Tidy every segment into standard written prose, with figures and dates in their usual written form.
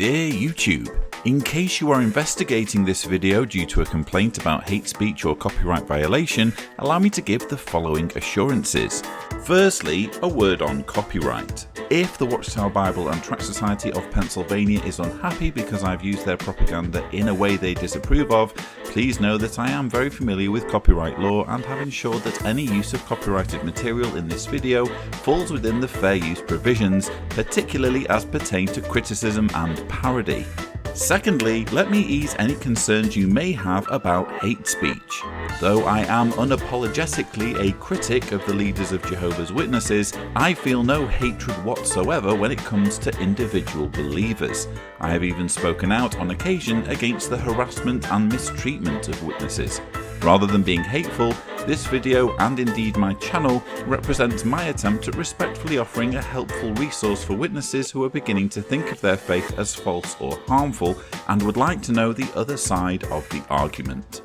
Dear YouTube, in case you are investigating this video due to a complaint about hate speech or copyright violation, allow me to give the following assurances. Firstly, a word on copyright. If the Watchtower Bible and Tract Society of Pennsylvania is unhappy because I've used their propaganda in a way they disapprove of, please know that I am very familiar with copyright law and have ensured that any use of copyrighted material in this video falls within the fair use provisions, particularly as pertain to criticism and parody. Secondly, let me ease any concerns you may have about hate speech. Though I am unapologetically a critic of the leaders of Jehovah's Witnesses, I feel no hatred whatsoever when it comes to individual believers. I have even spoken out on occasion against the harassment and mistreatment of witnesses. Rather than being hateful, this video, and indeed my channel, represents my attempt at respectfully offering a helpful resource for witnesses who are beginning to think of their faith as false or harmful and would like to know the other side of the argument.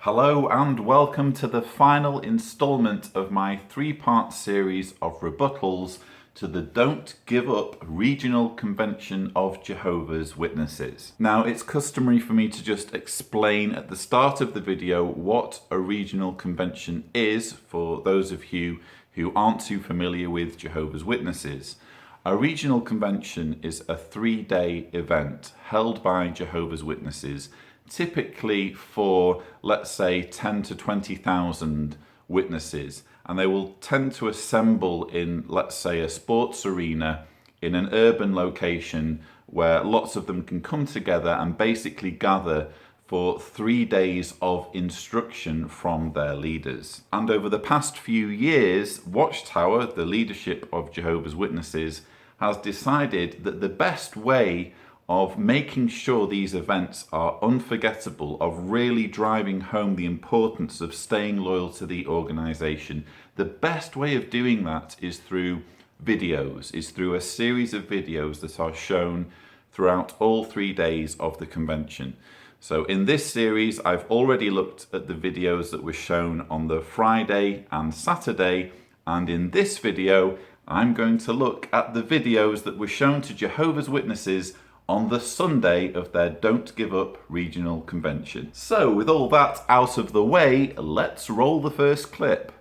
Hello and welcome to the final installment of my three-part series of rebuttals to the Don't Give Up Regional Convention of Jehovah's Witnesses. Now, it's customary for me to just explain at the start of the video what a regional convention is for those of you who aren't too familiar with Jehovah's Witnesses. A regional convention is a 3-day event held by Jehovah's Witnesses, typically for, let's say, 10 to 20,000 witnesses, and they will tend to assemble in, let's say, a sports arena in an urban location where lots of them can come together and basically gather for 3 days of instruction from their leaders. And over the past few years, Watchtower, the leadership of Jehovah's Witnesses, has decided that the best way of making sure these events are unforgettable, of really driving home the importance of staying loyal to the organization, the best way of doing that is through videos, is through a series of videos that are shown throughout all 3 days of the convention. So in this series, I've already looked at the videos that were shown on the Friday and Saturday, and in this video, I'm going to look at the videos that were shown to Jehovah's Witnesses on the Sunday of their Don't Give Up regional convention. So with all that out of the way, let's roll the first clip.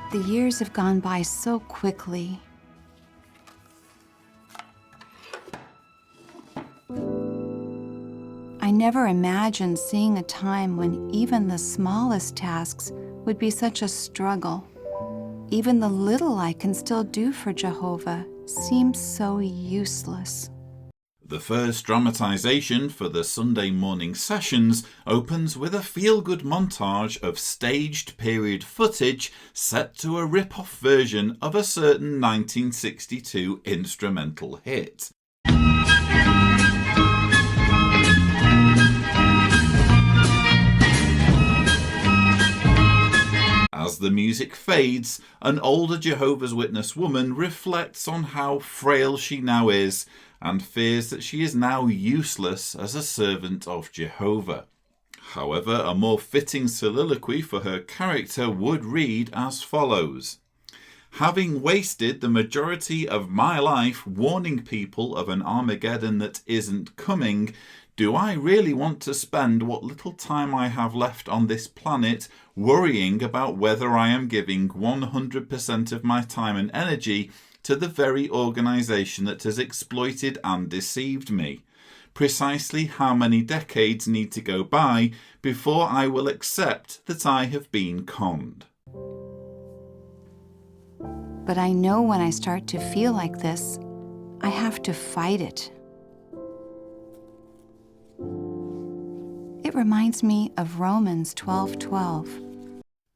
The years have gone by so quickly. I never imagined seeing a time when even the smallest tasks would be such a struggle. Even the little I can still do for Jehovah seems so useless. The first dramatization for the Sunday morning sessions opens with a feel-good montage of staged period footage set to a rip-off version of a certain 1962 instrumental hit. As the music fades, an older Jehovah's Witness woman reflects on how frail she now is and fears that she is now useless as a servant of Jehovah. However, a more fitting soliloquy for her character would read as follows. Having wasted the majority of my life warning people of an Armageddon that isn't coming, do I really want to spend what little time I have left on this planet worrying about whether I am giving 100% of my time and energy to the very organisation that has exploited and deceived me? Precisely how many decades need to go by before I will accept that I have been conned? But I know when I start to feel like this, I have to fight it. It reminds me of Romans 12:12.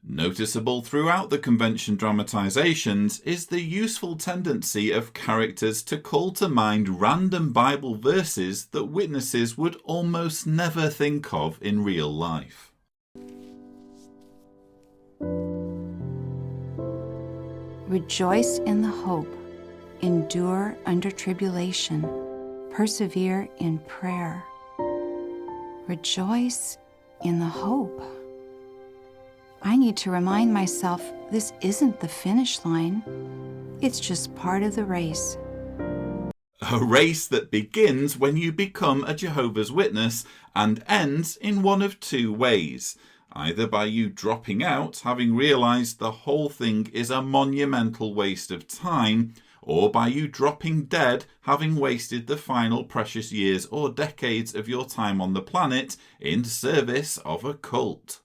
Noticeable throughout the convention dramatizations is the useful tendency of characters to call to mind random Bible verses that witnesses would almost never think of in real life. Rejoice in the hope, endure under tribulation, persevere in prayer. Rejoice in the hope. I need to remind myself this isn't the finish line. It's just part of the race. A race that begins when you become a Jehovah's Witness and ends in one of two ways. Either by you dropping out, having realised the whole thing is a monumental waste of time, or by you dropping dead, having wasted the final precious years or decades of your time on the planet in service of a cult.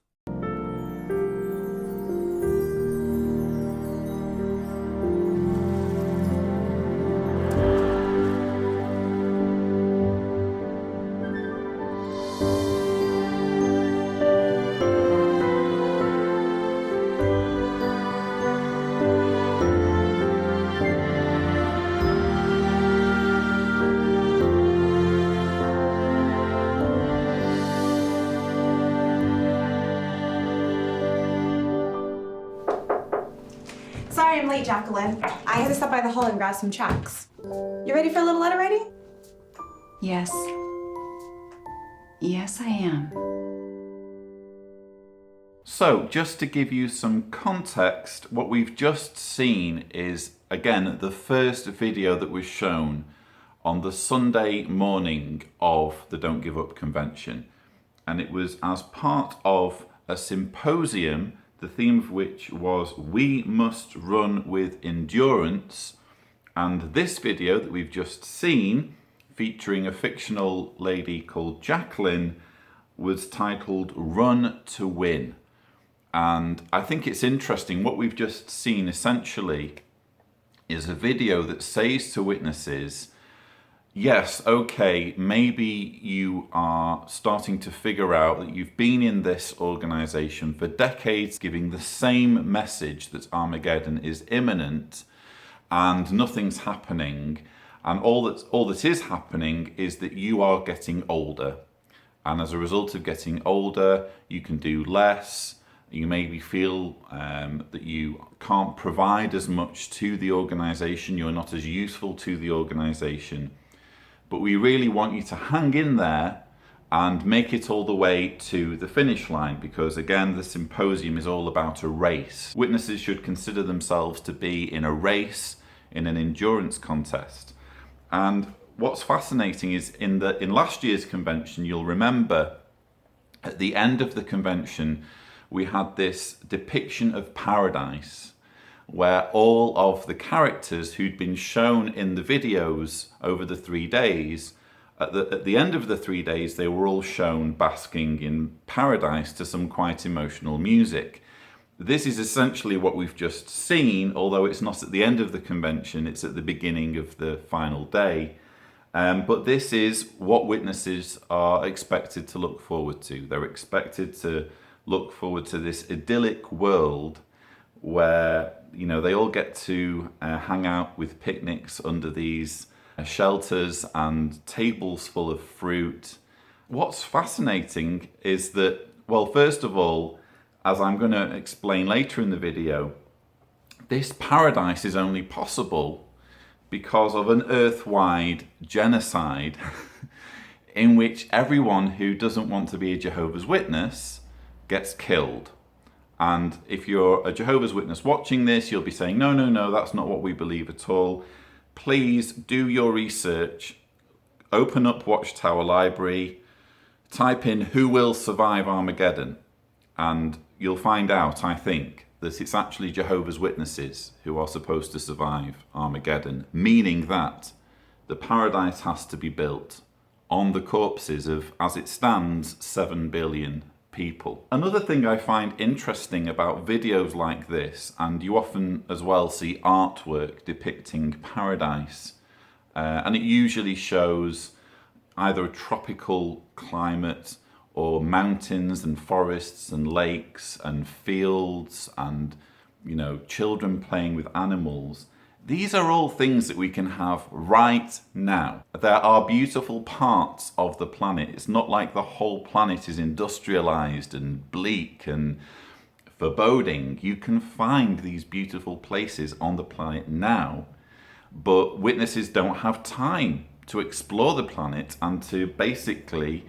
Sorry I'm late, Jacqueline. I had to stop by the hall and grab some tracks. You ready for a little letter writing? Yes. Yes, I am. So, just to give you some context, what we've just seen is, again, the first video that was shown on the Sunday morning of the Don't Give Up convention. And it was as part of a symposium, the theme of which was "We must run with endurance." And this video that we've just seen, featuring a fictional lady called Jacqueline, was titled "Run to Win." And I think it's interesting. What we've just seen essentially is a video that says to witnesses, yes, okay, maybe you are starting to figure out that you've been in this organization for decades giving the same message that Armageddon is imminent and nothing's happening. And all that is happening is that you are getting older. And as a result of getting older, you can do less. You maybe feel that you can't provide as much to the organization. You're not as useful to the organization. But we really want you to hang in there and make it all the way to the finish line, because again, the symposium is all about a race. Witnesses should consider themselves to be in a race, in an endurance contest. And what's fascinating is in last year's convention, you'll remember at the end of the convention, we had this depiction of paradise, where all of the characters who'd been shown in the videos over the 3 days, at the end of the 3 days, they were all shown basking in paradise to some quite emotional music. This is essentially what we've just seen, although it's not at the end of the convention, it's at the beginning of the final day. But this is what witnesses are expected to look forward to. They're expected to look forward to this idyllic world where, you know, they all get to hang out with picnics under these shelters and tables full of fruit. What's fascinating is that, well, first of all, as I'm going to explain later in the video, this paradise is only possible because of an earth-wide genocide in which everyone who doesn't want to be a Jehovah's Witness gets killed. And if you're a Jehovah's Witness watching this, you'll be saying, no, no, no, that's not what we believe at all. Please do your research. Open up Watchtower Library, type in "who will survive Armageddon," and you'll find out, I think, that it's actually Jehovah's Witnesses who are supposed to survive Armageddon, meaning that the paradise has to be built on the corpses of, as it stands, 7 billion people. Another thing I find interesting about videos like this, and you often as well see artwork depicting paradise, and it usually shows either a tropical climate or mountains and forests and lakes and fields and, you know, children playing with animals. These are all things that we can have right now. There are beautiful parts of the planet. It's not like the whole planet is industrialized and bleak and foreboding. You can find these beautiful places on the planet now, but witnesses don't have time to explore the planet and to basically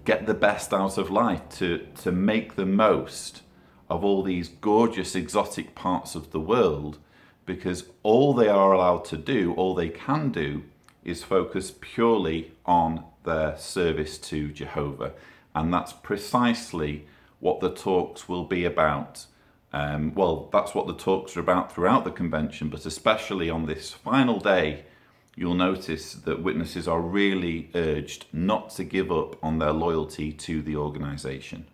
get the best out of life, to make the most of all these gorgeous exotic parts of the world, because all they are allowed to do, all they can do, is focus purely on their service to Jehovah. And that's precisely what the talks will be about. Well, that's what the talks are about throughout the convention, but especially on this final day, you'll notice that witnesses are really urged not to give up on their loyalty to the organization.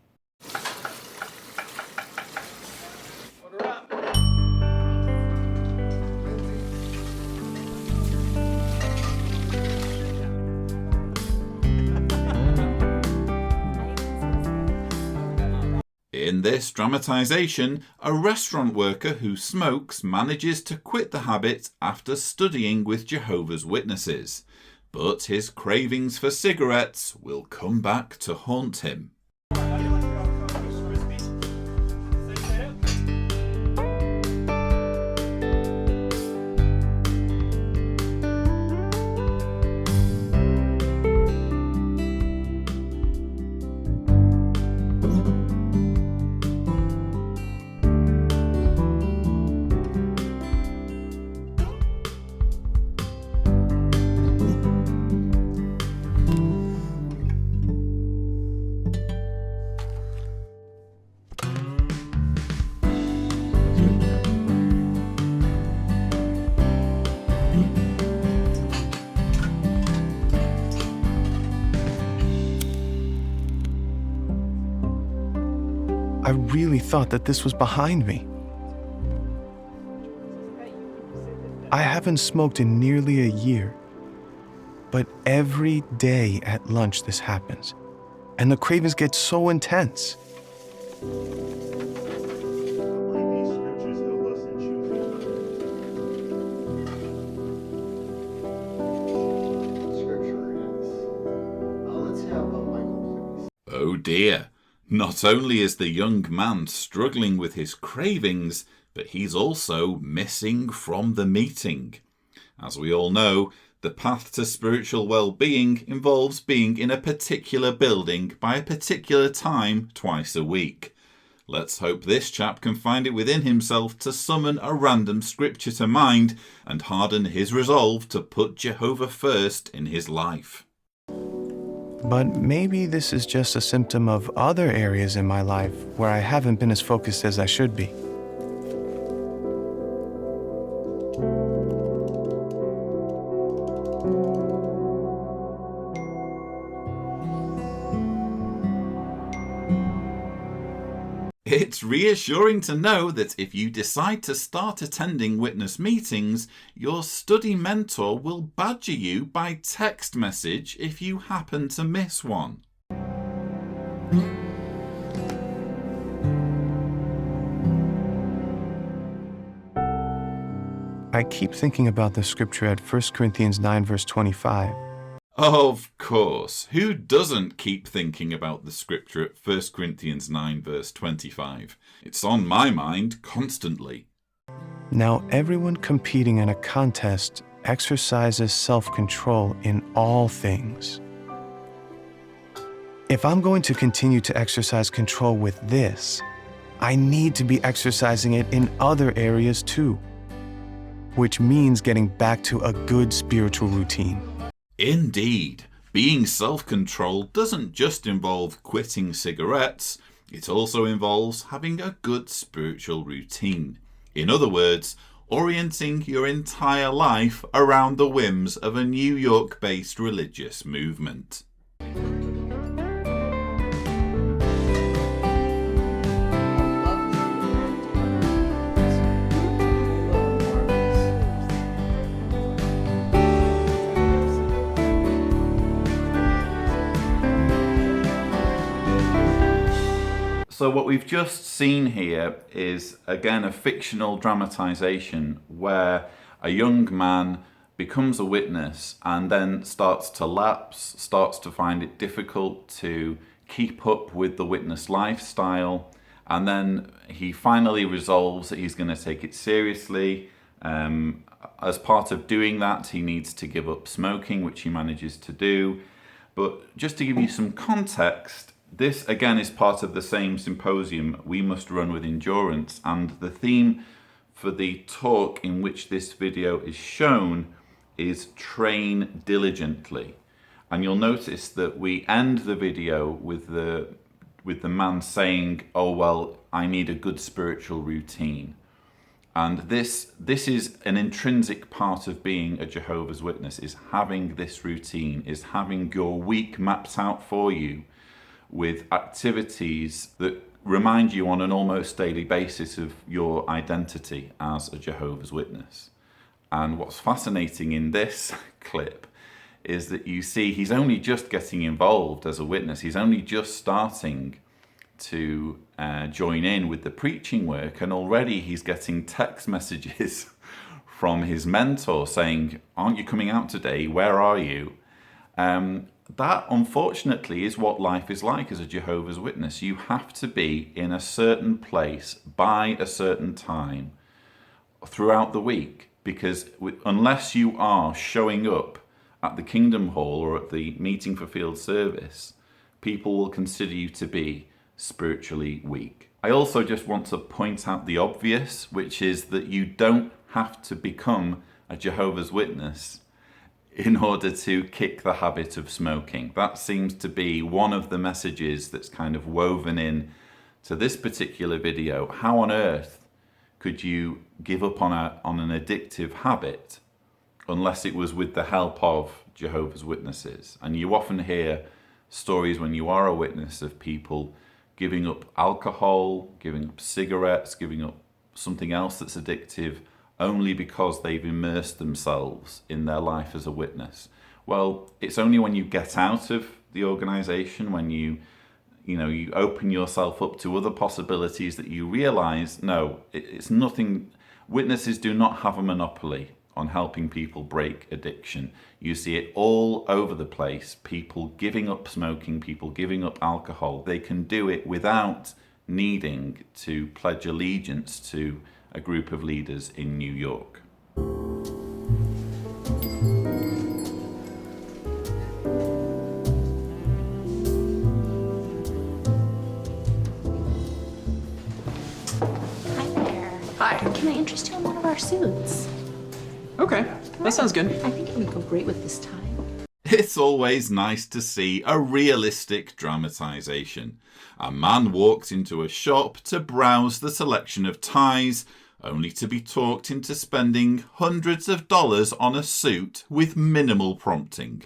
In this dramatization, a restaurant worker who smokes manages to quit the habit after studying with Jehovah's Witnesses, but his cravings for cigarettes will come back to haunt him. I really thought that this was behind me. I haven't smoked in nearly a year, but every day at lunch this happens, and the cravings get so intense. Oh dear. Not only is the young man struggling with his cravings, but he's also missing from the meeting. As we all know, the path to spiritual well-being involves being in a particular building by a particular time twice a week. Let's hope this chap can find it within himself to summon a random scripture to mind and harden his resolve to put Jehovah first in his life. But maybe this is just a symptom of other areas in my life where I haven't been as focused as I should be. It's reassuring to know that if you decide to start attending witness meetings, your study mentor will badger you by text message if you happen to miss one. I keep thinking about the scripture at 1 Corinthians 9 verse 25. Of course, who doesn't keep thinking about the scripture at 1 Corinthians 9 verse 25? It's on my mind constantly. Now everyone competing in a contest exercises self-control in all things. If I'm going to continue to exercise control with this, I need to be exercising it in other areas too, which means getting back to a good spiritual routine. Indeed, being self-controlled doesn't just involve quitting cigarettes, it also involves having a good spiritual routine. In other words, orienting your entire life around the whims of a New York-based religious movement. So what we've just seen here is, again, a fictional dramatization where a young man becomes a witness and then starts to lapse, starts to find it difficult to keep up with the witness lifestyle, and then he finally resolves that he's going to take it seriously. As part of doing that, he needs to give up smoking, which he manages to do. But just to give you some context, this again is part of the same symposium, We Must Run with Endurance, and the theme for the talk in which this video is shown is train diligently. And you'll notice that we end the video with the man saying, oh well, I need a good spiritual routine. And this is an intrinsic part of being a Jehovah's Witness, is having this routine, is having your week mapped out for you with activities that remind you on an almost daily basis of your identity as a Jehovah's Witness. And what's fascinating in this clip is that you see he's only just getting involved as a witness. He's only just starting to join in with the preaching work, and already he's getting text messages from his mentor saying, aren't you coming out today? Where are you? That, unfortunately, is what life is like as a Jehovah's Witness. You have to be in a certain place by a certain time throughout the week, because unless you are showing up at the Kingdom Hall or at the meeting for field service, people will consider you to be spiritually weak. I also just want to point out the obvious, which is that you don't have to become a Jehovah's Witness in order to kick the habit of smoking. That seems to be one of the messages that's kind of woven in to this particular video. How on earth could you give up on an addictive habit unless it was with the help of Jehovah's Witnesses? And you often hear stories when you are a witness of people giving up alcohol, giving up cigarettes, giving up something else that's addictive, only because they've immersed themselves in their life as a witness. Well, it's only when you get out of the organization, when you open yourself up to other possibilities, that you realize, no, it's nothing. Witnesses do not have a monopoly on helping people break addiction. You see it all over the place. People giving up smoking, people giving up alcohol. They can do it without needing to pledge allegiance to a group of leaders in New York. Hi there. Hi. Can I interest you in one of our suits? Okay, that sounds good. I think it would go great with this tie. It's always nice to see a realistic dramatization. A man walks into a shop to browse the selection of ties, only to be talked into spending hundreds of dollars on a suit with minimal prompting.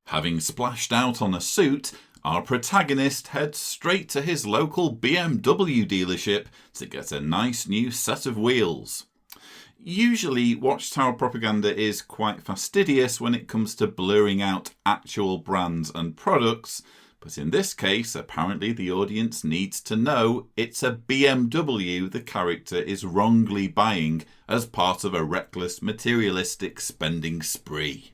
Having splashed out on a suit, our protagonist heads straight to his local BMW dealership to get a nice new set of wheels. Usually, Watchtower propaganda is quite fastidious when it comes to blurring out actual brands and products, but in this case, apparently the audience needs to know it's a BMW the character is wrongly buying as part of a reckless, materialistic spending spree.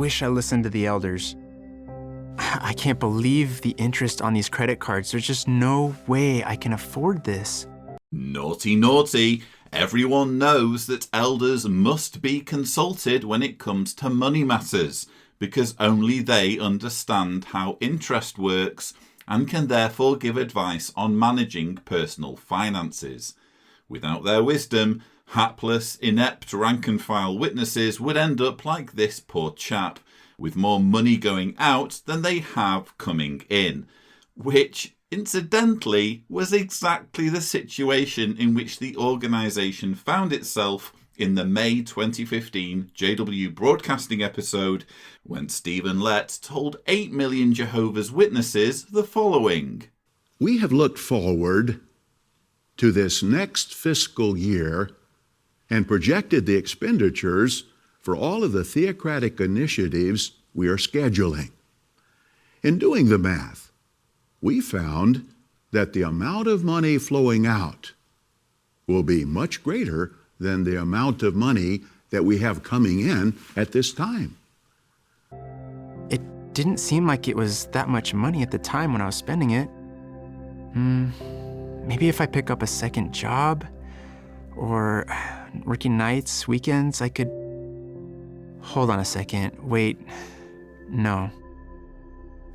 wish I listened to the elders. I can't believe the interest on these credit cards. There's just no way I can afford this. Naughty, naughty. Everyone knows that elders must be consulted when it comes to money matters, because only they understand how interest works and can therefore give advice on managing personal finances. Without their wisdom, hapless, inept rank-and-file witnesses would end up like this poor chap, with more money going out than they have coming in, which, incidentally, was exactly the situation in which the organisation found itself in the May 2015 JW Broadcasting episode, when Stephen Lett told 8 million Jehovah's Witnesses the following. We have looked forward to this next fiscal year and projected the expenditures for all of the theocratic initiatives we are scheduling. In doing the math, we found that the amount of money flowing out will be much greater than the amount of money that we have coming in at this time. It didn't seem like it was that much money at the time when I was spending it. Maybe if I pick up a second job or working nights, weekends, I could... Hold on a second. Wait. No.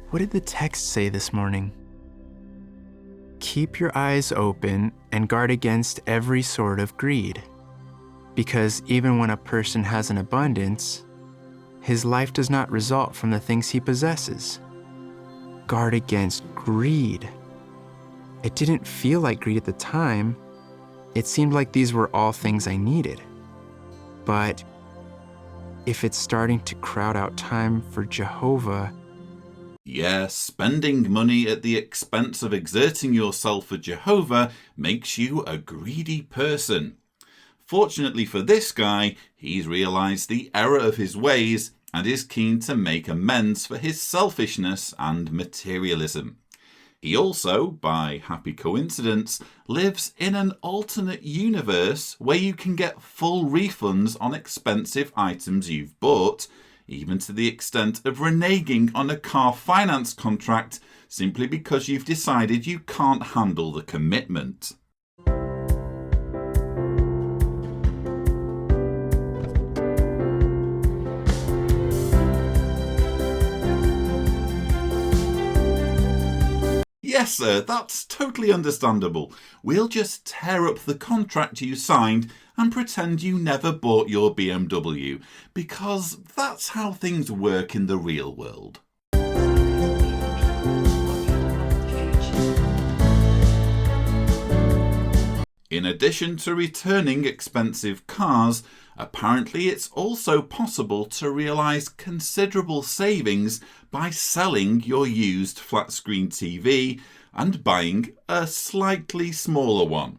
What did the text say this morning? Keep your eyes open and guard against every sort of greed. Because even when a person has an abundance, his life does not result from the things he possesses. Guard against greed. It didn't feel like greed at the time. It seemed like these were all things I needed. But if it's starting to crowd out time for Jehovah... Yes, spending money at the expense of exerting yourself for Jehovah makes you a greedy person. Fortunately for this guy, he's realised the error of his ways and is keen to make amends for his selfishness and materialism. He also, by happy coincidence, lives in an alternate universe where you can get full refunds on expensive items you've bought, even to the extent of reneging on a car finance contract simply because you've decided you can't handle the commitment. Yes, sir, that's totally understandable. We'll just tear up the contract you signed and pretend you never bought your BMW, because that's how things work in the real world. In addition to returning expensive cars, apparently it's also possible to realise considerable savings by selling your used flat-screen TV and buying a slightly smaller one.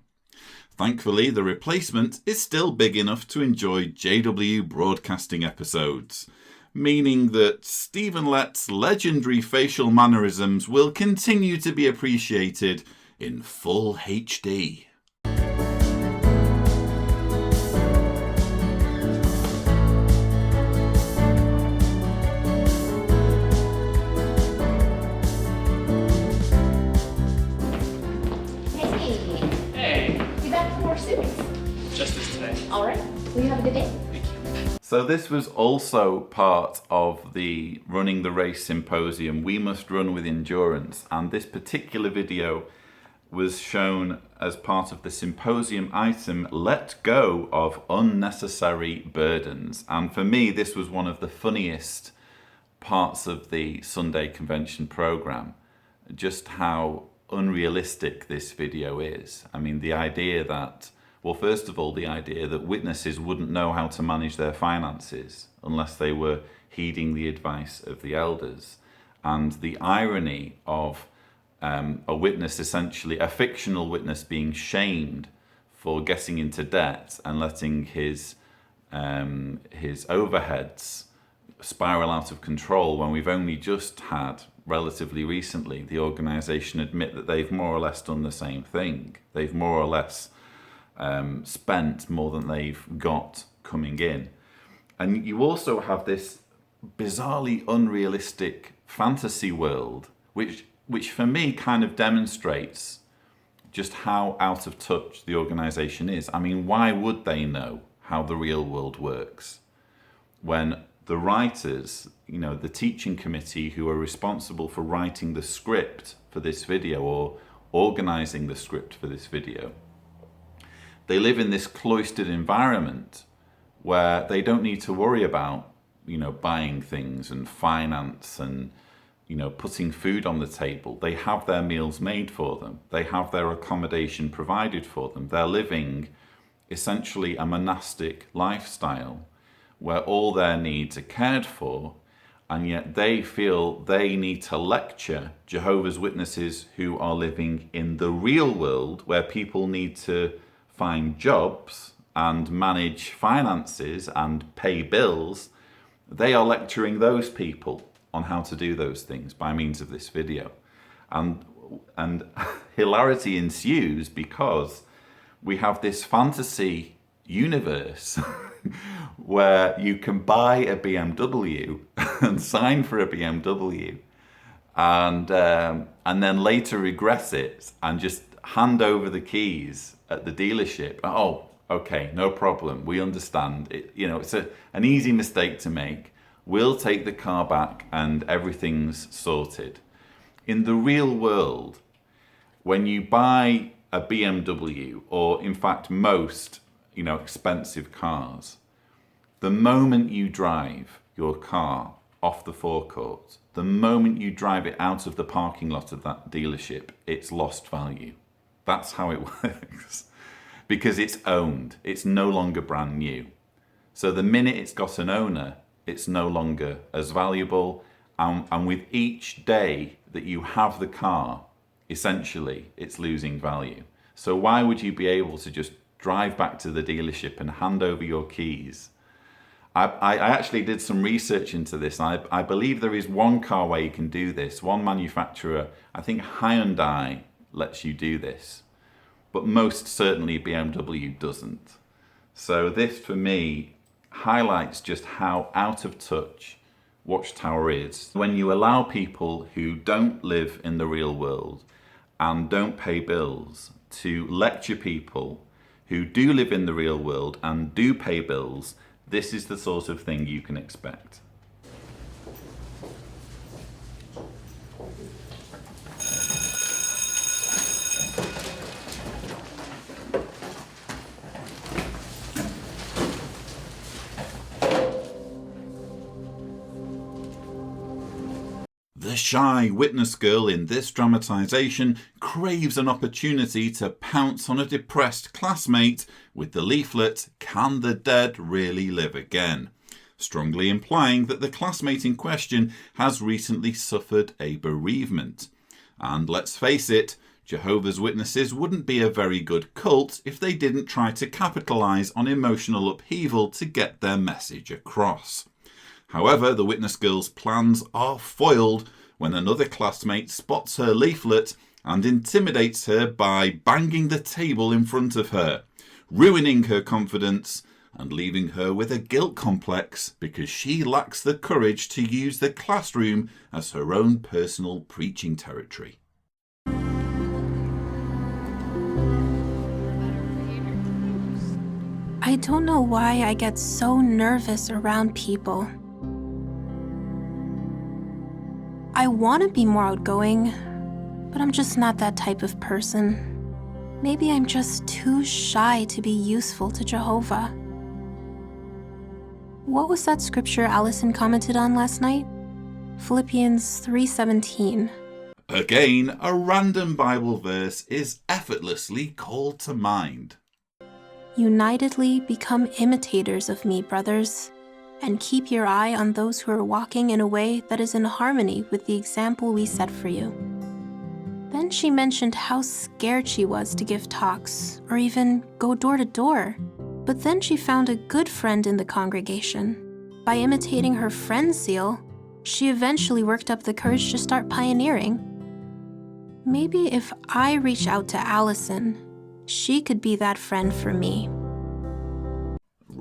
Thankfully, the replacement is still big enough to enjoy JW Broadcasting episodes, meaning that Stephen Lett's legendary facial mannerisms will continue to be appreciated in full HD. So this was also part of the Running the Race Symposium, We Must Run with Endurance, and this particular video was shown as part of the symposium item, Let Go of Unnecessary Burdens. And for me, this was one of the funniest parts of the Sunday convention program, just how unrealistic this video is. I mean, the idea that, well, first of all, the idea that witnesses wouldn't know how to manage their finances unless they were heeding the advice of the elders. And the irony of a witness, essentially a fictional witness, being shamed for getting into debt and letting his overheads spiral out of control, when we've only just had, relatively recently, the organisation admit that they've more or less done the same thing. They've more or less spent more than they've got coming in. And you also have this bizarrely unrealistic fantasy world, which for me kind of demonstrates just how out of touch the organization is. I mean, why would they know how the real world works when the writers, the teaching committee who are responsible for writing the script for this video or organizing the script for this video, they live in this cloistered environment where they don't need to worry about, buying things and finance and, putting food on the table. They have their meals made for them. They have their accommodation provided for them. They're living essentially a monastic lifestyle where all their needs are cared for, and yet they feel they need to lecture Jehovah's Witnesses who are living in the real world where people need to find jobs and manage finances and pay bills. They are lecturing those people on how to do those things by means of this video. And hilarity ensues because we have this fantasy universe where you can buy a BMW and sign for a BMW and then later regret it and just hand over the keys at the dealership. Oh, okay, no problem. We understand. It's an easy mistake to make. We'll take the car back and everything's sorted. In the real world, when you buy a BMW, or in fact most, expensive cars, the moment you drive your car off the forecourt, the moment you drive it out of the parking lot of that dealership, it's lost value. That's how it works. Because it's owned. It's no longer brand new. So the minute it's got an owner, it's no longer as valuable. And with each day that you have the car, essentially, it's losing value. So why would you be able to just drive back to the dealership and hand over your keys? I actually did some research into this. I believe there is one car where you can do this. One manufacturer, I think Hyundai lets you do this. But most certainly BMW doesn't. So this, for me, highlights just how out of touch Watchtower is. When you allow people who don't live in the real world and don't pay bills to lecture people who do live in the real world and do pay bills, this is the sort of thing you can expect. The shy witness girl in this dramatization craves an opportunity to pounce on a depressed classmate with the leaflet, "Can the dead really live again?" strongly implying that the classmate in question has recently suffered a bereavement. And let's face it, Jehovah's Witnesses wouldn't be a very good cult if they didn't try to capitalize on emotional upheaval to get their message across. However, the witness girl's plans are foiled when another classmate spots her leaflet and intimidates her by banging the table in front of her, ruining her confidence and leaving her with a guilt complex because she lacks the courage to use the classroom as her own personal preaching territory. I don't know why I get so nervous around people. I want to be more outgoing, but I'm just not that type of person. Maybe I'm just too shy to be useful to Jehovah. What was that scripture Allison commented on last night? Philippians 3:17. Again, a random Bible verse is effortlessly called to mind. Unitedly become imitators of me, brothers, and keep your eye on those who are walking in a way that is in harmony with the example we set for you. Then she mentioned how scared she was to give talks or even go door to door. But then she found a good friend in the congregation. By imitating her friend's zeal, she eventually worked up the courage to start pioneering. Maybe if I reach out to Allison, she could be that friend for me.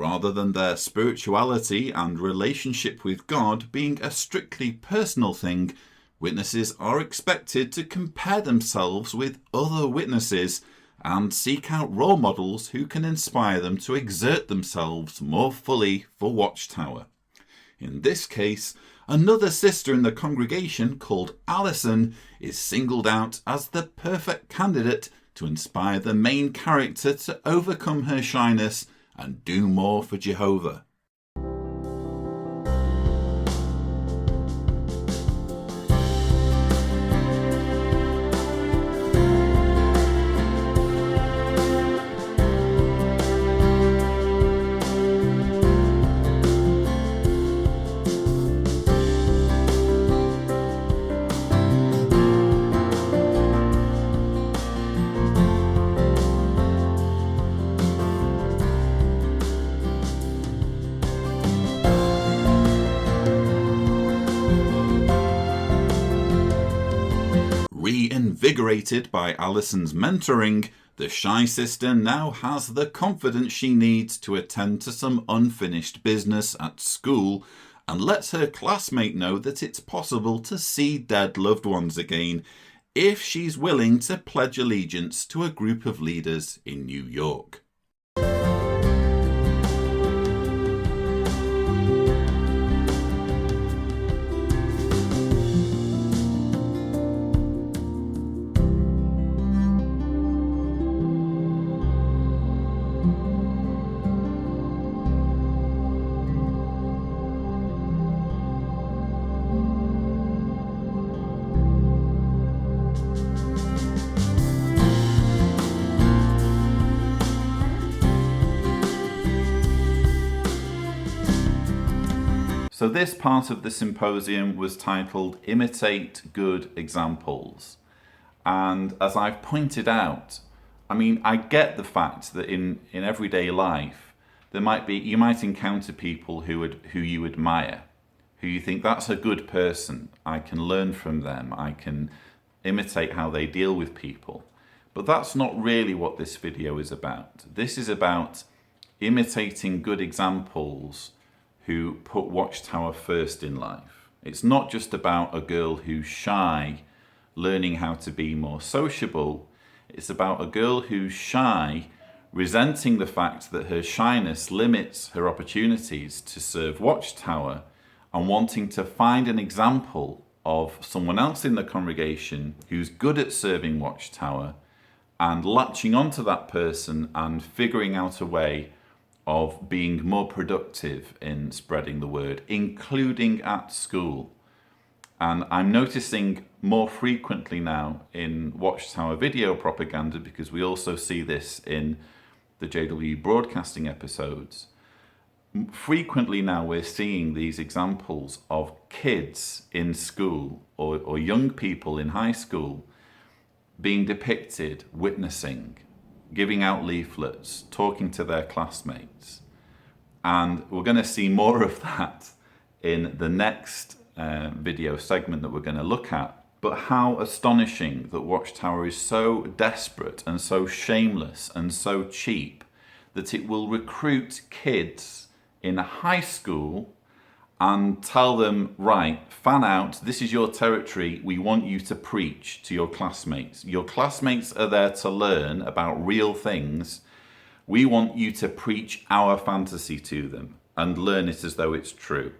rather than their spirituality and relationship with God being a strictly personal thing, witnesses are expected to compare themselves with other witnesses and seek out role models who can inspire them to exert themselves more fully for Watchtower. In this case, another sister in the congregation called Alison is singled out as the perfect candidate to inspire the main character to overcome her shyness and do more for Jehovah. Reinvigorated by Alison's mentoring, the shy sister now has the confidence she needs to attend to some unfinished business at school and lets her classmate know that it's possible to see dead loved ones again if she's willing to pledge allegiance to a group of leaders in New York. So this part of the symposium was titled Imitate Good Examples. And as I've pointed out, I get the fact that in everyday life, you might encounter people who you admire, who you think that's a good person, I can learn from them, I can imitate how they deal with people. But that's not really what this video is about. This is about imitating good examples who put Watchtower first in life. It's not just about a girl who's shy learning how to be more sociable. It's about a girl who's shy resenting the fact that her shyness limits her opportunities to serve Watchtower and wanting to find an example of someone else in the congregation who's good at serving Watchtower and latching onto that person and figuring out a way of being more productive in spreading the word, including at school. And I'm noticing more frequently now in Watchtower video propaganda, because we also see this in the JW broadcasting episodes. Frequently now we're seeing these examples of kids in school or young people in high school being depicted witnessing, giving out leaflets, talking to their classmates. And we're going to see more of that in the next video segment that we're going to look at. But how astonishing that Watchtower is so desperate and so shameless and so cheap that it will recruit kids in high school and tell them, right, fan out, this is your territory, we want you to preach to your classmates. Your classmates are there to learn about real things. We want you to preach our fantasy to them and learn it as though it's true.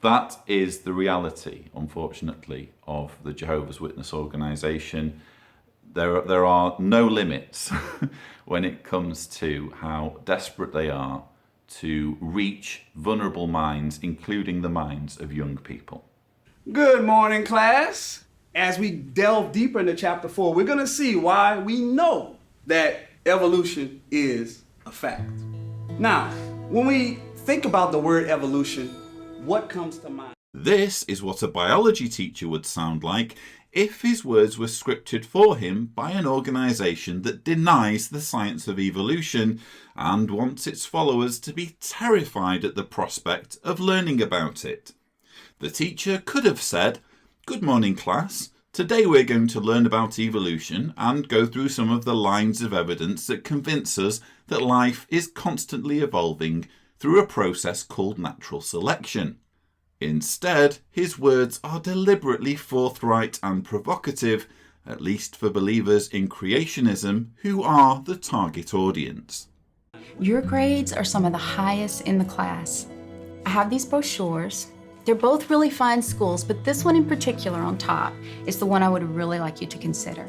That is the reality, unfortunately, of the Jehovah's Witness organization. There are no limits when it comes to how desperate they are to reach vulnerable minds, including the minds of young people. Good morning, class. As we delve deeper into chapter 4, we're going to see why we know that evolution is a fact. Now, when we think about the word evolution, what comes to mind? This is what a biology teacher would sound like if his words were scripted for him by an organization that denies the science of evolution and wants its followers to be terrified at the prospect of learning about it. The teacher could have said, "Good morning, class. Today we're going to learn about evolution and go through some of the lines of evidence that convince us that life is constantly evolving through a process called natural selection. Instead, his words are deliberately forthright and provocative, at least for believers in creationism who are the target audience. Your grades are some of the highest in the class. I have these brochures. They're both really fine schools, but this one in particular on top is the one I would really like you to consider.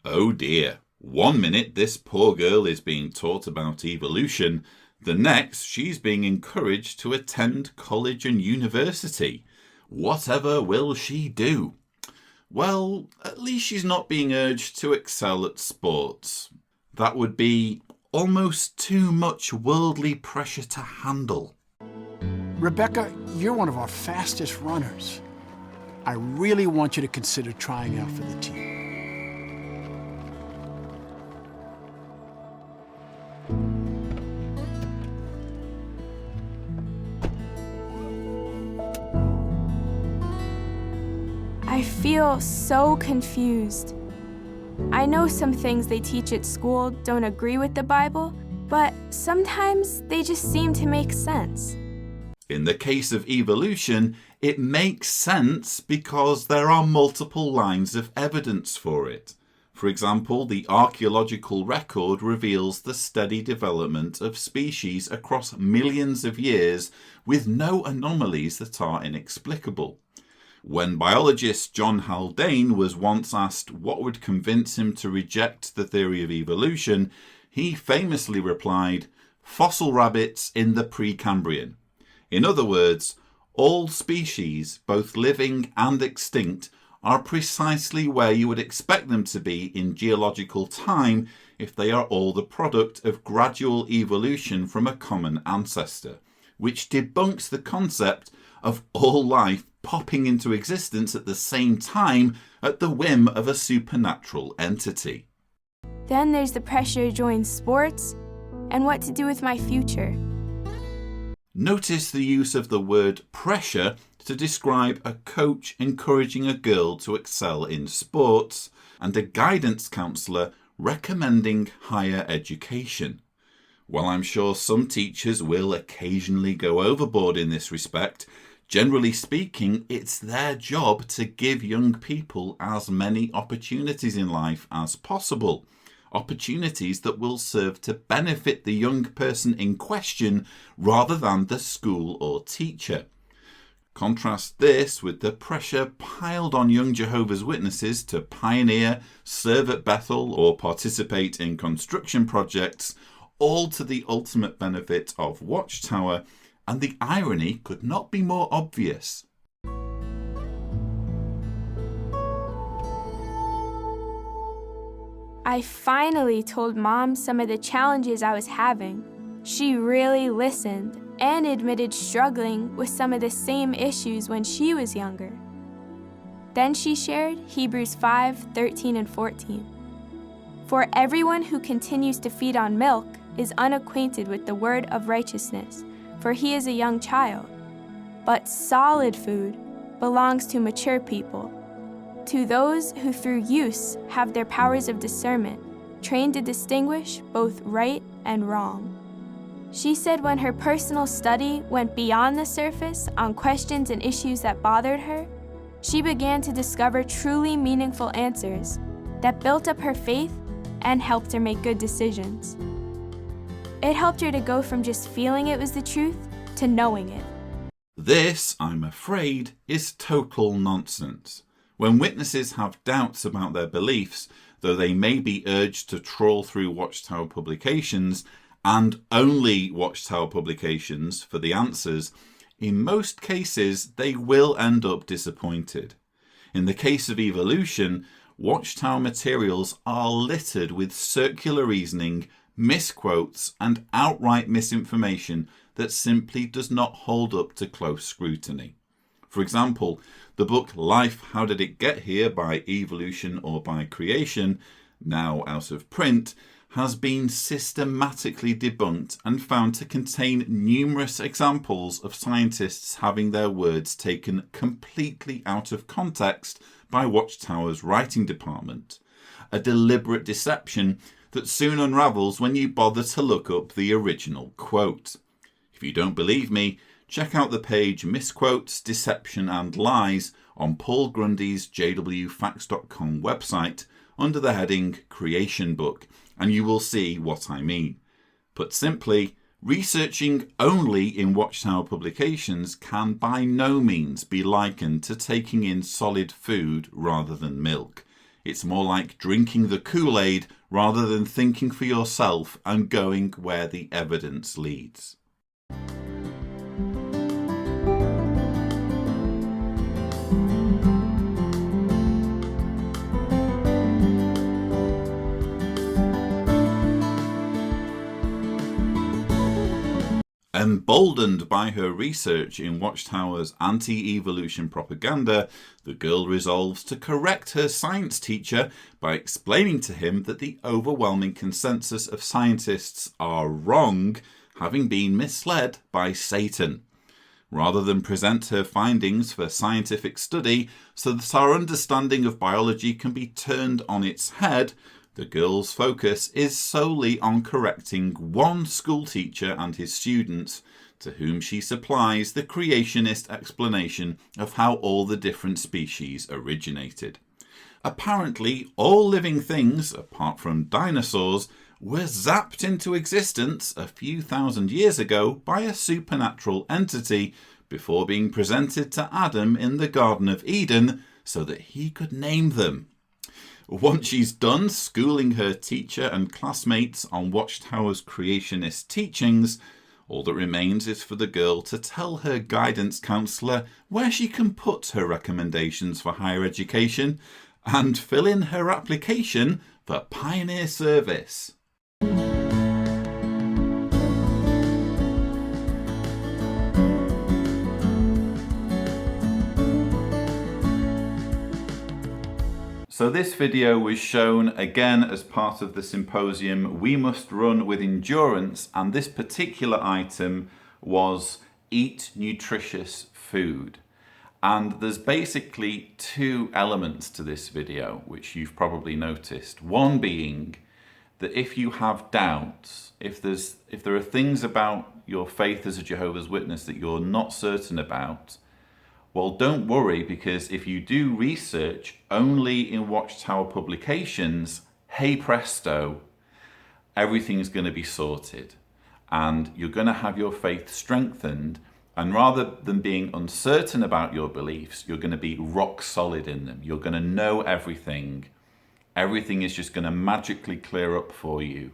Oh dear. 1 minute this poor girl is being taught about evolution. The next, she's being encouraged to attend college and university. Whatever will she do? Well, at least she's not being urged to excel at sports. That would be almost too much worldly pressure to handle. Rebecca, you're one of our fastest runners. I really want you to consider trying out for the team. I feel so confused. I know some things they teach at school don't agree with the Bible, but sometimes they just seem to make sense. In the case of evolution, it makes sense because there are multiple lines of evidence for it. For example, the archaeological record reveals the steady development of species across millions of years with no anomalies that are inexplicable. When biologist John Haldane was once asked what would convince him to reject the theory of evolution, he famously replied, "Fossil rabbits in the Precambrian." In other words, all species, both living and extinct, are precisely where you would expect them to be in geological time if they are all the product of gradual evolution from a common ancestor, which debunks the concept of all life popping into existence at the same time at the whim of a supernatural entity. Then there's the pressure to join sports and what to do with my future. Notice the use of the word pressure to describe a coach encouraging a girl to excel in sports and a guidance counsellor recommending higher education. While I'm sure some teachers will occasionally go overboard in this respect, generally speaking, it's their job to give young people as many opportunities in life as possible. Opportunities that will serve to benefit the young person in question rather than the school or teacher. Contrast this with the pressure piled on young Jehovah's Witnesses to pioneer, serve at Bethel, or participate in construction projects, all to the ultimate benefit of Watchtower, and the irony could not be more obvious. I finally told Mom some of the challenges I was having. She really listened and admitted struggling with some of the same issues when she was younger. Then she shared Hebrews 5:13 and 14. For everyone who continues to feed on milk is unacquainted with the word of righteousness, for he is a young child. But solid food belongs to mature people, to those who through use have their powers of discernment, trained to distinguish both right and wrong. She said when her personal study went beyond the surface on questions and issues that bothered her, she began to discover truly meaningful answers that built up her faith and helped her make good decisions. It helped her to go from just feeling it was the truth to knowing it. This, I'm afraid, is total nonsense. When witnesses have doubts about their beliefs, though they may be urged to trawl through Watchtower publications, and only Watchtower publications, for the answers, in most cases they will end up disappointed. In the case of evolution, Watchtower materials are littered with circular reasoning, misquotes, and outright misinformation that simply does not hold up to close scrutiny. For example, the book Life, How Did It Get Here by Evolution or by Creation, now out of print, has been systematically debunked and found to contain numerous examples of scientists having their words taken completely out of context by Watchtower's writing department. A deliberate deception that soon unravels when you bother to look up the original quote. If you don't believe me, check out the page Misquotes, Deception and Lies on Paul Grundy's jwfacts.com website under the heading Creation Book, and you will see what I mean. Put simply, researching only in Watchtower publications can by no means be likened to taking in solid food rather than milk. It's more like drinking the Kool-Aid rather than thinking for yourself and going where the evidence leads. Emboldened by her research in Watchtower's anti-evolution propaganda, the girl resolves to correct her science teacher by explaining to him that the overwhelming consensus of scientists are wrong, having been misled by Satan. Rather than present her findings for scientific study so that our understanding of biology can be turned on its head, the girl's focus is solely on correcting one schoolteacher and his students, to whom she supplies the creationist explanation of how all the different species originated. Apparently, all living things, apart from dinosaurs, were zapped into existence a few thousand years ago by a supernatural entity before being presented to Adam in the Garden of Eden so that he could name them. Once she's done schooling her teacher and classmates on Watchtower's creationist teachings, all that remains is for the girl to tell her guidance counsellor where she can put her recommendations for higher education and fill in her application for pioneer service. So this video was shown again as part of the symposium We Must Run with Endurance, and this particular item was Eat Nutritious Food. And there's basically two elements to this video, which you've probably noticed. One being that if you have doubts, if there are things about your faith as a Jehovah's Witness that you're not certain about, well, don't worry, because if you do research only in Watchtower publications, hey presto, everything's going to be sorted and you're going to have your faith strengthened. And rather than being uncertain about your beliefs, you're going to be rock solid in them. You're going to know everything. Everything is just going to magically clear up for you.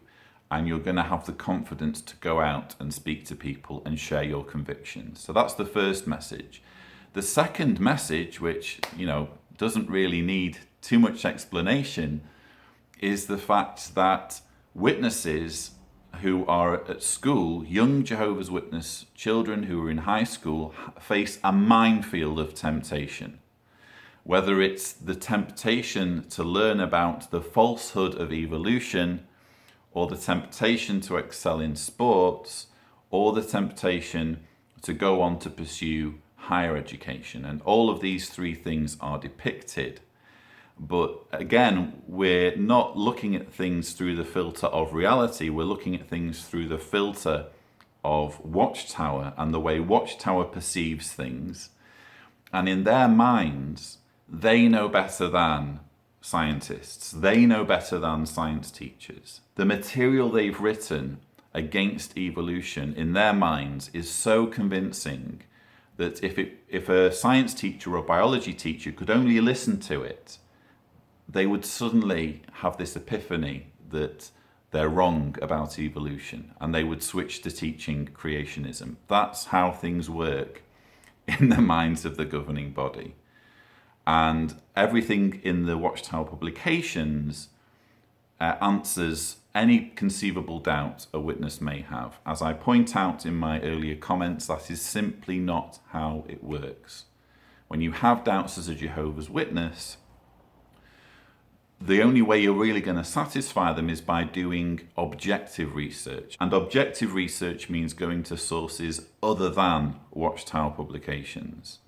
And you're going to have the confidence to go out and speak to people and share your convictions. So that's the first message. The second message, which, doesn't really need too much explanation, is the fact that witnesses who are at school, young Jehovah's Witness children who are in high school, face a minefield of temptation. Whether it's the temptation to learn about the falsehood of evolution, or the temptation to excel in sports, or the temptation to go on to pursue higher education. And all of these three things are depicted. But again, we're not looking at things through the filter of reality. We're looking at things through the filter of Watchtower and the way Watchtower perceives things. And in their minds, they know better than scientists. They know better than science teachers. The material they've written against evolution in their minds is so convincing that if a science teacher or biology teacher could only listen to it, they would suddenly have this epiphany that they're wrong about evolution, and they would switch to teaching creationism. That's how things work in the minds of the governing body. And everything in the Watchtower publications answers any conceivable doubt a witness may have. As I point out in my earlier comments, that is simply not how it works. When you have doubts as a Jehovah's Witness, the only way you're really going to satisfy them is by doing objective research. And objective research means going to sources other than Watchtower publications.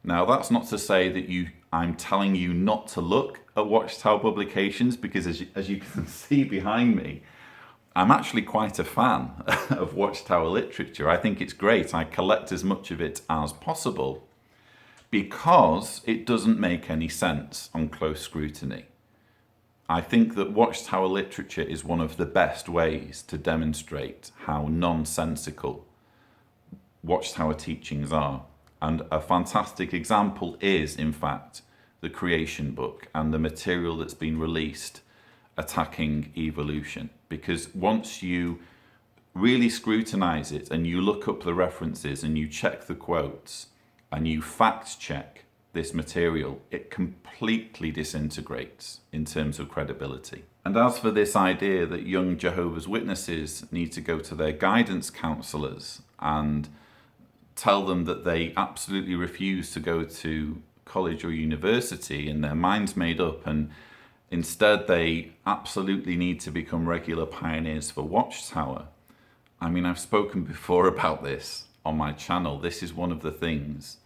Now, that's not to say that I'm telling you not to look at Watchtower publications, because as you can see behind me, I'm actually quite a fan of Watchtower literature. I think it's great. I collect as much of it as possible because it doesn't make any sense on close scrutiny. I think that Watchtower literature is one of the best ways to demonstrate how nonsensical Watchtower teachings are. And a fantastic example is, in fact, the Creation book and the material that's been released attacking evolution. Because once you really scrutinize it and you look up the references and you check the quotes and you fact check this material, it completely disintegrates in terms of credibility. And as for this idea that young Jehovah's Witnesses need to go to their guidance counselors and tell them that they absolutely refuse to go to college or university and their mind's made up, and instead they absolutely need to become regular pioneers for Watchtower. I mean, I've spoken before about this on my channel. This is one of the things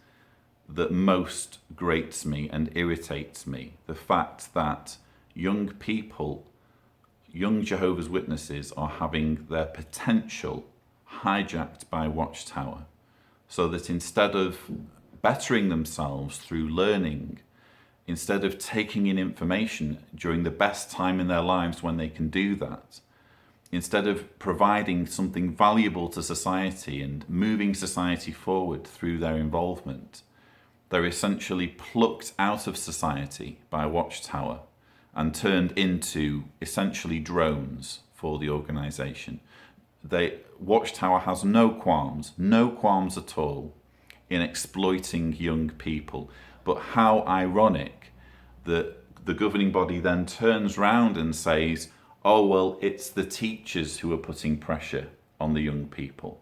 that most grates me and irritates me. The fact that young people, young Jehovah's Witnesses, are having their potential hijacked by Watchtower, so that instead of bettering themselves through learning, instead of taking in information during the best time in their lives when they can do that, instead of providing something valuable to society and moving society forward through their involvement, they're essentially plucked out of society by Watchtower and turned into essentially drones for the organization. Watchtower has no qualms at all in exploiting young people. But how ironic that the governing body then turns round and says, oh, well, it's the teachers who are putting pressure on the young people.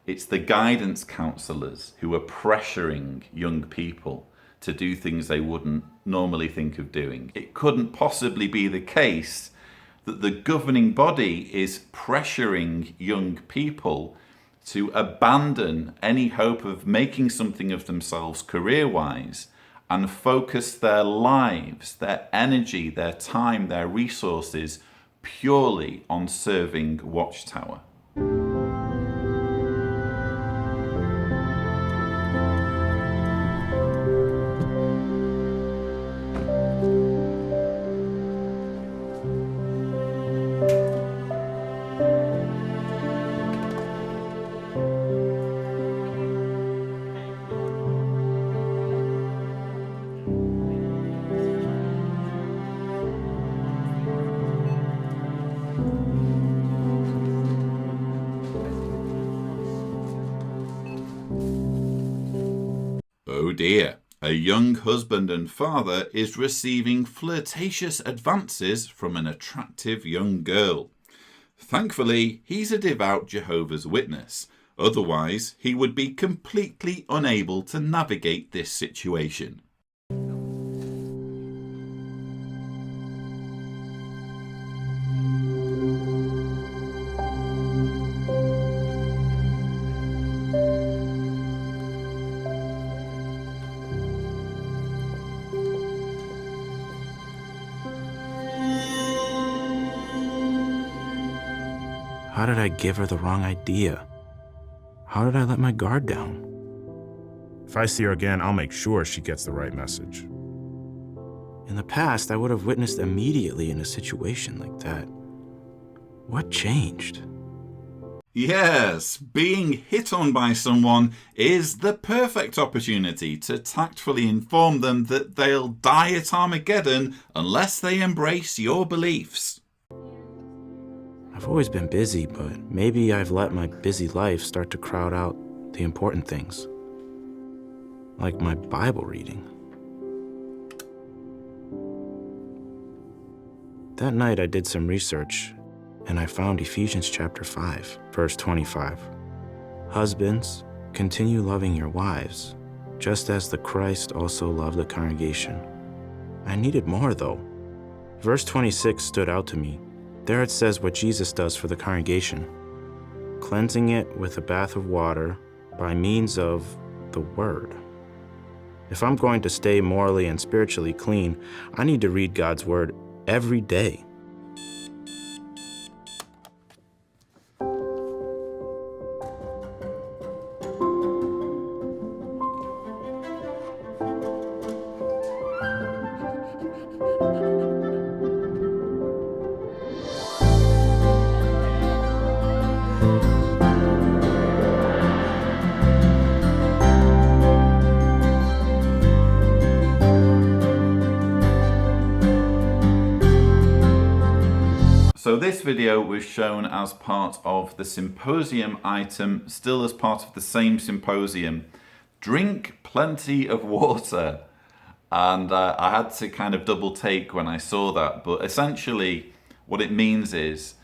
It's the guidance counsellors who are pressuring young people to do things they wouldn't normally think of doing. It couldn't possibly be the case that the governing body is pressuring young people to abandon any hope of making something of themselves career-wise and focus their lives, their energy, their time, their resources purely on serving Watchtower. Oh dear, a young husband and father is receiving flirtatious advances from an attractive young girl. Thankfully, he's a devout Jehovah's Witness. Otherwise, he would be completely unable to navigate this situation. How did I give her the wrong idea? How did I let my guard down? If I see her again, I'll make sure she gets the right message. In the past, I would have witnessed immediately in a situation like that. What changed? Yes, being hit on by someone is the perfect opportunity to tactfully inform them that they'll die at Armageddon unless they embrace your beliefs. I've always been busy, but maybe I've let my busy life start to crowd out the important things, like my Bible reading. That night I did some research, and I found Ephesians chapter 5, verse 25. Husbands, continue loving your wives, just as the Christ also loved the congregation. I needed more, though. Verse 26 stood out to me. There it says what Jesus does for the congregation, cleansing it with a bath of water by means of the Word. If I'm going to stay morally and spiritually clean, I need to read God's Word every day. So this video was shown as part of the symposium item, still as part of the same symposium. Drink plenty of water. And I had to kind of double take when I saw that. But essentially what it means is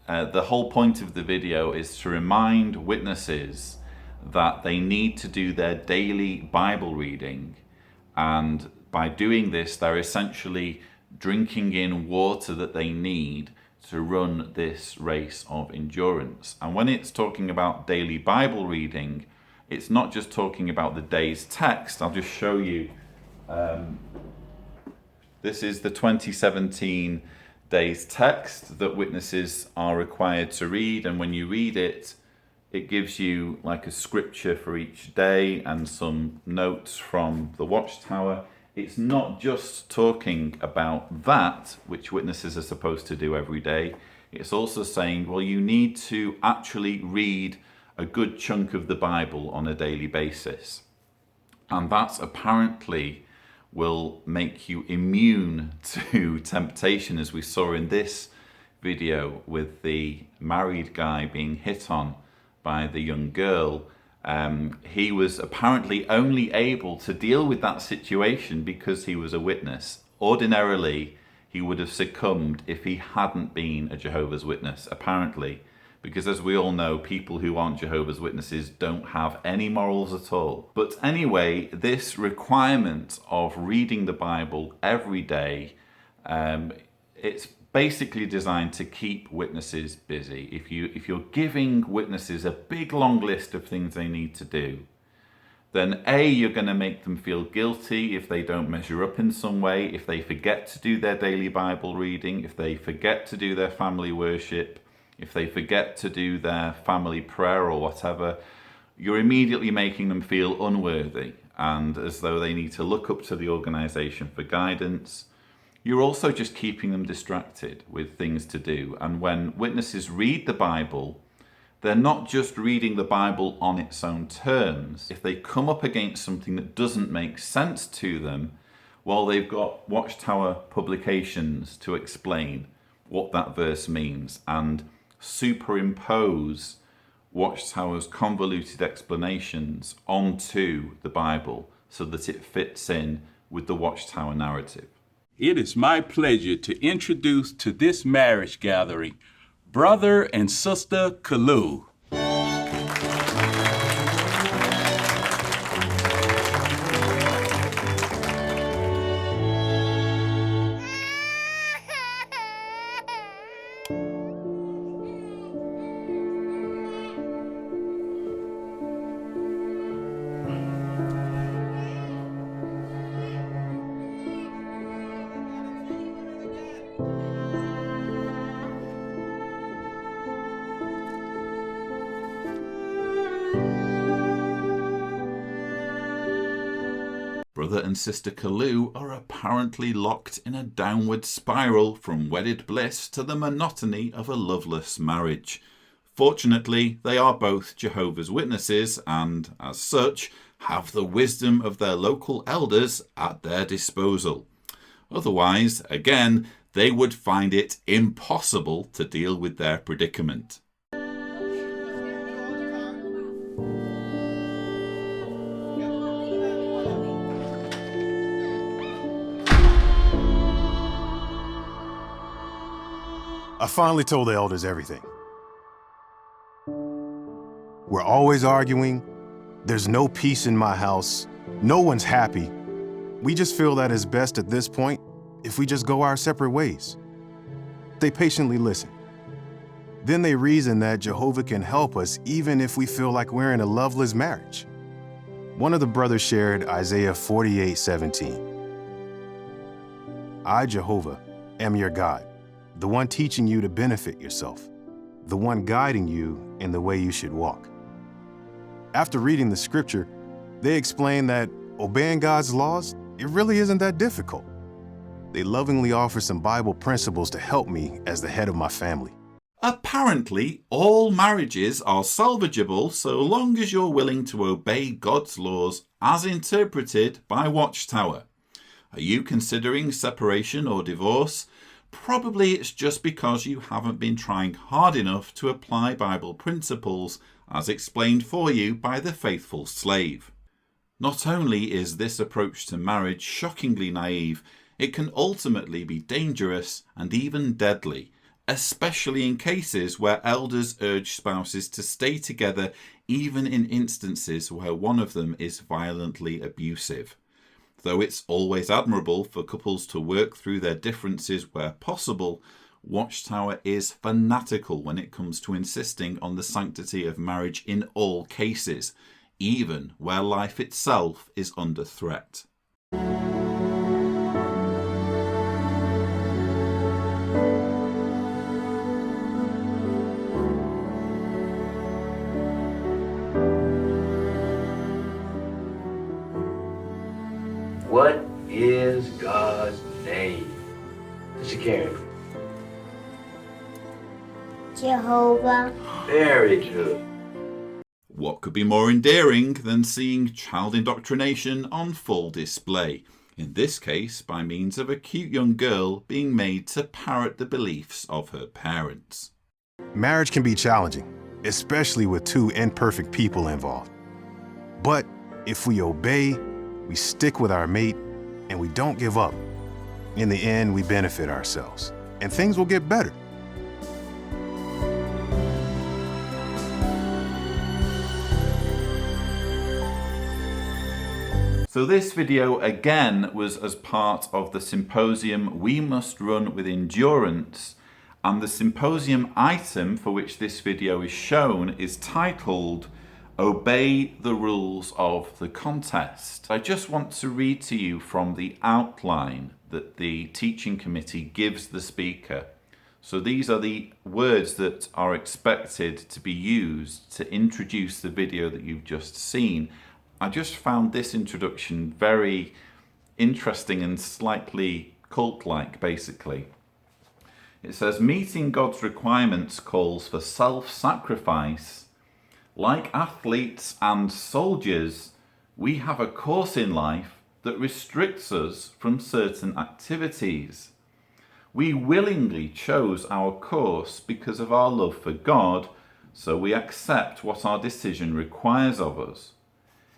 the whole point of the video is to remind witnesses that they need to do their daily Bible reading. And by doing this, they're essentially drinking in water that they need to run this race of endurance. And when it's talking about daily Bible reading, it's not just talking about the day's text. I'll just show you. This is the 2017 day's text that witnesses are required to read. And when you read it, it gives you like a scripture for each day and some notes from the Watchtower. It's not just talking about that, which witnesses are supposed to do every day. It's also saying, well, you need to actually read a good chunk of the Bible on a daily basis. And that apparently will make you immune to temptation, as we saw in this video with the married guy being hit on by the young girl. He was apparently only able to deal with that situation because he was a witness. Ordinarily, he would have succumbed if he hadn't been a Jehovah's Witness, apparently. Because as we all know, people who aren't Jehovah's Witnesses don't have any morals at all. But anyway, this requirement of reading the Bible every day, it's basically designed to keep witnesses busy. If you're giving witnesses a big long list of things they need to do, then A, you're going to make them feel guilty if they don't measure up in some way, if they forget to do their daily Bible reading, if they forget to do their family worship, if they forget to do their family prayer or whatever. You're immediately making them feel unworthy and as though they need to look up to the organization for guidance. You're also just keeping them distracted with things to do. And when witnesses read the Bible, they're not just reading the Bible on its own terms. If they come up against something that doesn't make sense to them, well, they've got Watchtower publications to explain what that verse means and superimpose Watchtower's convoluted explanations onto the Bible so that it fits in with the Watchtower narrative. It is my pleasure to introduce to this marriage gathering Brother and Sister Kalu. Brother and Sister Kalu are apparently locked in a downward spiral from wedded bliss to the monotony of a loveless marriage. Fortunately, they are both Jehovah's Witnesses and, as such, have the wisdom of their local elders at their disposal. Otherwise, again, they would find it impossible to deal with their predicament. I finally told the elders everything. We're always arguing. There's no peace in my house. No one's happy. We just feel that it's best at this point if we just go our separate ways? They patiently listen. Then they reason that Jehovah can help us even if we feel like we're in a loveless marriage. One of the brothers shared Isaiah 48:17. I, Jehovah, am your God, the one teaching you to benefit yourself, the one guiding you in the way you should walk. After reading the scripture, they explain that obeying God's laws, it really isn't that difficult. They lovingly offer some Bible principles to help me as the head of my family. Apparently, all marriages are salvageable so long as you're willing to obey God's laws as interpreted by Watchtower. Are you considering separation or divorce? Probably it's just because you haven't been trying hard enough to apply Bible principles as explained for you by the faithful slave. Not only is this approach to marriage shockingly naive, it can ultimately be dangerous and even deadly, especially in cases where elders urge spouses to stay together even in instances where one of them is violently abusive. Though it's always admirable for couples to work through their differences where possible, Watchtower is fanatical when it comes to insisting on the sanctity of marriage in all cases, even where life itself is under threat. What is God's name? Mr. Karen. Jehovah. Very good. What could be more endearing than seeing child indoctrination on full display? In this case, by means of a cute young girl being made to parrot the beliefs of her parents. Marriage can be challenging, especially with two imperfect people involved. But if we obey, we stick with our mate, and we don't give up, in the end, we benefit ourselves, and things will get better. So this video again was as part of the symposium We Must Run with Endurance, and the symposium item for which this video is shown is titled Obey the Rules of the Contest. I just want to read to you from the outline that the teaching committee gives the speaker. So these are the words that are expected to be used to introduce the video that you've just seen. I just found this introduction very interesting and slightly cult-like, basically. It says, meeting God's requirements calls for self-sacrifice. Like athletes and soldiers, we have a course in life that restricts us from certain activities. We willingly chose our course because of our love for God, so we accept what our decision requires of us.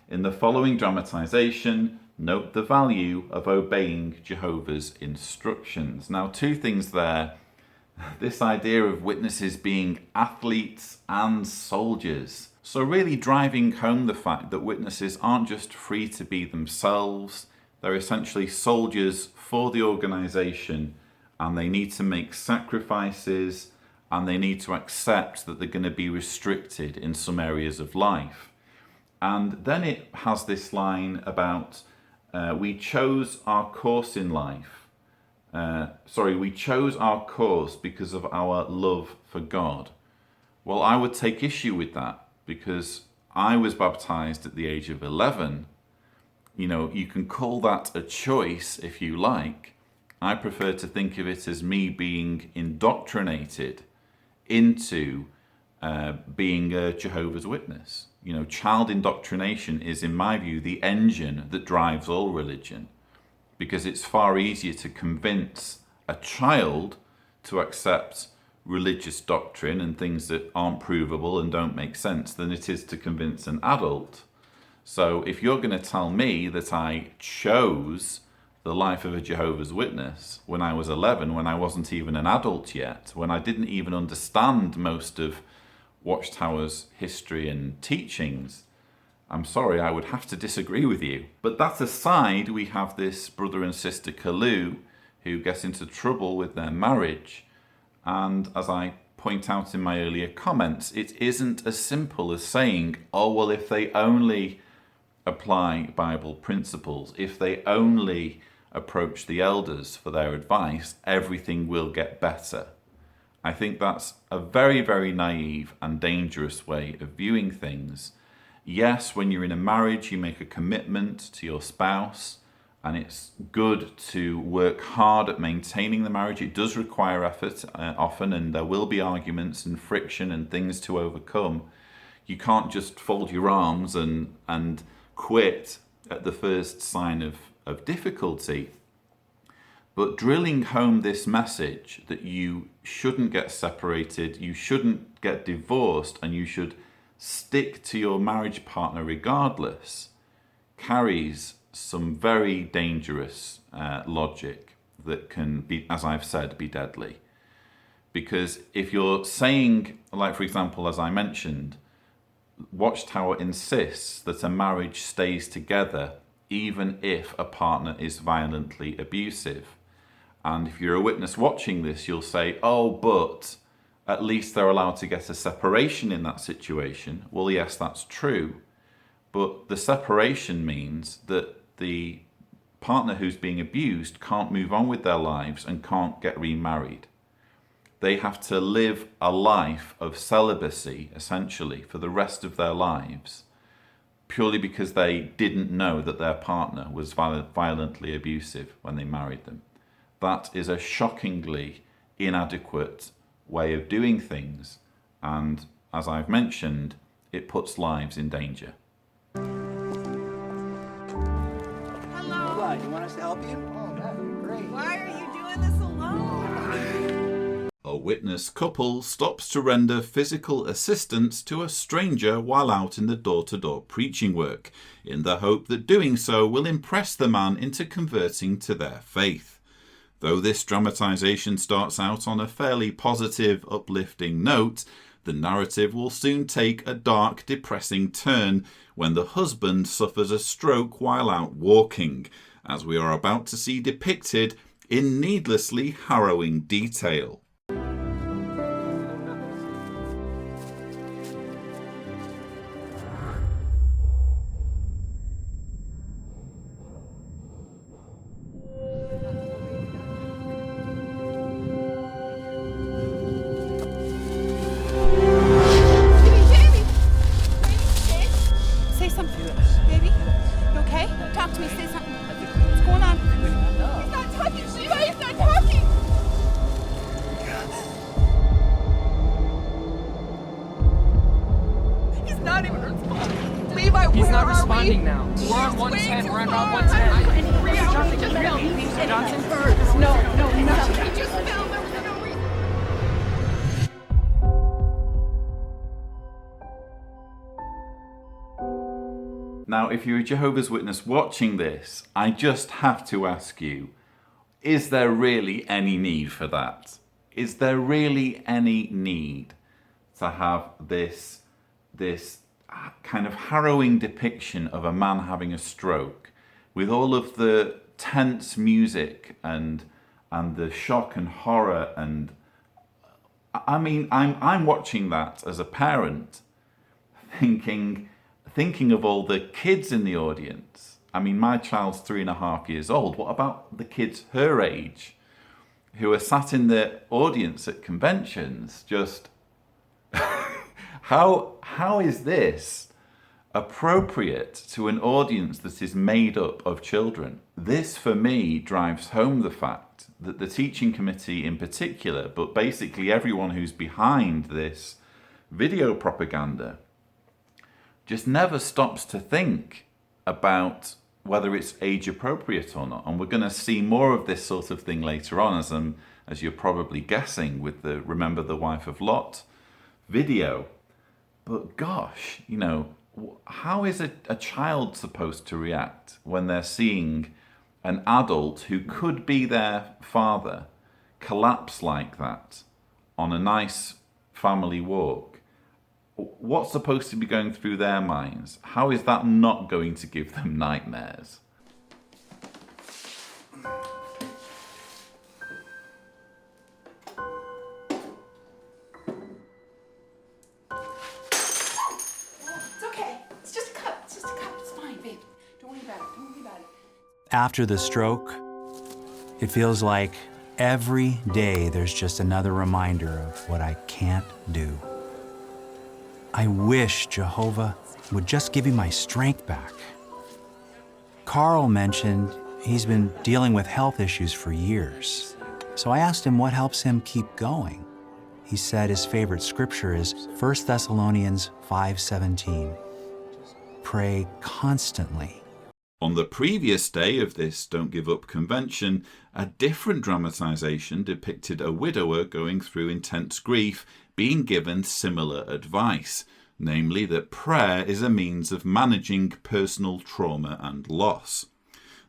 In the following dramatization, note the value of obeying Jehovah's instructions. Now, two things there. This idea of witnesses being athletes and soldiers. So really driving home the fact that witnesses aren't just free to be themselves, they're essentially soldiers for the organization, and they need to make sacrifices, and they need to accept that they're going to be restricted in some areas of life. And then it has this line about, we chose our course in life. We chose our course because of our love for God. Well, I would take issue with that because I was baptized at the age of 11. You know, you can call that a choice if you like. I prefer to think of it as me being indoctrinated into being a Jehovah's Witness. You know, child indoctrination is, in my view, the engine that drives all religion, because it's far easier to convince a child to accept religious doctrine and things that aren't provable and don't make sense than it is to convince an adult. So if you're going to tell me that I chose the life of a Jehovah's Witness when I was 11, when I wasn't even an adult yet, when I didn't even understand most of Watchtower's history and teachings, I'm sorry, I would have to disagree with you. But that aside, we have this brother and sister Kalu who get into trouble with their marriage. And as I point out in my earlier comments, it isn't as simple as saying, oh, well, if they only apply Bible principles, if they only approach the elders for their advice, everything will get better. I think that's a very, very naive and dangerous way of viewing things. Yes, when you're in a marriage, you make a commitment to your spouse, and it's good to work hard at maintaining the marriage. It does require effort often, and there will be arguments and friction and things to overcome. You can't just fold your arms and quit at the first sign of difficulty. But drilling home this message that you shouldn't get separated, you shouldn't get divorced, and you should stick to your marriage partner regardless, carries some very dangerous logic that can be, as I've said, be deadly. Because if you're saying, like for example, as I mentioned, Watchtower insists that a marriage stays together even if a partner is violently abusive. And if you're a witness watching this, you'll say, oh, but at least they're allowed to get a separation in that situation. Well, yes, that's true. But the separation means that the partner who's being abused can't move on with their lives and can't get remarried. They have to live a life of celibacy, essentially, for the rest of their lives, purely because they didn't know that their partner was violently abusive when they married them. That is a shockingly inadequate way of doing things, and as I've mentioned, it puts lives in danger. Hello. What, you want us to help you? Oh, that'd be great. Why are you doing this alone? A witness couple stops to render physical assistance to a stranger while out in the door-to-door preaching work, in the hope that doing so will impress the man into converting to their faith. Though this dramatization starts out on a fairly positive, uplifting note, the narrative will soon take a dark, depressing turn when the husband suffers a stroke while out walking, as we are about to see depicted in needlessly harrowing detail. He's not responding now. We're on 110. We're on 110. Johnson? No. He just fell. There was no reason. Now, if you're a Jehovah's Witness watching this, I just have to ask you, is there really any need for that? Is there really any need to have this kind of harrowing depiction of a man having a stroke with all of the tense music and the shock and horror? And I mean, I'm watching that as a parent, thinking of all the kids in the audience. I mean, my child's 3.5 years old. What about the kids her age who are sat in the audience at conventions? Just how is this appropriate to an audience that is made up of children? This, for me, drives home the fact that the teaching committee in particular, but basically everyone who's behind this video propaganda, just never stops to think about whether it's age appropriate or not. And we're going to see more of this sort of thing later on, as you're probably guessing, with the Remember the Wife of Lot video. But gosh, you know, how is a child supposed to react when they're seeing an adult who could be their father collapse like that on a nice family walk? What's supposed to be going through their minds? How is that not going to give them nightmares? After the stroke, it feels like every day there's just another reminder of what I can't do. I wish Jehovah would just give me my strength back. Carl mentioned he's been dealing with health issues for years. So I asked him what helps him keep going. He said his favorite scripture is 1 Thessalonians 5:17. Pray constantly. On the previous day of this Don't Give Up convention, a different dramatization depicted a widower going through intense grief being given similar advice, namely that prayer is a means of managing personal trauma and loss.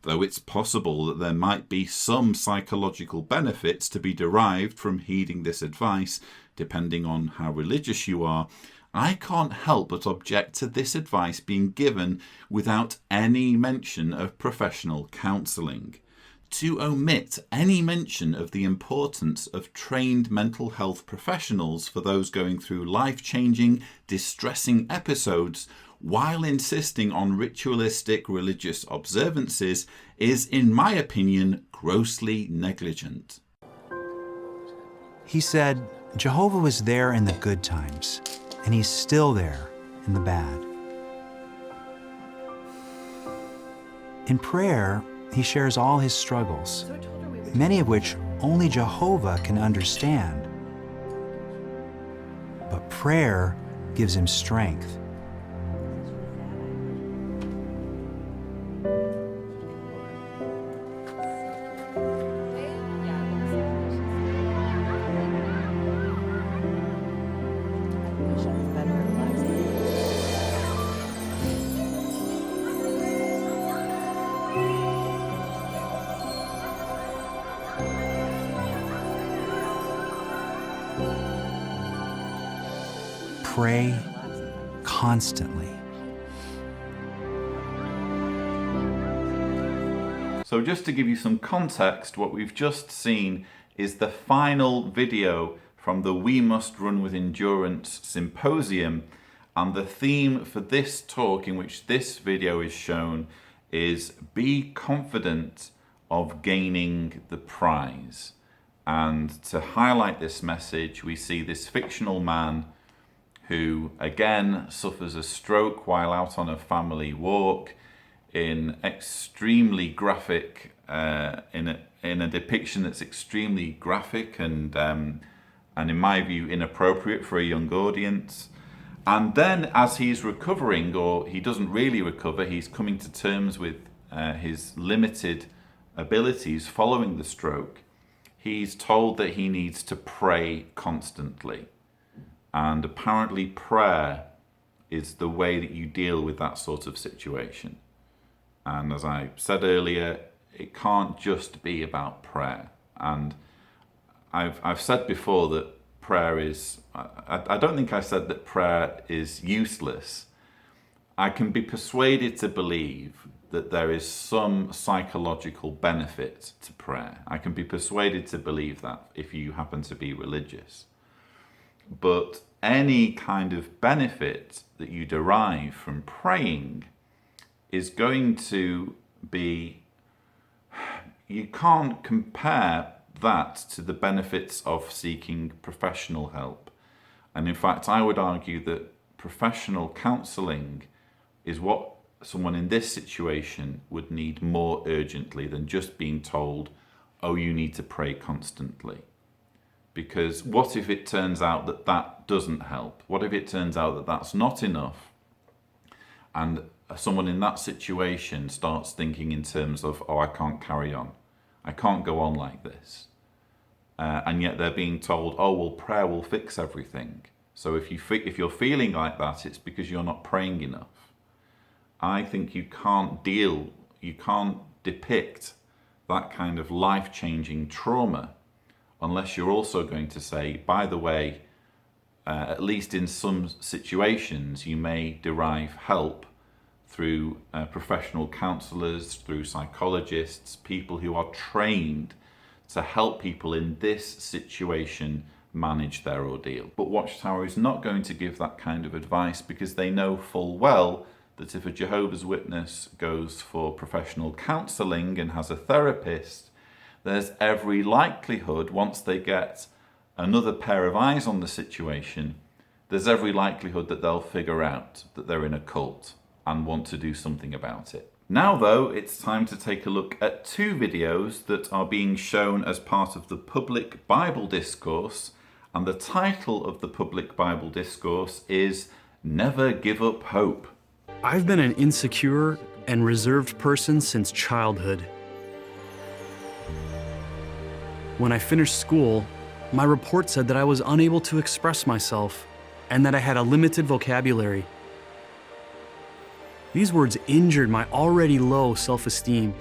Though it's possible that there might be some psychological benefits to be derived from heeding this advice, depending on how religious you are, I can't help but object to this advice being given without any mention of professional counselling. To omit any mention of the importance of trained mental health professionals for those going through life-changing, distressing episodes while insisting on ritualistic religious observances is, in my opinion, grossly negligent. He said Jehovah was there in the good times, and he's still there in the bad. In prayer, he shares all his struggles, many of which only Jehovah can understand. But prayer gives him strength. Pray constantly. So just to give you some context, what we've just seen is the final video from the We Must Run with Endurance Symposium, and the theme for this talk in which this video is shown is Be Confident of Gaining the Prize. And to highlight this message, we see this fictional man who again suffers a stroke while out on a family walk in extremely graphic, in a depiction that's extremely graphic and in my view inappropriate for a young audience. And then as he's recovering, or he doesn't really recover, he's coming to terms with his limited abilities following the stroke, he's told that he needs to pray constantly. And apparently prayer is the way that you deal with that sort of situation. And as I said earlier, it can't just be about prayer. And I've said before that prayer is, I don't think I said that prayer is useless. I can be persuaded to believe that there is some psychological benefit to prayer. I can be persuaded to believe that if you happen to be religious. But any kind of benefit that you derive from praying is going to be, you can't compare that to the benefits of seeking professional help. And in fact, I would argue that professional counselling is what someone in this situation would need more urgently than just being told, oh, you need to pray constantly. Because what if it turns out that that doesn't help? What if it turns out that that's not enough? And someone in that situation starts thinking in terms of, oh, I can't carry on. I can't go on like this. And yet they're being told, oh, well, prayer will fix everything. So if you're feeling like that, it's because you're not praying enough. I think you can't depict that kind of life-changing trauma unless you're also going to say, by the way, at least in some situations, you may derive help through professional counsellors, through psychologists, people who are trained to help people in this situation manage their ordeal. But Watchtower is not going to give that kind of advice because they know full well that if a Jehovah's Witness goes for professional counselling and has a therapist, there's every likelihood, once they get another pair of eyes on the situation, there's every likelihood that they'll figure out that they're in a cult and want to do something about it. Now though, it's time to take a look at two videos that are being shown as part of the public Bible discourse, and the title of the public Bible discourse is Never Give Up Hope. I've been an insecure and reserved person since childhood. When I finished school, my report said that I was unable to express myself and that I had a limited vocabulary. These words injured my already low self-esteem.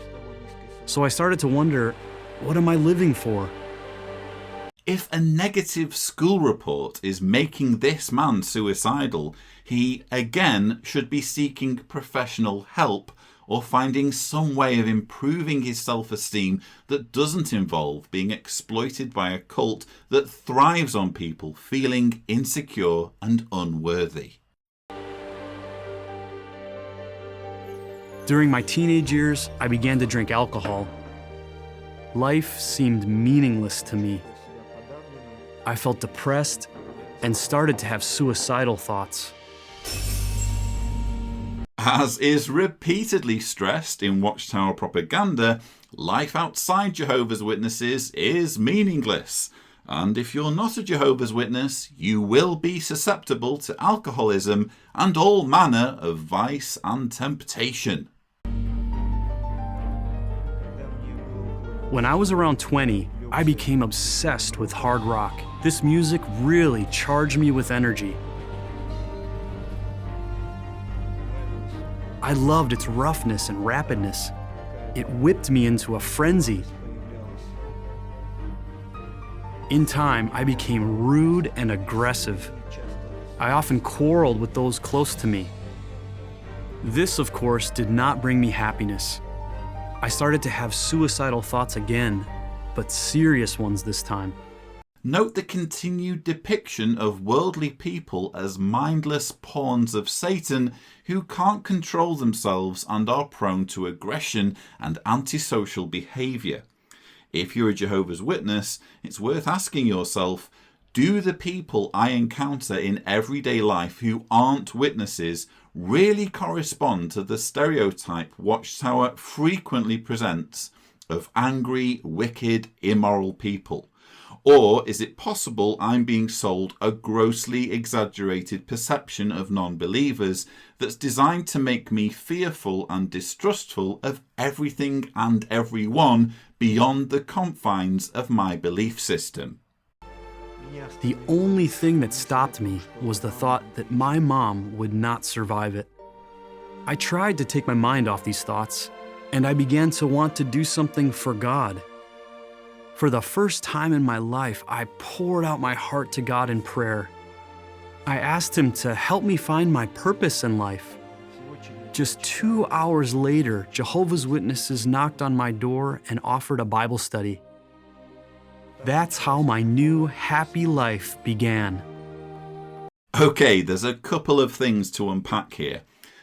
So I started to wonder, what am I living for? If a negative school report is making this man suicidal, he again should be seeking professional help or finding some way of improving his self-esteem that doesn't involve being exploited by a cult that thrives on people feeling insecure and unworthy. During my teenage years, I began to drink alcohol. Life seemed meaningless to me. I felt depressed and started to have suicidal thoughts. As is repeatedly stressed in Watchtower propaganda, life outside Jehovah's Witnesses is meaningless. And if you're not a Jehovah's Witness, you will be susceptible to alcoholism and all manner of vice and temptation. When I was around 20, I became obsessed with hard rock. This music really charged me with energy. I loved its roughness and rapidness. It whipped me into a frenzy. In time, I became rude and aggressive. I often quarreled with those close to me. This, of course, did not bring me happiness. I started to have suicidal thoughts again, but serious ones this time. Note the continued depiction of worldly people as mindless pawns of Satan who can't control themselves and are prone to aggression and antisocial behaviour. If you're a Jehovah's Witness, it's worth asking yourself, do the people I encounter in everyday life who aren't witnesses really correspond to the stereotype Watchtower frequently presents of angry, wicked, immoral people? Or is it possible I'm being sold a grossly exaggerated perception of non-believers that's designed to make me fearful and distrustful of everything and everyone beyond the confines of my belief system? The only thing that stopped me was the thought that my mom would not survive it. I tried to take my mind off these thoughts, and I began to want to do something for God. For the first time in my life, I poured out my heart to God in prayer. I asked Him to help me find my purpose in life. Just 2 hours later, Jehovah's Witnesses knocked on my door and offered a Bible study. That's how my new happy life began. Okay, there's a couple of things to unpack here.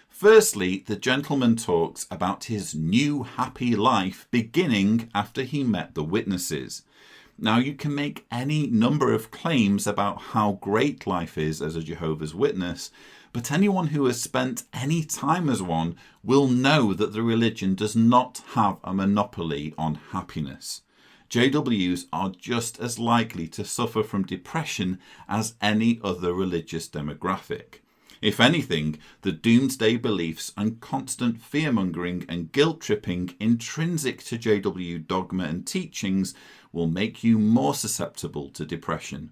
Firstly, the gentleman talks about his new happy life beginning after he met the witnesses. Now, you can make any number of claims about how great life is as a Jehovah's Witness, but anyone who has spent any time as one will know that the religion does not have a monopoly on happiness. JWs are just as likely to suffer from depression as any other religious demographic. If anything, the doomsday beliefs and constant fear-mongering and guilt-tripping intrinsic to JW dogma and teachings will make you more susceptible to depression.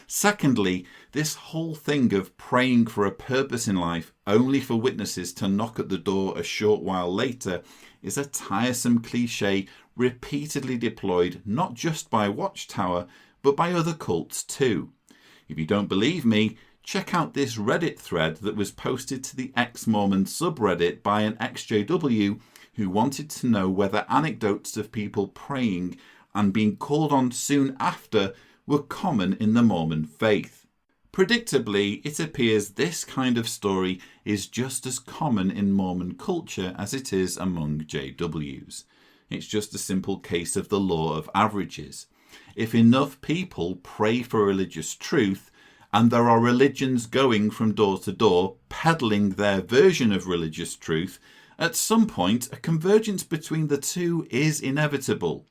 Secondly, this whole thing of praying for a purpose in life only for witnesses to knock at the door a short while later is a tiresome cliche repeatedly deployed not just by Watchtower, but by other cults too. If you don't believe me, check out this Reddit thread that was posted to the ex-Mormon subreddit by an ex-JW who wanted to know whether anecdotes of people praying and being called on soon after were common in the Mormon faith. Predictably, it appears this kind of story is just as common in Mormon culture as it is among JWs. It's just a simple case of the law of averages. If enough people pray for religious truth, and there are religions going from door to door peddling their version of religious truth, at some point a convergence between the two is inevitable.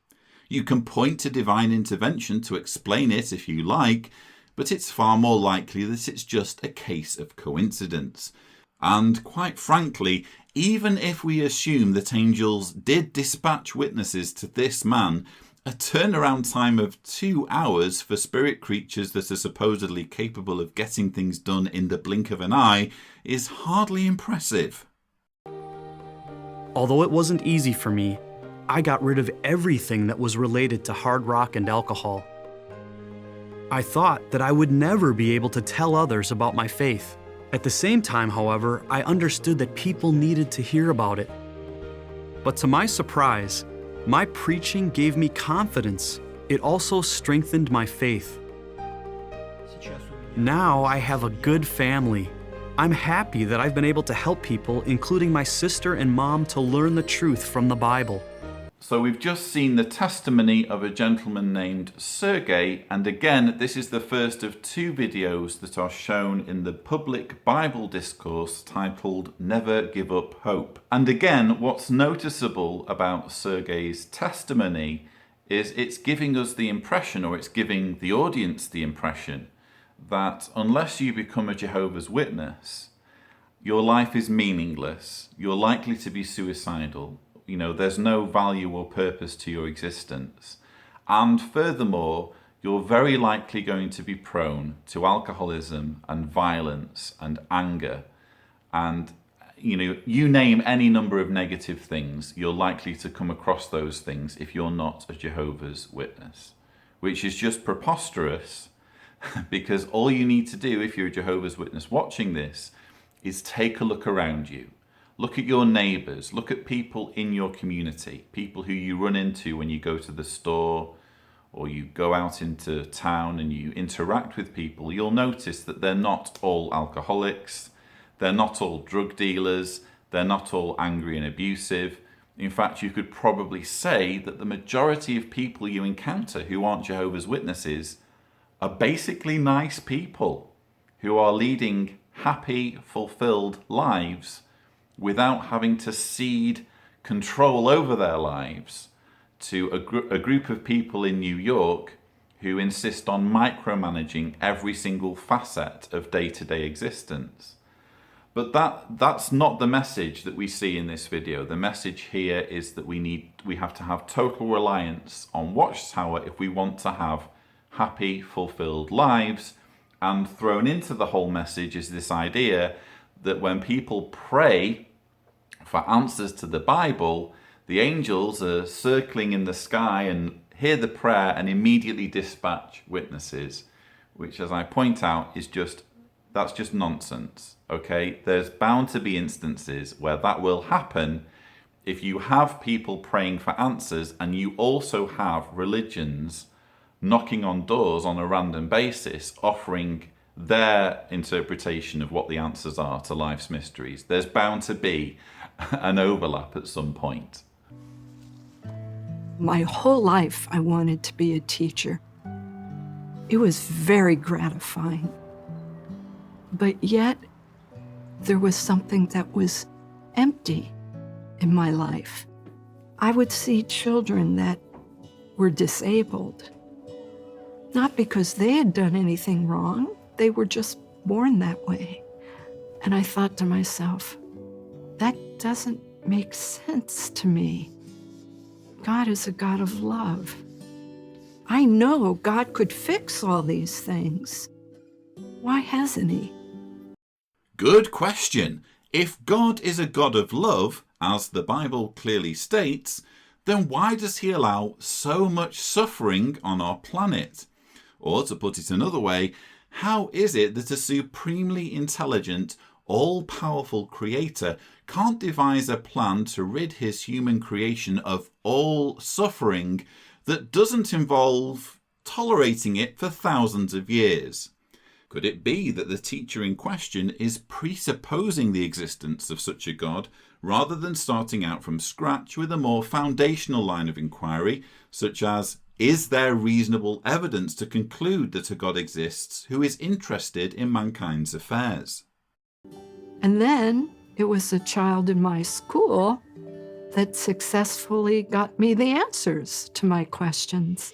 You can point to divine intervention to explain it if you like, but it's far more likely that it's just a case of coincidence. And quite frankly, even if we assume that angels did dispatch witnesses to this man, a turnaround time of 2 hours for spirit creatures that are supposedly capable of getting things done in the blink of an eye is hardly impressive. Although it wasn't easy for me, I got rid of everything that was related to hard rock and alcohol. I thought that I would never be able to tell others about my faith. At the same time, however, I understood that people needed to hear about it. But to my surprise, my preaching gave me confidence. It also strengthened my faith. Now I have a good family. I'm happy that I've been able to help people, including my sister and mom, to learn the truth from the Bible. So we've just seen the testimony of a gentleman named Sergey, and again, this is the first of 2 videos that are shown in the public Bible discourse titled Never Give Up Hope. And again, what's noticeable about Sergey's testimony is it's giving us the impression, or it's giving the audience the impression, that unless you become a Jehovah's Witness, your life is meaningless, you're likely to be suicidal, you know, there's no value or purpose to your existence. And furthermore, you're very likely going to be prone to alcoholism and violence and anger. And, you know, you name any number of negative things, you're likely to come across those things if you're not a Jehovah's Witness, which is just preposterous because all you need to do if you're a Jehovah's Witness watching this is take a look around you. Look at your neighbours, look at people in your community, people who you run into when you go to the store or you go out into town and you interact with people. You'll notice that they're not all alcoholics, they're not all drug dealers, they're not all angry and abusive. In fact, you could probably say that the majority of people you encounter who aren't Jehovah's Witnesses are basically nice people who are leading happy, fulfilled lives without having to cede control over their lives to a group of people in New York who insist on micromanaging every single facet of day-to-day existence. But that's not the message that we see in this video. The message here is that we have to have total reliance on Watchtower if we want to have happy, fulfilled lives. And thrown into the whole message is this idea that when people pray for answers to the Bible, the angels are circling in the sky and hear the prayer and immediately dispatch witnesses, which, as I point out, that's just nonsense, okay? There's bound to be instances where that will happen if you have people praying for answers and you also have religions knocking on doors on a random basis, offering their interpretation of what the answers are to life's mysteries. There's bound to be an overlap at some point. My whole life, I wanted to be a teacher. It was very gratifying. But yet, there was something that was empty in my life. I would see children that were disabled, not because they had done anything wrong, they were just born that way. And I thought to myself, that doesn't make sense to me. God is a God of love. I know God could fix all these things. Why hasn't he? Good question. If God is a God of love, as the Bible clearly states, then why does he allow so much suffering on our planet? Or to put it another way, how is it that a supremely intelligent, all-powerful creator can't devise a plan to rid his human creation of all suffering that doesn't involve tolerating it for thousands of years? Could it be that the teacher in question is presupposing the existence of such a God rather than starting out from scratch with a more foundational line of inquiry, such as, is there reasonable evidence to conclude that a God exists who is interested in mankind's affairs? And then it was a child in my school that successfully got me the answers to my questions.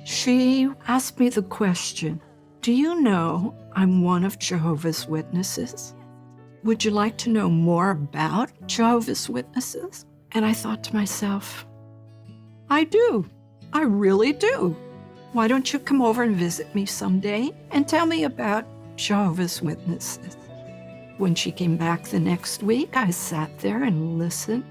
She asked me the question, do you know I'm one of Jehovah's Witnesses? Would you like to know more about Jehovah's Witnesses? And I thought to myself, I do. I really do. Why don't you come over and visit me someday and tell me about Jehovah's Witnesses? When she came back the next week, I sat there and listened,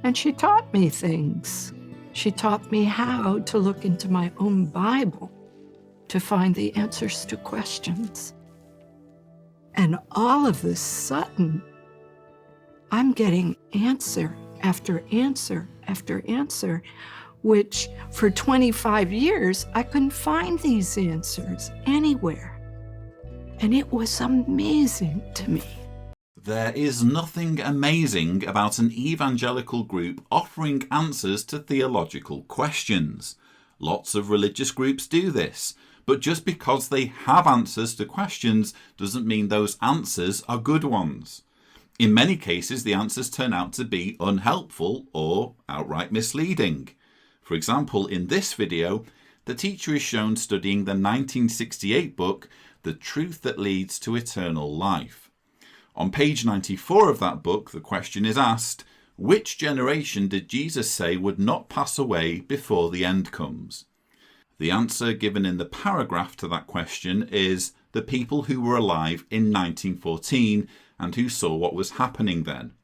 and she taught me things. She taught me how to look into my own Bible to find the answers to questions. And all of a sudden, I'm getting answer after answer after answer, which for 25 years, I couldn't find these answers anywhere. And it was amazing to me. There is nothing amazing about an evangelical group offering answers to theological questions. Lots of religious groups do this, but just because they have answers to questions doesn't mean those answers are good ones. In many cases, the answers turn out to be unhelpful or outright misleading. For example, in this video, the teacher is shown studying the 1968 book, The Truth That Leads to Eternal Life. On page 94 of that book, the question is asked, which generation did Jesus say would not pass away before the end comes? The answer given in the paragraph to that question is the people who were alive in 1914 and who saw what was happening then.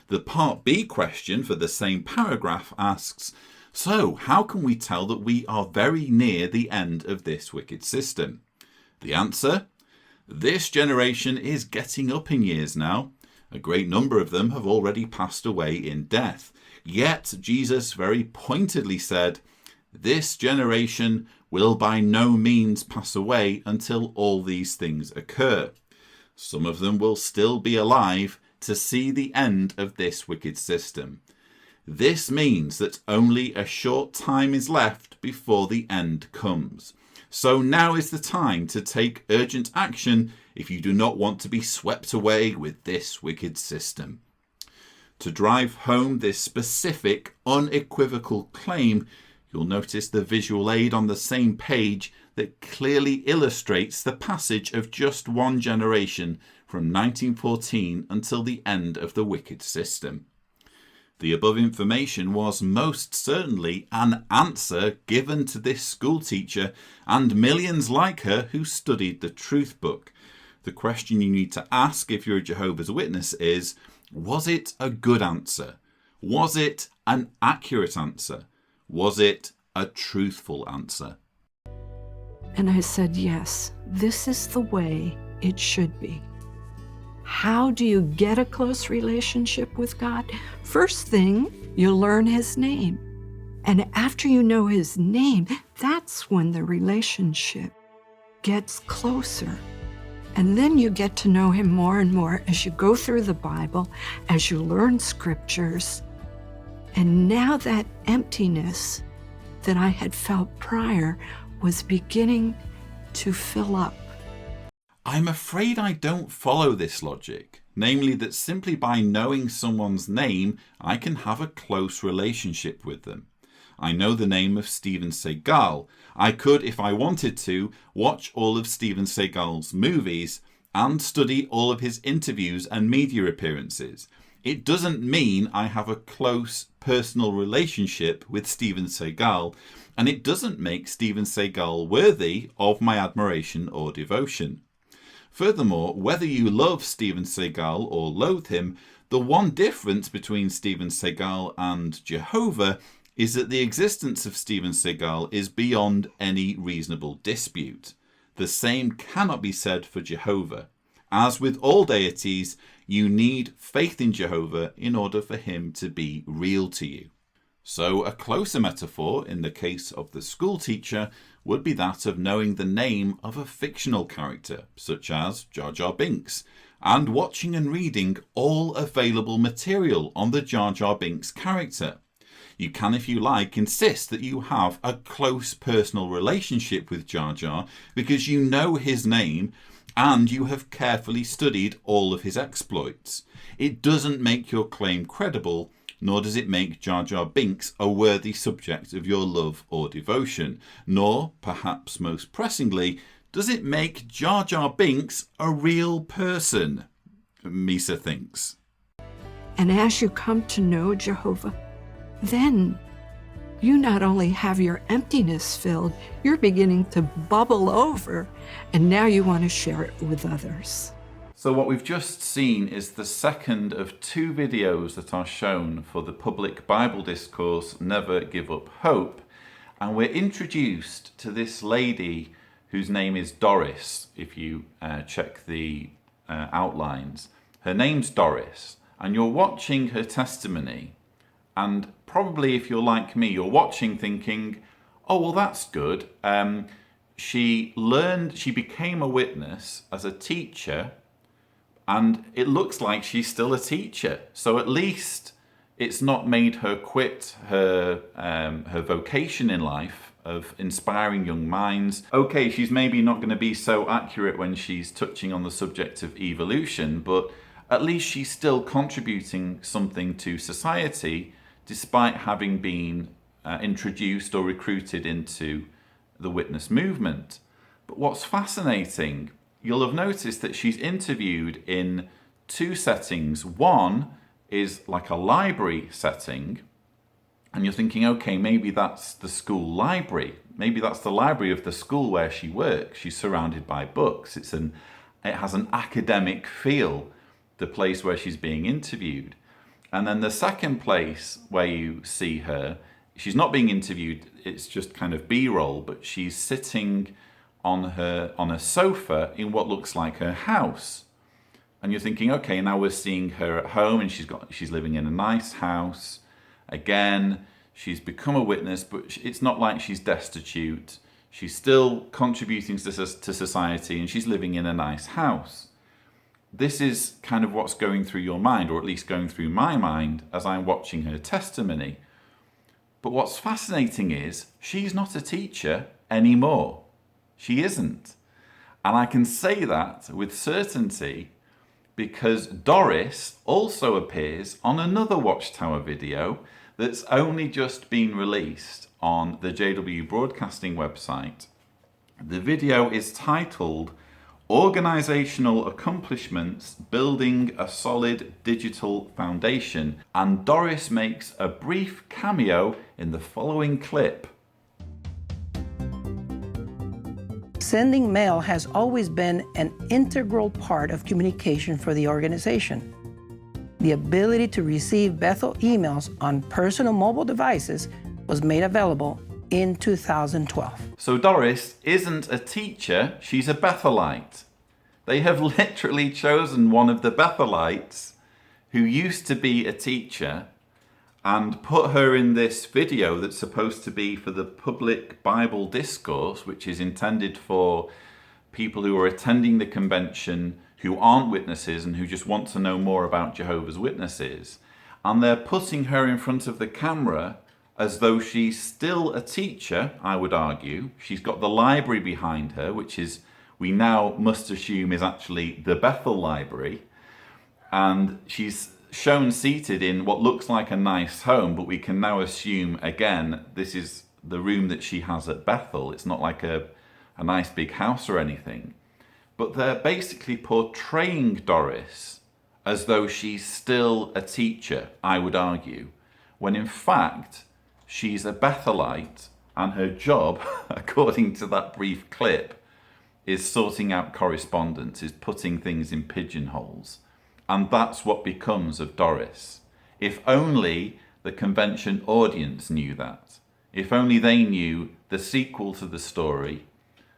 The part B question for the same paragraph asks, so how can we tell that we are very near the end of this wicked system? The answer? This generation is getting up in years now. A great number of them have already passed away in death. Yet Jesus very pointedly said, this generation will by no means pass away until all these things occur. Some of them will still be alive to see the end of this wicked system. This means that only a short time is left before the end comes. So now is the time to take urgent action if you do not want to be swept away with this wicked system. To drive home this specific, unequivocal claim, you'll notice the visual aid on the same page that clearly illustrates the passage of just one generation from 1914 until the end of the wicked system. The above information was most certainly an answer given to this schoolteacher and millions like her who studied the Truth Book. The question you need to ask if you're a Jehovah's Witness is, was it a good answer? Was it an accurate answer? Was it a truthful answer? And I said, yes, this is the way it should be. How do you get a close relationship with God? First thing, you learn his name. And after you know his name, that's when the relationship gets closer. And then you get to know him more and more as you go through the Bible, as you learn scriptures. And now that emptiness that I had felt prior was beginning to fill up. I'm afraid I don't follow this logic, namely that simply by knowing someone's name, I can have a close relationship with them. I know the name of Steven Seagal. I could, if I wanted to, watch all of Steven Seagal's movies and study all of his interviews and media appearances. It doesn't mean I have a close personal relationship with Steven Seagal, and it doesn't make Steven Seagal worthy of my admiration or devotion. Furthermore, whether you love Steven Seagal or loathe him, the one difference between Steven Seagal and Jehovah is that the existence of Steven Seagal is beyond any reasonable dispute. The same cannot be said for Jehovah. As with all deities, you need faith in Jehovah in order for him to be real to you. So a closer metaphor in the case of the school teacher would be that of knowing the name of a fictional character, such as Jar Jar Binks, and watching and reading all available material on the Jar Jar Binks character. You can, if you like, insist that you have a close personal relationship with Jar Jar because you know his name and you have carefully studied all of his exploits. It doesn't make your claim credible, nor does it make Jar Jar Binks a worthy subject of your love or devotion, nor, perhaps most pressingly, does it make Jar Jar Binks a real person, Misa thinks. And as you come to know Jehovah, then you not only have your emptiness filled, you're beginning to bubble over, and now you want to share it with others. So what we've just seen is the second of 2 videos that are shown for the public Bible discourse, Never Give Up Hope. And we're introduced to this lady whose name is Doris, if you check the outlines. Her name's Doris, and you're watching her testimony. And probably if you're like me, you're watching thinking, oh, well, that's good. She became a witness as a teacher, and it looks like she's still a teacher. So at least it's not made her quit her vocation in life of inspiring young minds. Okay, she's maybe not going to be so accurate when she's touching on the subject of evolution, but at least she's still contributing something to society despite having been introduced or recruited into the witness movement. But what's fascinating, you'll have noticed that she's interviewed in 2 settings. One is like a library setting, and you're thinking, okay, maybe that's the school library. Maybe that's the library of the school where she works. She's surrounded by books. It has an academic feel, the place where she's being interviewed. And then the second place where you see her, she's not being interviewed, it's just kind of B-roll, but she's sitting on a sofa in what looks like her house. And you're thinking, okay, now we're seeing her at home and she's living in a nice house. Again, she's become a witness, but it's not like she's destitute. She's still contributing to society and she's living in a nice house. This is kind of what's going through your mind, or at least going through my mind as I'm watching her testimony. But what's fascinating is she's not a teacher anymore. She isn't. And I can say that with certainty because Doris also appears on another Watchtower video that's only just been released on the JW Broadcasting website. The video is titled Organizational Accomplishments Building a Solid Digital Foundation, and Doris makes a brief cameo in the following clip. Sending mail has always been an integral part of communication for the organization. The ability to receive Bethel emails on personal mobile devices was made available in 2012. So Doris isn't a teacher, she's a Bethelite. They have literally chosen one of the Bethelites who used to be a teacher and put her in this video that's supposed to be for the public Bible discourse, which is intended for people who are attending the convention who aren't witnesses and who just want to know more about Jehovah's Witnesses. And they're putting her in front of the camera as though she's still a teacher, I would argue. She's got the library behind her, which is, we now must assume, is actually the Bethel Library. And she's shown seated in what looks like a nice home, but we can now assume, again, this is the room that she has at Bethel. It's not like a nice big house or anything. But they're basically portraying Doris as though she's still a teacher, I would argue, when in fact, she's a Bethelite, and her job, according to that brief clip, is sorting out correspondence, is putting things in pigeonholes. And that's what becomes of Doris. If only the convention audience knew that. If only they knew the sequel to the story,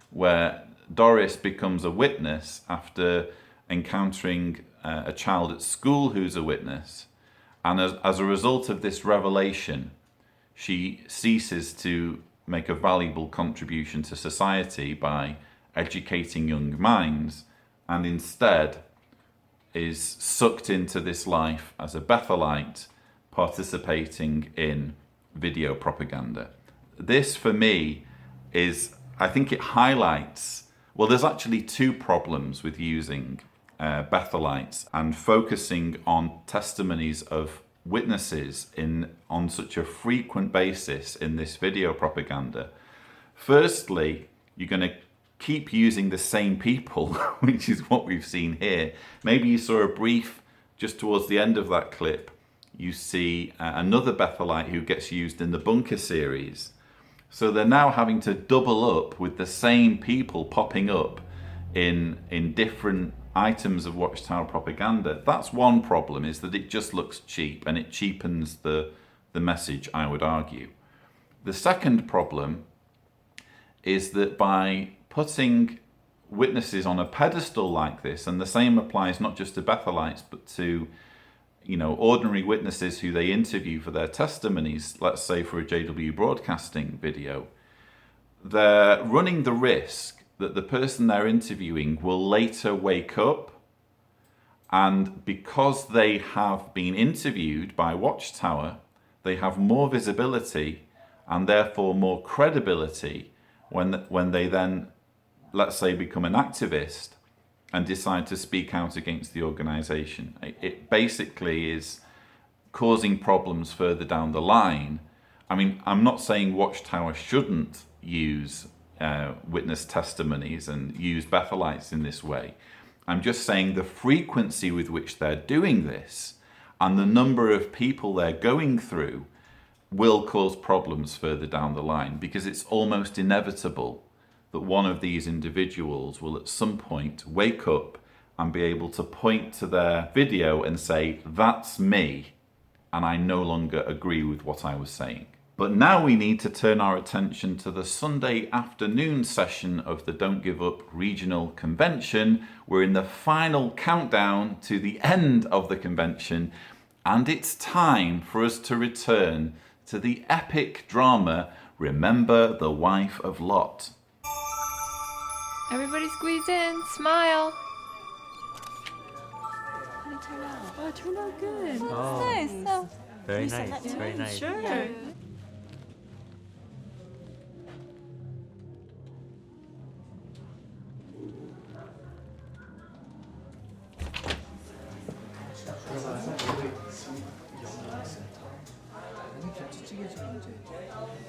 where Doris becomes a witness after encountering a child at school who's a witness. And as a result of this revelation, she ceases to make a valuable contribution to society by educating young minds, and instead is sucked into this life as a Bethelite, participating in video propaganda. This, for me, I think it highlights, well, there's actually two problems with using Bethelites and focusing on testimonies of witnesses on such a frequent basis in this video propaganda. Firstly, you're going to keep using the same people, which is what we've seen here. Maybe you saw a brief, just towards the end of that clip, you see another Bethelite who gets used in the Bunker series. So they're now having to double up with the same people popping up in different items of Watchtower propaganda. That's one problem, is that it just looks cheap, and it cheapens the message, I would argue. The second problem is that by putting witnesses on a pedestal like this, and the same applies not just to Bethelites, but to ordinary witnesses who they interview for their testimonies, let's say for a JW Broadcasting video, they're running the risk that the person they're interviewing will later wake up, and because they have been interviewed by Watchtower, they have more visibility and therefore more credibility when they then, let's say, become an activist and decide to speak out against the organization. It basically is causing problems further down the line. I mean, I'm not saying Watchtower shouldn't use witness testimonies and use Bethelites in this way. I'm just saying the frequency with which they're doing this and the number of people they're going through will cause problems further down the line, because it's almost inevitable that one of these individuals will at some point wake up and be able to point to their video and say, that's me, and I no longer agree with what I was saying. But now we need to turn our attention to the Sunday afternoon session of the Don't Give Up Regional Convention. We're in the final countdown to the end of the convention, and it's time for us to return to the epic drama, Remember the Wife of Lot. Everybody squeeze in, smile. How did it turn out? Oh, it turned out good. Oh. That's nice. So, Very you said nice, that too? very nice. Sure. Yeah.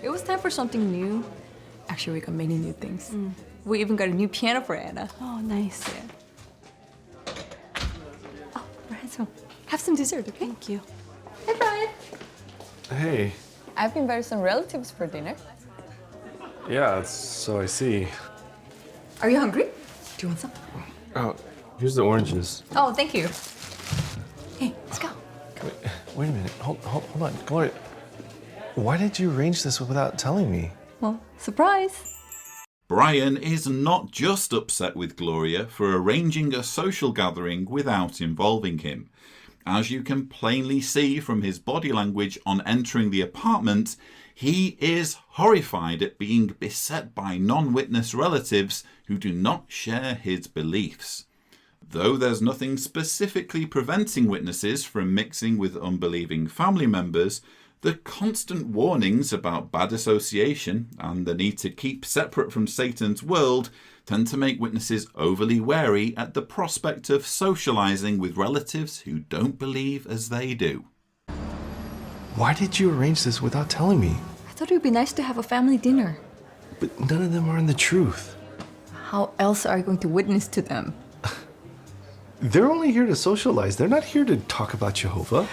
It was time for something new. Actually, we got many new things. We even got a new piano for Anna. Oh, nice. Yeah. Oh, Brian, so have some dessert, okay? Thank you. Hey, Brian. Hey. I've invited some relatives for dinner. Yeah, so I see. Are you hungry? Do you want some? Oh, here's the oranges. Oh, thank you. Hey, let's go. Wait a minute. Hold on. Gloria, why did you arrange this without telling me? Well, surprise. Brian is not just upset with Gloria for arranging a social gathering without involving him. As you can plainly see from his body language on entering the apartment, he is horrified at being beset by non-witness relatives who do not share his beliefs. Though there's nothing specifically preventing witnesses from mixing with unbelieving family members, the constant warnings about bad association and the need to keep separate from Satan's world tend to make witnesses overly wary at the prospect of socializing with relatives who don't believe as they do. Why did you arrange this without telling me? I thought it would be nice to have a family dinner. But none of them are in the truth. How else are you going to witness to them? They're only here to socialize. They're not here to talk about Jehovah.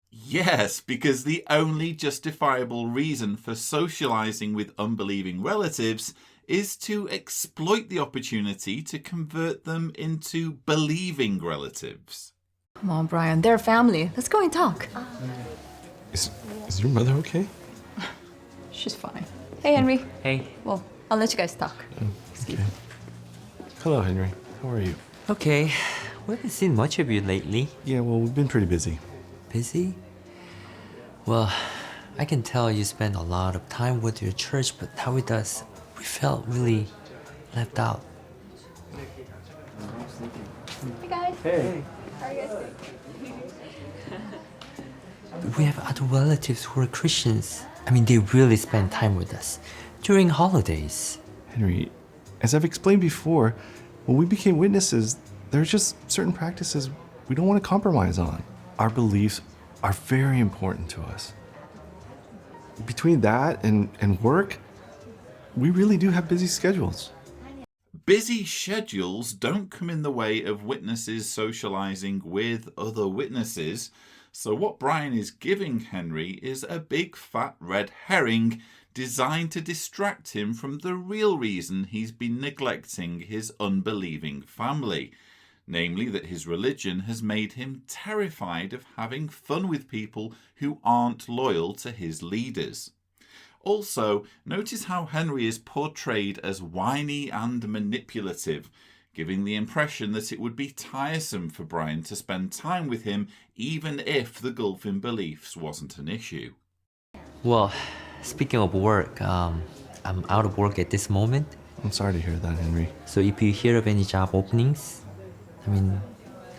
Yes, because the only justifiable reason for socializing with unbelieving relatives is to exploit the opportunity to convert them into believing relatives. Come on, Brian, they're family. Let's go and talk. Is your mother okay? She's fine. Hey, Henry. Hey. Well, I'll let you guys talk. Okay. Hello, Henry. How are you? Okay. We haven't seen much of you lately. Yeah, well, we've been pretty busy. Busy? Well, I can tell you spend a lot of time with your church, but how it does, we felt really left out. Hey guys. Hey. How are you guys doing? We have other relatives who are Christians. I mean, they really spend time with us during holidays. Henry, as I've explained before, when we became witnesses, there's just certain practices we don't want to compromise on. Our beliefs are very important to us. Between that and work, we really do have busy schedules. Busy schedules don't come in the way of witnesses socializing with other witnesses. So what Brian is giving Henry is a big fat red herring designed to distract him from the real reason he's been neglecting his unbelieving family. Namely that his religion has made him terrified of having fun with people who aren't loyal to his leaders. Also, notice how Henry is portrayed as whiny and manipulative, giving the impression that it would be tiresome for Brian to spend time with him even if the gulf in beliefs wasn't an issue. Well, speaking of work, I'm out of work at this moment. I'm sorry to hear that, Henry. So if you hear of any job openings, I mean,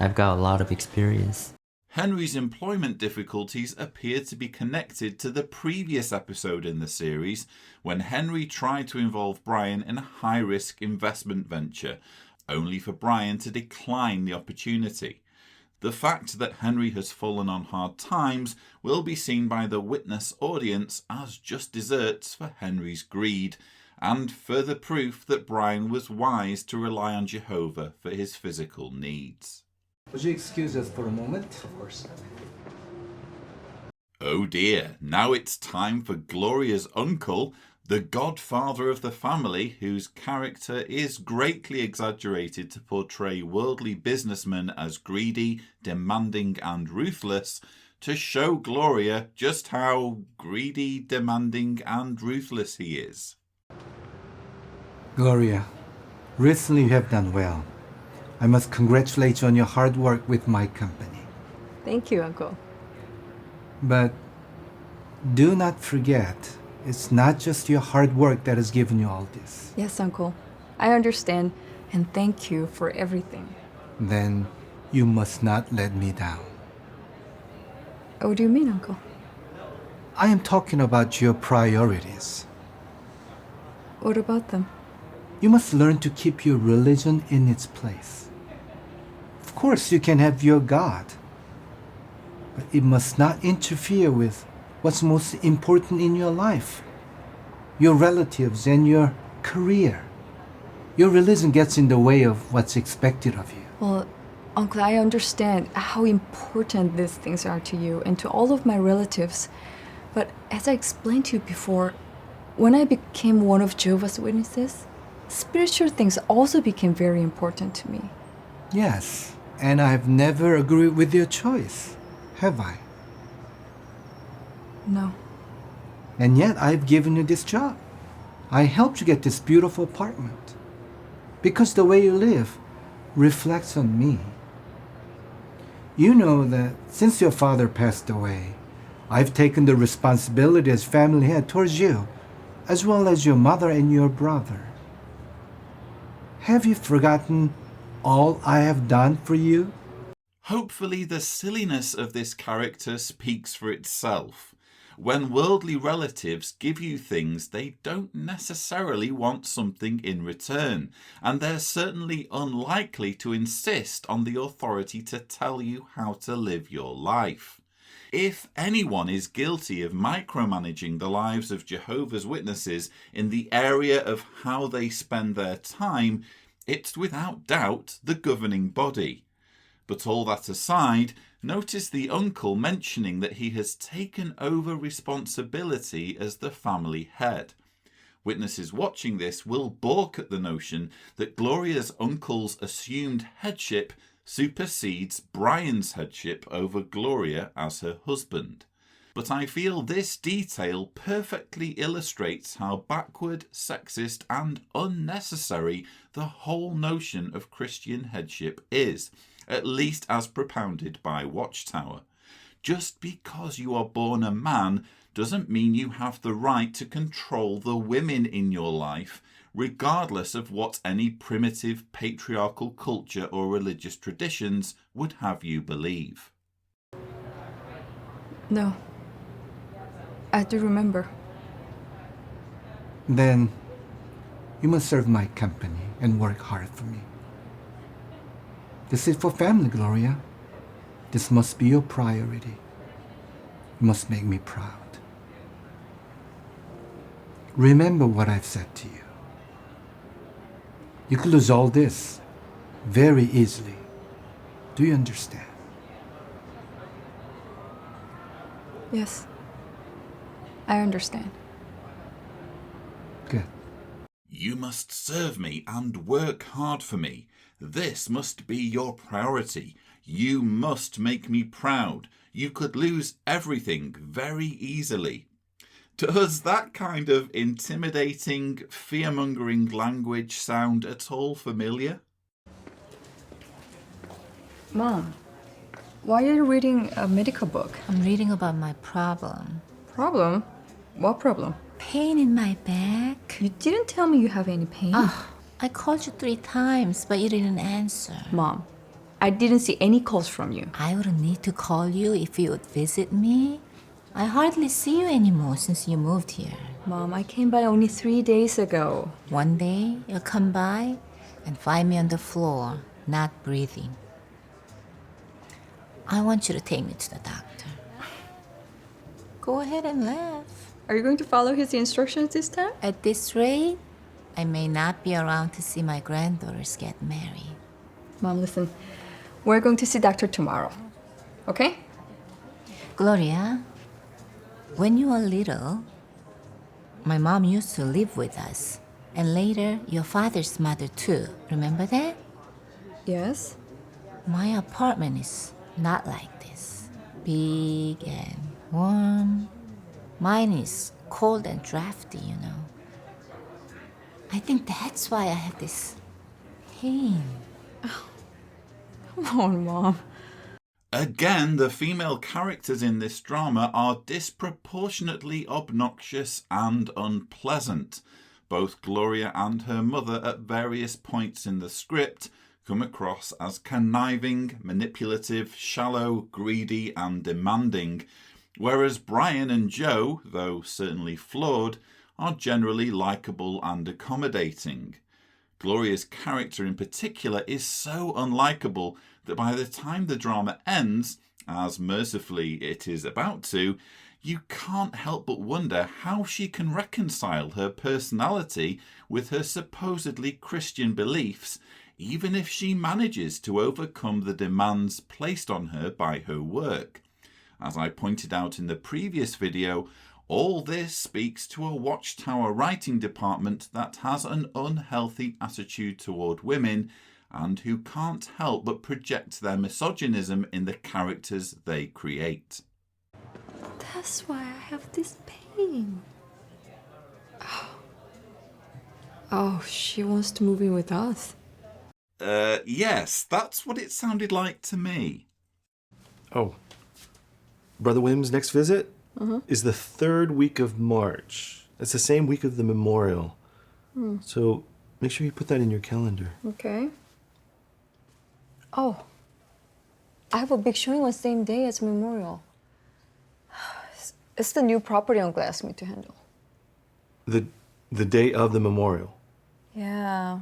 I've got a lot of experience. Henry's employment difficulties appear to be connected to the previous episode in the series when Henry tried to involve Brian in a high-risk investment venture, only for Brian to decline the opportunity. The fact that Henry has fallen on hard times will be seen by the witness audience as just desserts for Henry's greed, and further proof that Brian was wise to rely on Jehovah for his physical needs. Would you excuse us for a moment? Of course. Oh dear, now it's time for Gloria's uncle, the godfather of the family, whose character is greatly exaggerated to portray worldly businessmen as greedy, demanding and ruthless, to show Gloria just how greedy, demanding and ruthless he is. Gloria, recently you have done well. I must congratulate you on your hard work with my company. Thank you, Uncle. But do not forget, it's not just your hard work that has given you all this. Yes, Uncle. I understand, and thank you for everything. Then you must not let me down. What do you mean, Uncle? I am talking about your priorities. What about them? You must learn to keep your religion in its place. Of course, you can have your God, but it must not interfere with what's most important in your life, your relatives and your career. Your religion gets in the way of what's expected of you. Well, Uncle, I understand how important these things are to you and to all of my relatives. But as I explained to you before, when I became one of Jehovah's Witnesses, spiritual things also became very important to me. Yes, and I've never agreed with your choice, have I? No. And yet I've given you this job. I helped you get this beautiful apartment. Because the way you live reflects on me. You know that since your father passed away, I've taken the responsibility as family head towards you, as well as your mother and your brother. Have you forgotten all I have done for you? Hopefully the silliness of this character speaks for itself. When worldly relatives give you things, they don't necessarily want something in return, and they're certainly unlikely to insist on the authority to tell you how to live your life. If anyone is guilty of micromanaging the lives of Jehovah's Witnesses in the area of how they spend their time, it's without doubt the governing body. But all that aside, notice the uncle mentioning that he has taken over responsibility as the family head. Witnesses watching this will balk at the notion that Gloria's uncle's assumed headship supersedes Brian's headship over Gloria as her husband. But I feel this detail perfectly illustrates how backward, sexist and unnecessary the whole notion of Christian headship is, at least as propounded by Watchtower. Just because you are born a man doesn't mean you have the right to control the women in your life, regardless of what any primitive patriarchal culture or religious traditions would have you believe. No. I do remember. Then you must serve my company and work hard for me. This is for family, Gloria. This must be your priority. You must make me proud. Remember what I've said to you. You could lose all this very easily. Do you understand? Yes. I understand. Good. You must serve me and work hard for me. This must be your priority. You must make me proud. You could lose everything very easily. Does that kind of intimidating, fear-mongering language sound at all familiar? Mom, why are you reading a medical book? I'm reading about my problem. Problem? What problem? Pain in my back. You didn't tell me you have any pain. I called you 3 times, but you didn't answer. Mom, I didn't see any calls from you. I wouldn't need to call you if you would visit me. I hardly see you anymore since you moved here. Mom, I came by only 3 days ago. One day, you'll come by and find me on the floor, not breathing. I want you to take me to the doctor. Go ahead and laugh. Are you going to follow his instructions this time? At this rate, I may not be around to see my granddaughters get married. Mom, listen. We're going to see doctor tomorrow. Okay? Gloria, when you were little, my mom used to live with us. And later, your father's mother too. Remember that? Yes. My apartment is not like this. Big and warm. Mine is cold and drafty, you know. I think that's why I have this pain. Come on, Mom. Again, the female characters in this drama are disproportionately obnoxious and unpleasant. Both Gloria and her mother at various points in the script come across as conniving, manipulative, shallow, greedy and demanding, whereas Brian and Joe, though certainly flawed, are generally likeable and accommodating. Gloria's character in particular is so unlikable that by the time the drama ends, as mercifully it is about to, you can't help but wonder how she can reconcile her personality with her supposedly Christian beliefs, even if she manages to overcome the demands placed on her by her work. As I pointed out in the previous video, all this speaks to a Watchtower writing department that has an unhealthy attitude toward women and who can't help but project their misogynism in the characters they create. That's why I have this pain. Oh, she wants to move in with us. Yes, that's what it sounded like to me. Oh. Brother William's next visit is the 3rd week of March. It's the same week of the memorial. So make sure you put that in your calendar. Okay. Oh. I have a big showing on the same day as memorial. It's the new property uncle asked me to handle. The day of the memorial. Yeah.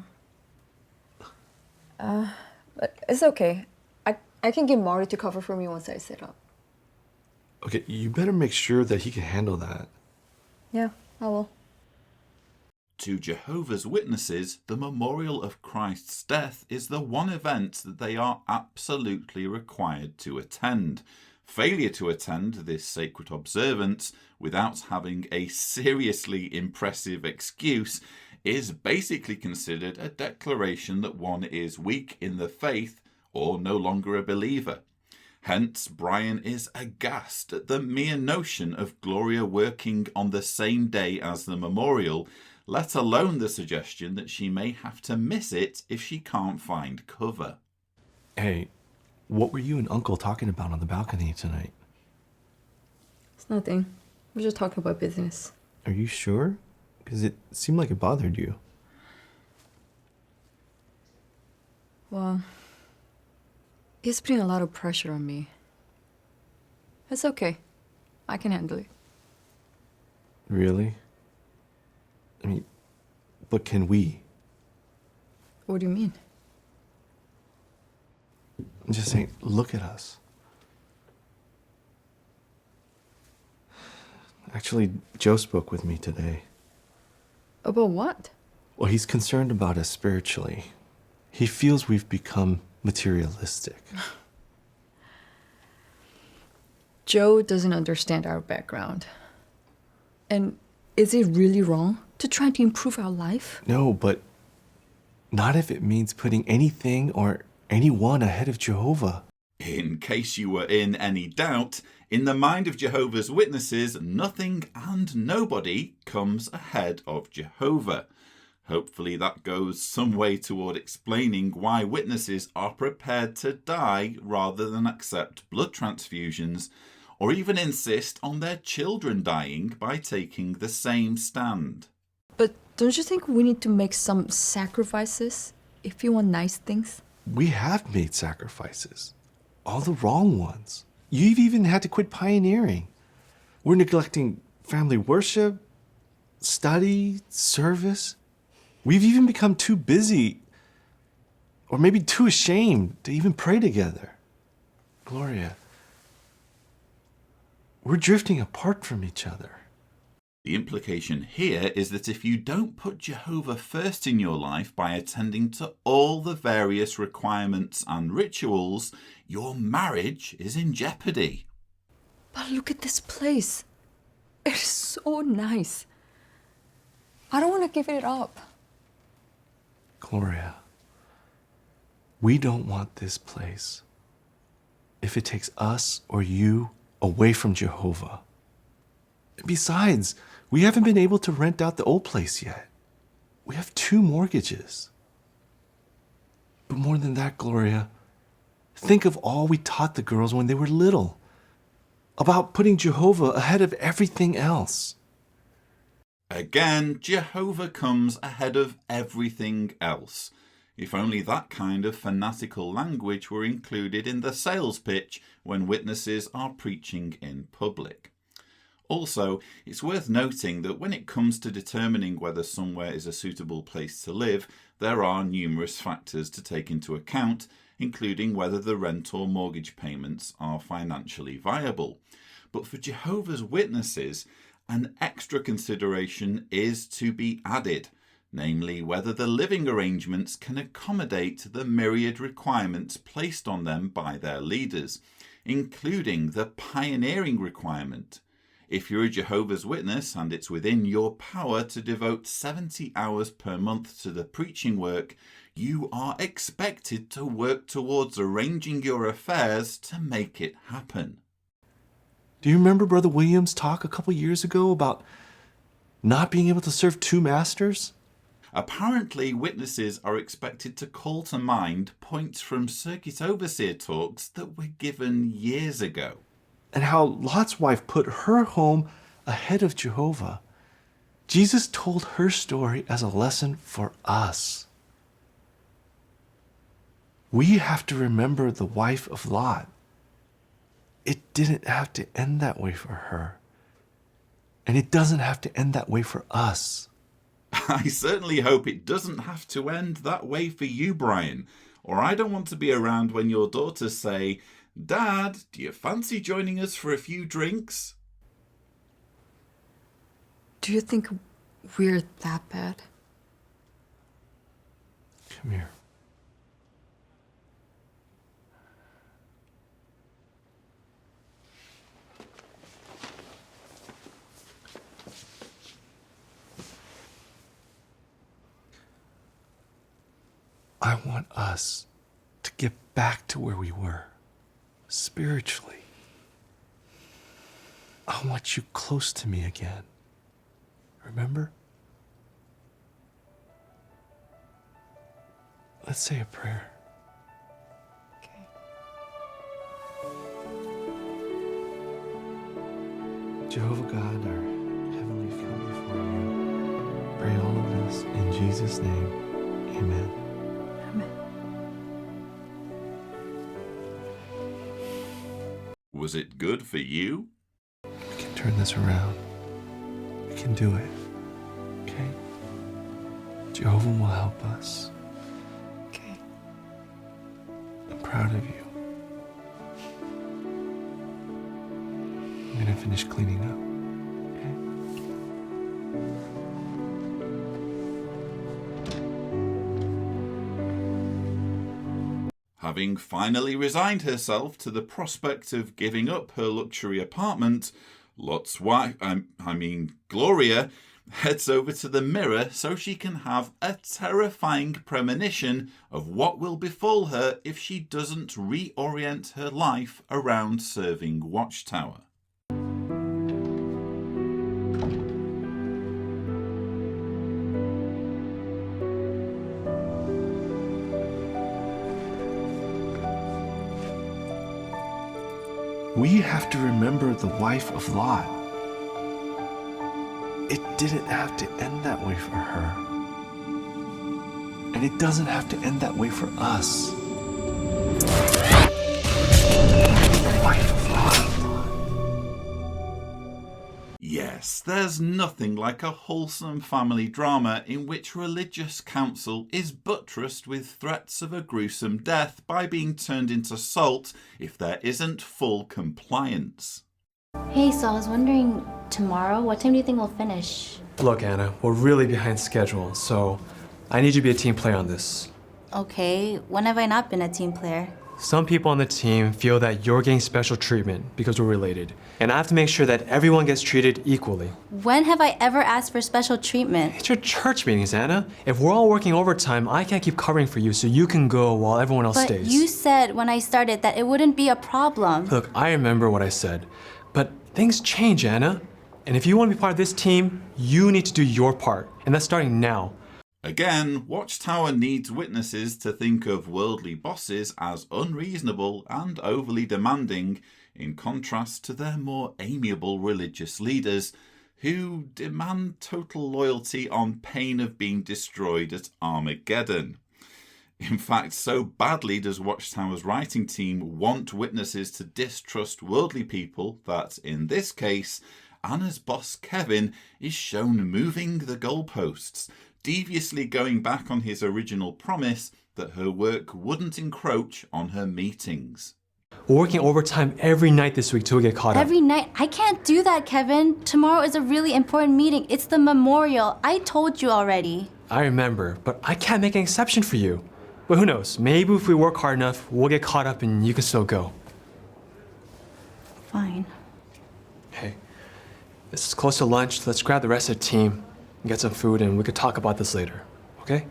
But it's okay. I can get Marty to cover for me once I set up. Okay, you better make sure that he can handle that. Yeah, I will. To Jehovah's Witnesses, the memorial of Christ's death is the one event that they are absolutely required to attend. Failure to attend this sacred observance without having a seriously impressive excuse is basically considered a declaration that one is weak in the faith or no longer a believer. Hence, Brian is aghast at the mere notion of Gloria working on the same day as the memorial, let alone the suggestion that she may have to miss it if she can't find cover. Hey, what were you and Uncle talking about on the balcony tonight? It's nothing. We're just talking about business. Are you sure? Because it seemed like it bothered you. Well, he's putting a lot of pressure on me. It's okay. I can handle it. Really? I mean, but can we? What do you mean? I'm just saying, look at us. Actually, Joe spoke with me today. About what? Well, he's concerned about us spiritually. He feels we've become materialistic. Joe doesn't understand our background. And is it really wrong to try to improve our life? No, but not if it means putting anything or anyone ahead of Jehovah. In case you were in any doubt, in the mind of Jehovah's Witnesses, nothing and nobody comes ahead of Jehovah. Hopefully that goes some way toward explaining why witnesses are prepared to die rather than accept blood transfusions, or even insist on their children dying by taking the same stand. But don't you think we need to make some sacrifices if you want nice things? We have made sacrifices. All the wrong ones. You've even had to quit pioneering. We're neglecting family worship, study, service. We've even become too busy, or maybe too ashamed to even pray together. Gloria, we're drifting apart from each other. The implication here is that if you don't put Jehovah first in your life by attending to all the various requirements and rituals, your marriage is in jeopardy. But look at this place. It is so nice. I don't want to give it up. Gloria, we don't want this place if it takes us or you away from Jehovah. Besides, we haven't been able to rent out the old place yet. We have 2 mortgages. But more than that, Gloria, think of all we taught the girls when they were little about putting Jehovah ahead of everything else. Again, Jehovah comes ahead of everything else. If only that kind of fanatical language were included in the sales pitch when witnesses are preaching in public. Also, it's worth noting that when it comes to determining whether somewhere is a suitable place to live, there are numerous factors to take into account, including whether the rent or mortgage payments are financially viable. But for Jehovah's Witnesses, an extra consideration is to be added, namely whether the living arrangements can accommodate the myriad requirements placed on them by their leaders, including the pioneering requirement. If you're a Jehovah's Witness and it's within your power to devote 70 hours per month to the preaching work, you are expected to work towards arranging your affairs to make it happen. Do you remember Brother Williams' talk a couple years ago about not being able to serve 2 masters? Apparently, witnesses are expected to call to mind points from circuit overseer talks that were given years ago. And how Lot's wife put her home ahead of Jehovah. Jesus told her story as a lesson for us. We have to remember the wife of Lot. It didn't have to end that way for her. And it doesn't have to end that way for us. I certainly hope it doesn't have to end that way for you, Brian. Or I don't want to be around when your daughters say, "Dad, do you fancy joining us for a few drinks?" Do you think we're that bad? Come here. I want us to get back to where we were, spiritually. I want you close to me again. Remember? Let's say a prayer. Jehovah God, our Heavenly Father, before you, pray all of this in Jesus' name. Amen. Was it good for you? We can turn this around. We can do it. Okay? Jehovah will help us. Okay. I'm proud of you. I'm gonna finish cleaning up. Having finally resigned herself to the prospect of giving up her luxury apartment, Lot's wife, Gloria, heads over to the mirror so she can have a terrifying premonition of what will befall her if she doesn't reorient her life around serving Watchtower. We have to remember the wife of Lot. It didn't have to end that way for her. And it doesn't have to end that way for us. Wife of Lot. Yes, there's nothing like a wholesome family drama in which religious counsel is buttressed with threats of a gruesome death by being turned into salt if there isn't full compliance. Hey, so I was wondering, tomorrow, what time do you think we'll finish? Look, Anna, we're really behind schedule, so I need you to be a team player on this. Okay, when have I not been a team player? Some people on the team feel that you're getting special treatment because we're related, and I have to make sure that everyone gets treated equally. When have I ever asked for special treatment? It's your church meetings, Anna. If we're all working overtime, I can't keep covering for you so you can go while everyone else stays. But you said when I started that it wouldn't be a problem. Look, I remember what I said, but things change, Anna. And if you want to be part of this team, you need to do your part, and that's starting now. Again, Watchtower needs witnesses to think of worldly bosses as unreasonable and overly demanding, in contrast to their more amiable religious leaders, who demand total loyalty on pain of being destroyed at Armageddon. In fact, so badly does Watchtower's writing team want witnesses to distrust worldly people that, in this case, Anna's boss Kevin is shown moving the goalposts, deviously going back on his original promise that her work wouldn't encroach on her meetings. We're working overtime every night this week till we get caught up. Every night? I can't do that, Kevin. Tomorrow is a really important meeting. It's the memorial. I told you already. I remember, but I can't make an exception for you. But who knows? Maybe if we work hard enough, we'll get caught up and you can still go. Fine. Hey, this is close to lunch. Let's grab the rest of the team and get some food, and we could talk about this later, okay?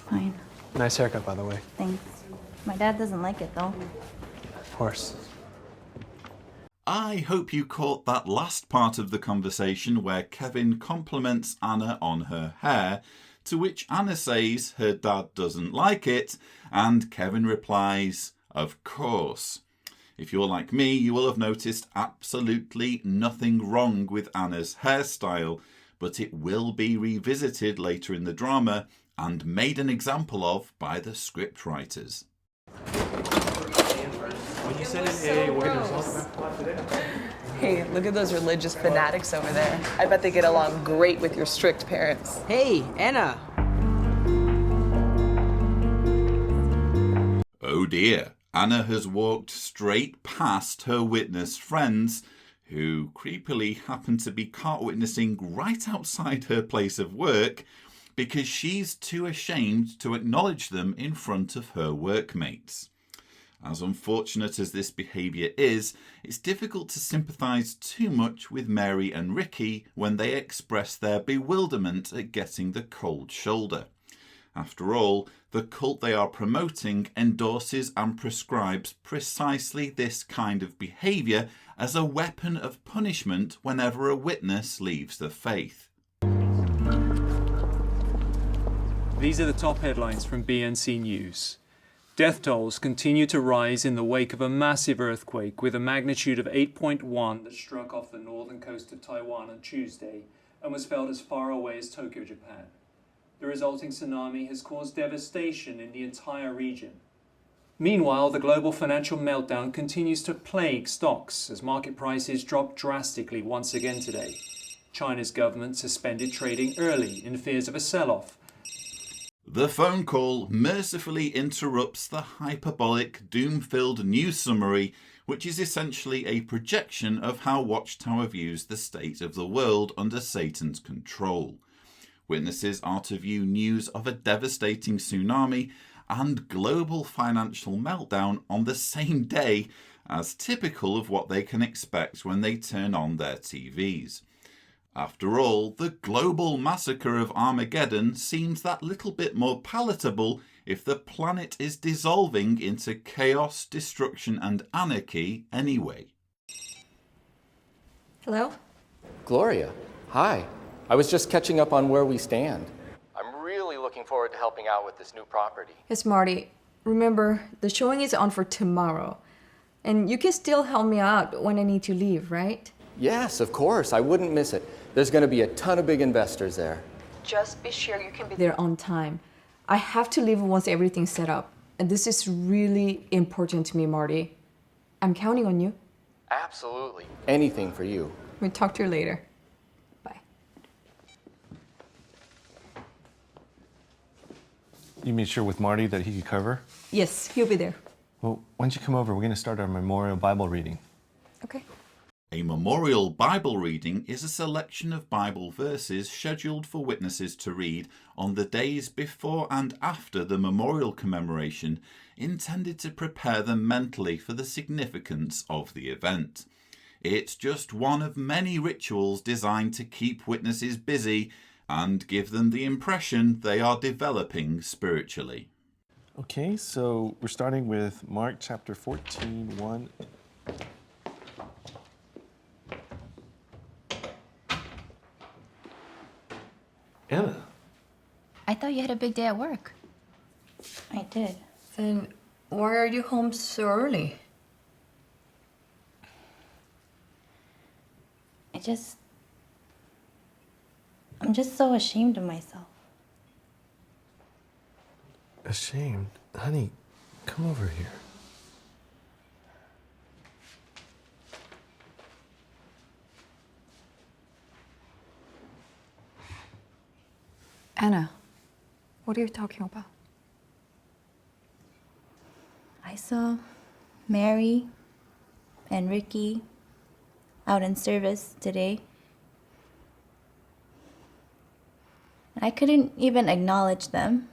Fine. Nice haircut, by the way. Thanks. My dad doesn't like it, though. Of course. I hope you caught that last part of the conversation where Kevin compliments Anna on her hair, to which Anna says her dad doesn't like it, and Kevin replies, "Of course." If you're like me, you will have noticed absolutely nothing wrong with Anna's hairstyle, but it will be revisited later in the drama and made an example of by the scriptwriters. When you send an A, we'll get the results back today. Hey, look at those religious fanatics over there. I bet they get along great with your strict parents. Hey, Anna. Oh dear, Anna has walked straight past her witness friends, who creepily happen to be caught witnessing right outside her place of work because she's too ashamed to acknowledge them in front of her workmates. As unfortunate as this behaviour is, it's difficult to sympathise too much with Mary and Ricky when they express their bewilderment at getting the cold shoulder. After all, the cult they are promoting endorses and prescribes precisely this kind of behaviour as a weapon of punishment whenever a witness leaves the faith. These are the top headlines from BNC News. Death tolls continue to rise in the wake of a massive earthquake with a magnitude of 8.1 that struck off the northern coast of Taiwan on Tuesday and was felt as far away as Tokyo, Japan. The resulting tsunami has caused devastation in the entire region. Meanwhile, the global financial meltdown continues to plague stocks as market prices dropped drastically once again today. China's government suspended trading early in fears of a sell-off. The phone call mercifully interrupts the hyperbolic, doom-filled news summary, which is essentially a projection of how Watchtower views the state of the world under Satan's control. Witnesses are to view news of a devastating tsunami and global financial meltdown on the same day as typical of what they can expect when they turn on their TVs. After all, the global massacre of Armageddon seems that little bit more palatable if the planet is dissolving into chaos, destruction and anarchy anyway. Hello? Gloria, hi. I was just catching up on where we stand. I'm really looking forward to helping out with this new property. Yes, Marty. Remember, the showing is on for tomorrow. And you can still help me out when I need to leave, right? Yes, of course. I wouldn't miss it. There's going to be a ton of big investors there. Just be sure you can be there on time. I have to leave once everything's set up. And this is really important to me, Marty. I'm counting on you. Absolutely. Anything for you. We'll talk to you later. Bye. You made sure with Marty that he could cover? Yes, he'll be there. Well, why don't you come over? We're going to start our memorial Bible reading. Okay. A memorial Bible reading is a selection of Bible verses scheduled for witnesses to read on the days before and after the memorial commemoration, intended to prepare them mentally for the significance of the event. It's just one of many rituals designed to keep witnesses busy and give them the impression they are developing spiritually. Okay, so we're starting with Mark chapter 14, 1. Anna. I thought you had a big day at work. I did. Then why are you home so early? I'm just so ashamed of myself. Ashamed? Honey, come over here. Anna, what are you talking about? I saw Mary and Ricky out in service today. I couldn't even acknowledge them.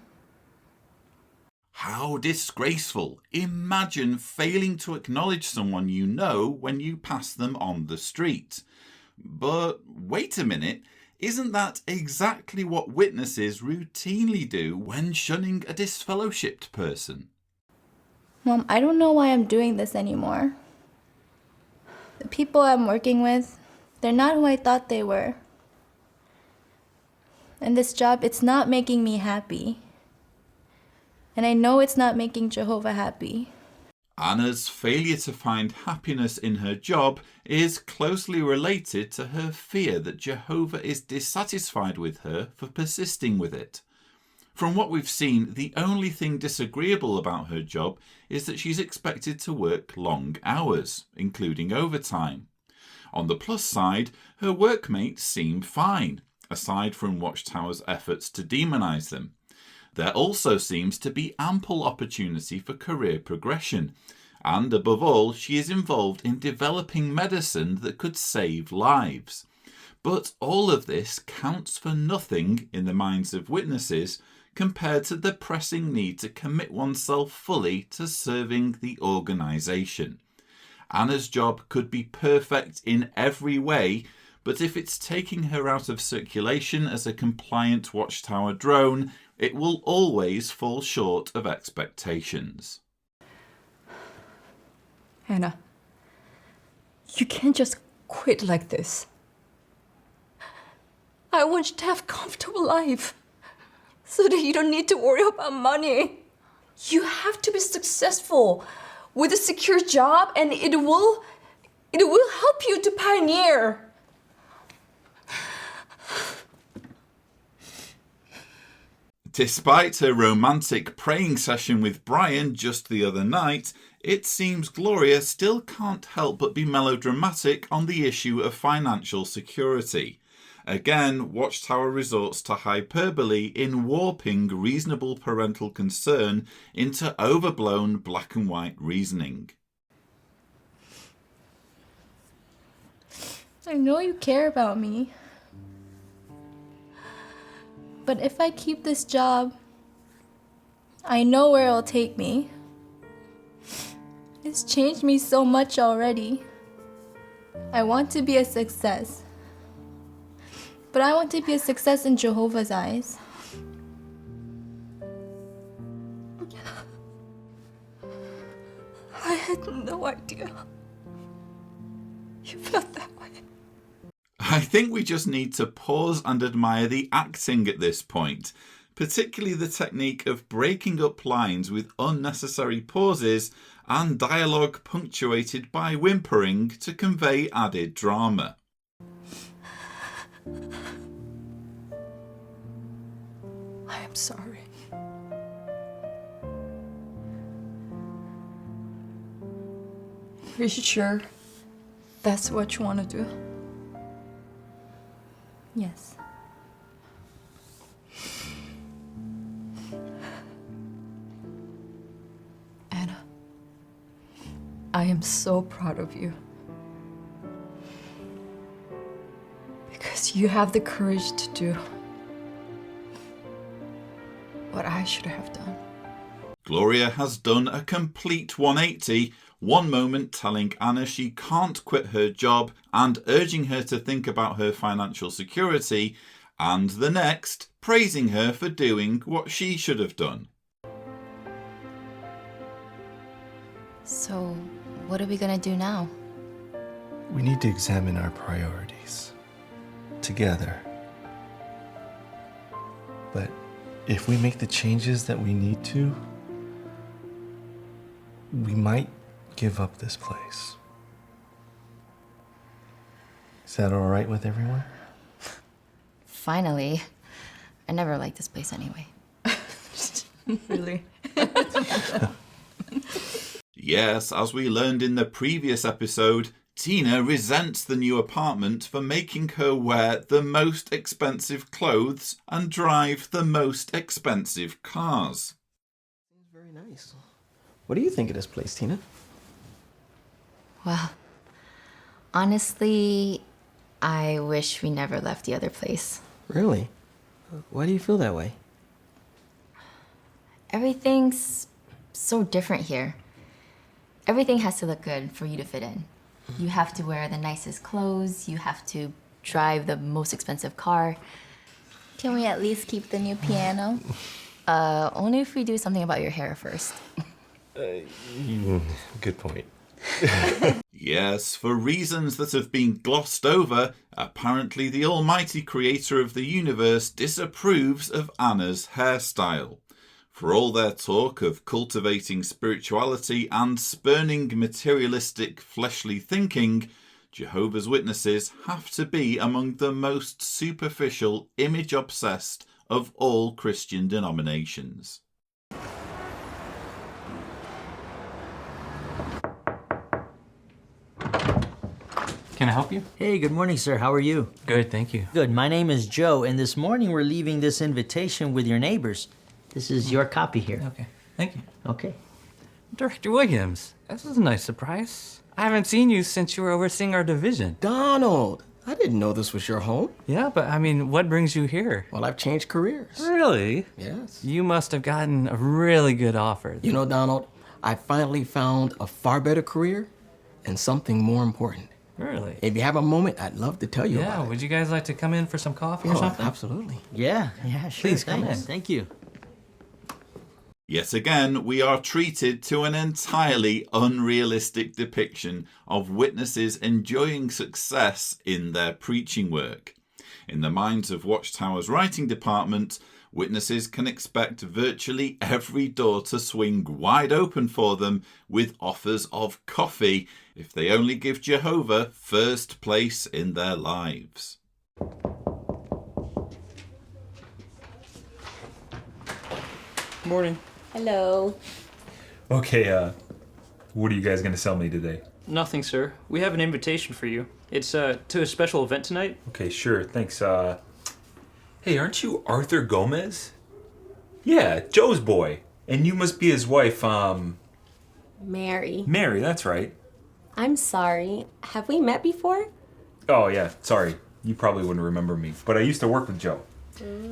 How disgraceful! Imagine failing to acknowledge someone you know when you pass them on the street. But wait a minute, isn't that exactly what witnesses routinely do when shunning a disfellowshipped person? Mom, I don't know why I'm doing this anymore. The people I'm working with, they're not who I thought they were. And this job, it's not making me happy. And I know it's not making Jehovah happy. Anna's failure to find happiness in her job is closely related to her fear that Jehovah is dissatisfied with her for persisting with it. From what we've seen, the only thing disagreeable about her job is that she's expected to work long hours, including overtime. On the plus side, her workmates seem fine, aside from Watchtower's efforts to demonize them. There also seems to be ample opportunity for career progression, and above all, she is involved in developing medicine that could save lives. But all of this counts for nothing in the minds of witnesses compared to the pressing need to commit oneself fully to serving the organisation. Anna's job could be perfect in every way, but if it's taking her out of circulation as a compliant Watchtower drone, it will always fall short of expectations. Anna, you can't just quit like this. I want you to have a comfortable life so that you don't need to worry about money. You have to be successful with a secure job, and it will help you to pioneer. Despite her romantic praying session with Brian just the other night, it seems Gloria still can't help but be melodramatic on the issue of financial security. Again, Watchtower resorts to hyperbole in warping reasonable parental concern into overblown black and white reasoning. I know you care about me. But if I keep this job, I know where it'll take me. It's changed me so much already. I want to be a success. But I want to be a success in Jehovah's eyes. I had no idea you felt that way. I think we just need to pause and admire the acting at this point, particularly the technique of breaking up lines with unnecessary pauses and dialogue punctuated by whimpering to convey added drama. I am sorry. Are you sure that's what you want to do? Yes. Anna, I am so proud of you. Because you have the courage to do what I should have done. Gloria has done a complete 180, one moment telling Anna she can't quit her job and urging her to think about her financial security, and the next praising her for doing what she should have done. So, what are we gonna do now? We need to examine our priorities together. But if we make the changes that we need to, we might give up this place. Is that all right with everyone? Finally. I never liked this place anyway. Really? Yes, as we learned in the previous episode, Tina resents the new apartment for making her wear the most expensive clothes and drive the most expensive cars. Very nice. What do you think of this place, Tina? Well, honestly, I wish we never left the other place. Really? Why do you feel that way? Everything's so different here. Everything has to look good for you to fit in. You have to wear the nicest clothes, you have to drive the most expensive car. Can we at least keep the new piano? Only if we do something about your hair first. Good point. Yes, for reasons that have been glossed over, apparently the almighty creator of the universe disapproves of Anna's hairstyle. For all their talk of cultivating spirituality and spurning materialistic fleshly thinking, Jehovah's Witnesses have to be among the most superficial, image-obsessed of all Christian denominations. Can I help you? Hey, good morning, sir. How are you? Good, thank you. Good. My name is Joe, and this morning we're leaving this invitation with your neighbors. This is your copy here. Okay, thank you. Okay. Director Williams, this is a nice surprise. I haven't seen you since you were overseeing our division. Donald, I didn't know this was your home. Yeah, but I mean, what brings you here? Well, I've changed careers. Really? Yes. You must have gotten a really good offer. You know, Donald, I finally found a far better career and something more important. Really? If you have a moment, I'd love to tell you about it. Yeah, would you guys like to come in for some coffee or something? Absolutely. Yeah, sure. Please come in. Thank you. Yet again, we are treated to an entirely unrealistic depiction of witnesses enjoying success in their preaching work. In the minds of Watchtower's writing department, witnesses can expect virtually every door to swing wide open for them with offers of coffee if they only give Jehovah first place in their lives. Morning. Hello. Okay, what are you guys gonna sell me today? Nothing, sir. We have an invitation for you. It's to a special event tonight. Okay, sure, thanks. Hey, aren't you Arthur Gomez? Yeah, Joe's boy. And you must be his wife, Mary. Mary, that's right. I'm sorry. Have we met before? Oh, yeah, sorry. You probably wouldn't remember me, but I used to work with Joe.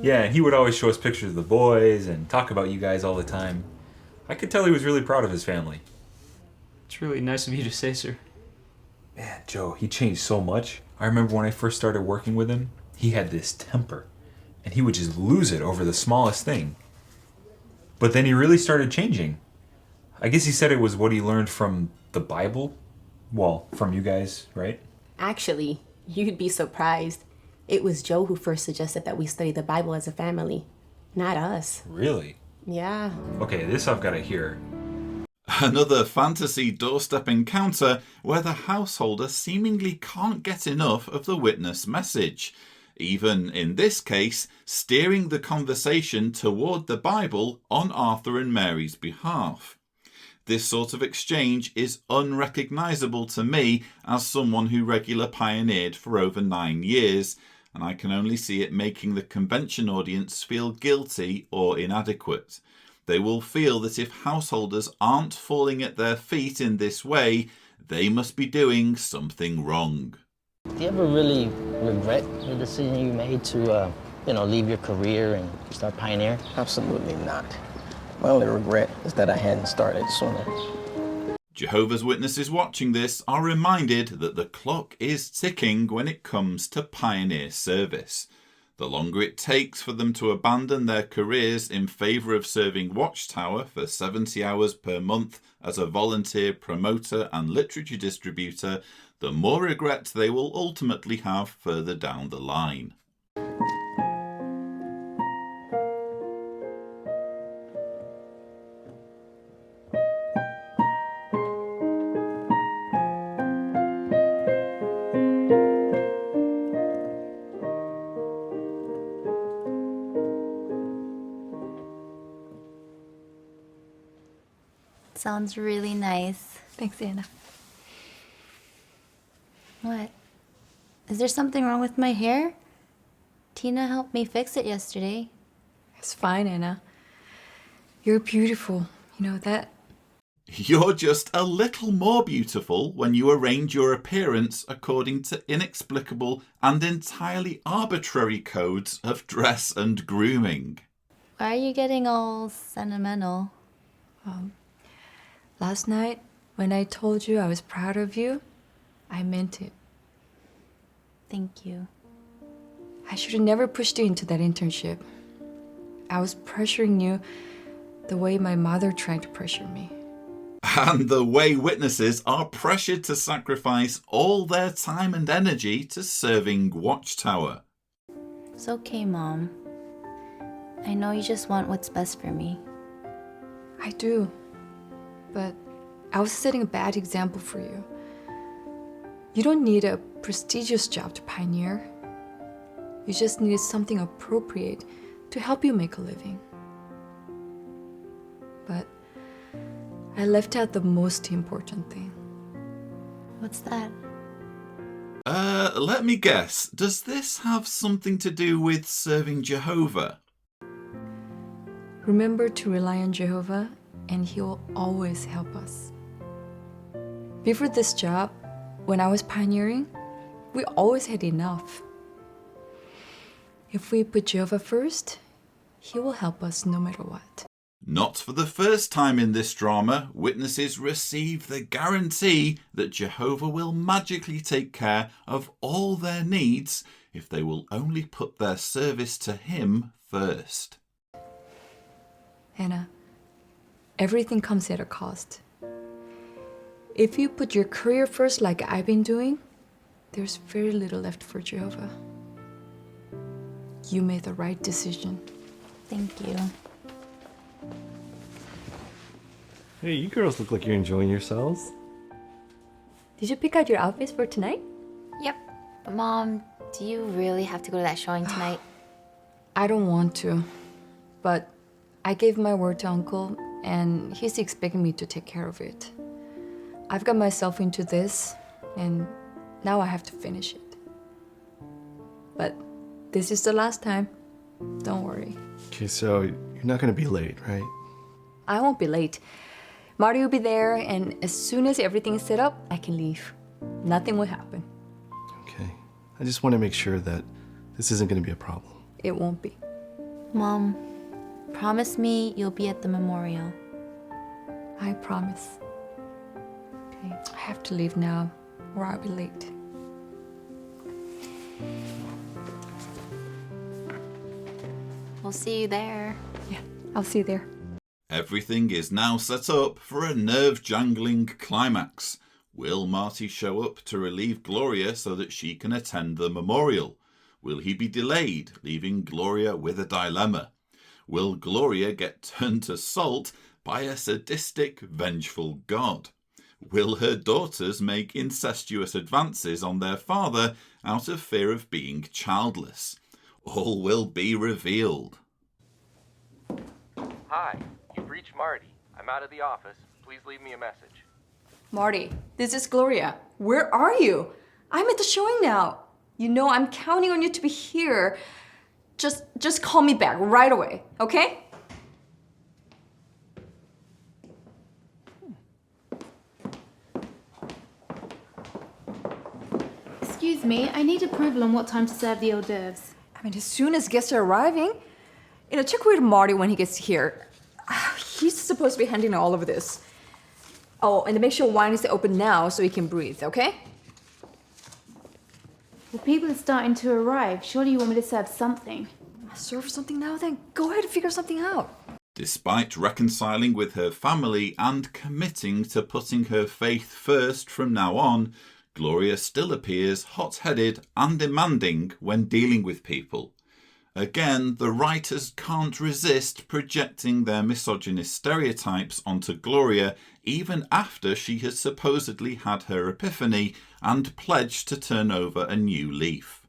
Yeah, and he would always show us pictures of the boys and talk about you guys all the time. I could tell he was really proud of his family. It's really nice of you to say, sir. Man, Joe, he changed so much. I remember when I first started working with him, he had this temper, and he would just lose it over the smallest thing. But then he really started changing. I guess he said it was what he learned from the Bible. Well, from you guys, right? Actually, you'd be surprised. It was Joe who first suggested that we study the Bible as a family, not us. Really? Yeah. Okay, this I've got to hear. Another fantasy doorstep encounter where the householder seemingly can't get enough of the witness message. Even in this case, steering the conversation toward the Bible on Arthur and Mary's behalf. This sort of exchange is unrecognisable to me as someone who regular pioneered for over 9 years, and I can only see it making the convention audience feel guilty or inadequate. They will feel that if householders aren't falling at their feet in this way, they must be doing something wrong. Do you ever really regret the decision you made to, leave your career and start pioneering? Absolutely not. My only regret is that I hadn't started sooner. Jehovah's Witnesses watching this are reminded that the clock is ticking when it comes to pioneer service. The longer it takes for them to abandon their careers in favour of serving Watchtower for 70 hours per month as a volunteer promoter and literature distributor, the more regret they will ultimately have further down the line. Sounds really nice. Thanks, Anna. What? Is there something wrong with my hair? Tina helped me fix it yesterday. It's fine, Anna. You're beautiful. You know that? You're just a little more beautiful when you arrange your appearance according to inexplicable and entirely arbitrary codes of dress and grooming. Why are you getting all sentimental? Last night, when I told you I was proud of you, I meant it. Thank you. I should have never pushed you into that internship. I was pressuring you the way my mother tried to pressure me. And the way witnesses are pressured to sacrifice all their time and energy to serving Watchtower. It's okay, Mom. I know you just want what's best for me. I do. But I was setting a bad example for you. You don't need a prestigious job to pioneer. You just needed something appropriate to help you make a living. But I left out the most important thing. What's that? Let me guess. Does this have something to do with serving Jehovah? Remember to rely on Jehovah, and He will always help us. Before this job, when I was pioneering, we always had enough. If we put Jehovah first, He will help us no matter what. Not for the first time in this drama, witnesses receive the guarantee that Jehovah will magically take care of all their needs if they will only put their service to Him first. Anna, everything comes at a cost. If you put your career first like I've been doing, there's very little left for Jehovah. You made the right decision. Thank you. Hey, you girls look like you're enjoying yourselves. Did you pick out your outfits for tonight? Yep. Mom, do you really have to go to that showing tonight? I don't want to, but I gave my word to Uncle, and he's expecting me to take care of it. I've got myself into this, and now I have to finish it. But this is the last time. Don't worry. Okay, so you're not gonna be late, right? I won't be late. Marty will be there, and as soon as everything is set up, I can leave. Nothing will happen. Okay. I just want to make sure that this isn't gonna be a problem. It won't be. Mom, promise me you'll be at the memorial. I promise. Okay, I have to leave now, or I'll be late. We'll see you there. Yeah, I'll see you there. Everything is now set up for a nerve-jangling climax. Will Marty show up to relieve Gloria so that she can attend the memorial? Will he be delayed, leaving Gloria with a dilemma? Will Gloria get turned to salt by a sadistic, vengeful god? Will her daughters make incestuous advances on their father out of fear of being childless? All will be revealed. Hi, you've reached Marty. I'm out of the office. Please leave me a message. Marty, this is Gloria. Where are you? I'm at the showing now. You know I'm counting on you to be here. Just call me back right away, okay? Excuse me, I need approval on what time to serve the hors d'oeuvres. I mean, as soon as guests are arriving, check with Marty when he gets here. He's supposed to be handling all of this. Oh, and make sure wine is open now so he can breathe, okay? Well, people are starting to arrive. Surely you want me to serve something. Serve something now then? Go ahead and figure something out. Despite reconciling with her family and committing to putting her faith first from now on, Gloria still appears hot-headed and demanding when dealing with people. Again, the writers can't resist projecting their misogynist stereotypes onto Gloria even after she has supposedly had her epiphany and pledged to turn over a new leaf.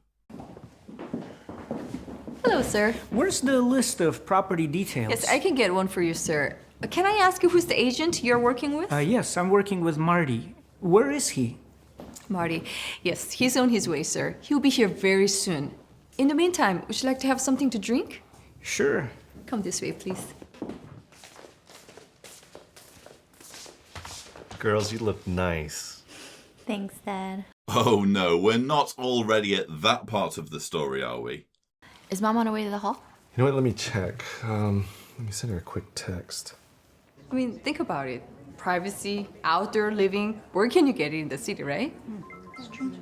Hello, sir. Where's the list of property details? Yes, I can get one for you, sir. Can I ask you who's the agent you're working with? Yes, I'm working with Marty. Where is he? Marty. Yes, he's on his way, sir. He'll be here very soon. In the meantime, would you like to have something to drink? Sure. Come this way, please. Girls, you look nice. Thanks, Dad. Oh no, we're not already at that part of the story, are we? Is Mom on her way to the hall? You know what? Let me check. Let me send her a quick text. I mean, think about it. Privacy, outdoor living. Where can you get it in the city, right? It's true.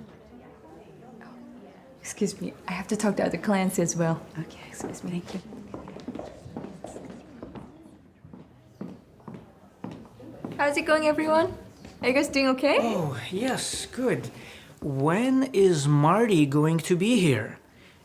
Excuse me, I have to talk to other clients as well. Okay, excuse me, thank you. How's it going, everyone? Are you guys doing okay? Oh, yes, good. When is Marty going to be here?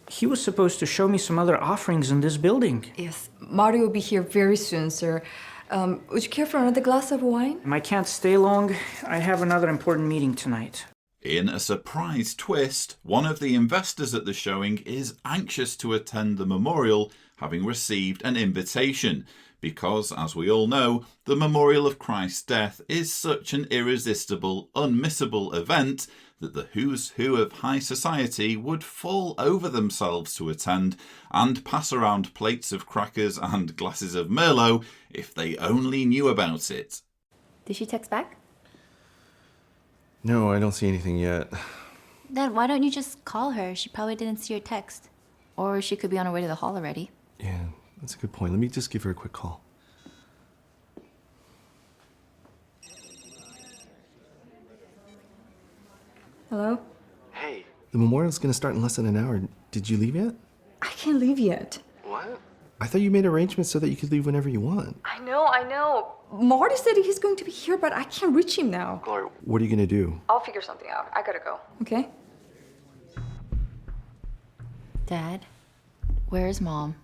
He was supposed to show me some other offerings in this building. Yes, Marty will be here very soon, sir. Would you care for another glass of wine? I can't stay long. I have another important meeting tonight. In a surprise twist, one of the investors at the showing is anxious to attend the memorial, having received an invitation, because, as we all know, the memorial of Christ's death is such an irresistible, unmissable event that the who's who of high society would fall over themselves to attend and pass around plates of crackers and glasses of Merlot if they only knew about it. Did she text back? No, I don't see anything yet. Dad, why don't you just call her? She probably didn't see your text. Or she could be on her way to the hall already. Yeah, that's a good point. Let me just give her a quick call. Hello? Hey. The memorial's gonna start in less than an hour. Did you leave yet? I can't leave yet. What? I thought you made arrangements so that you could leave whenever you want. I know. Marty said he's going to be here, but I can't reach him now. Gloria, what are you gonna do? I'll figure something out. I gotta go. Okay? Dad, where's Mom?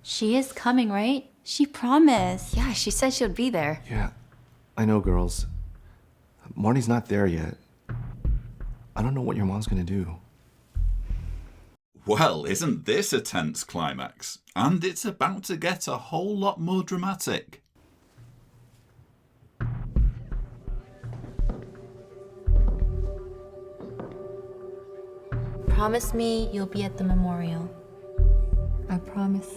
She is coming, right? She promised. Yeah, she said she'll be there. Yeah, I know, girls. Marty's not there yet. I don't know what your mom's gonna do. Well, isn't this a tense climax? And it's about to get a whole lot more dramatic. Promise me you'll be at the memorial. I promise.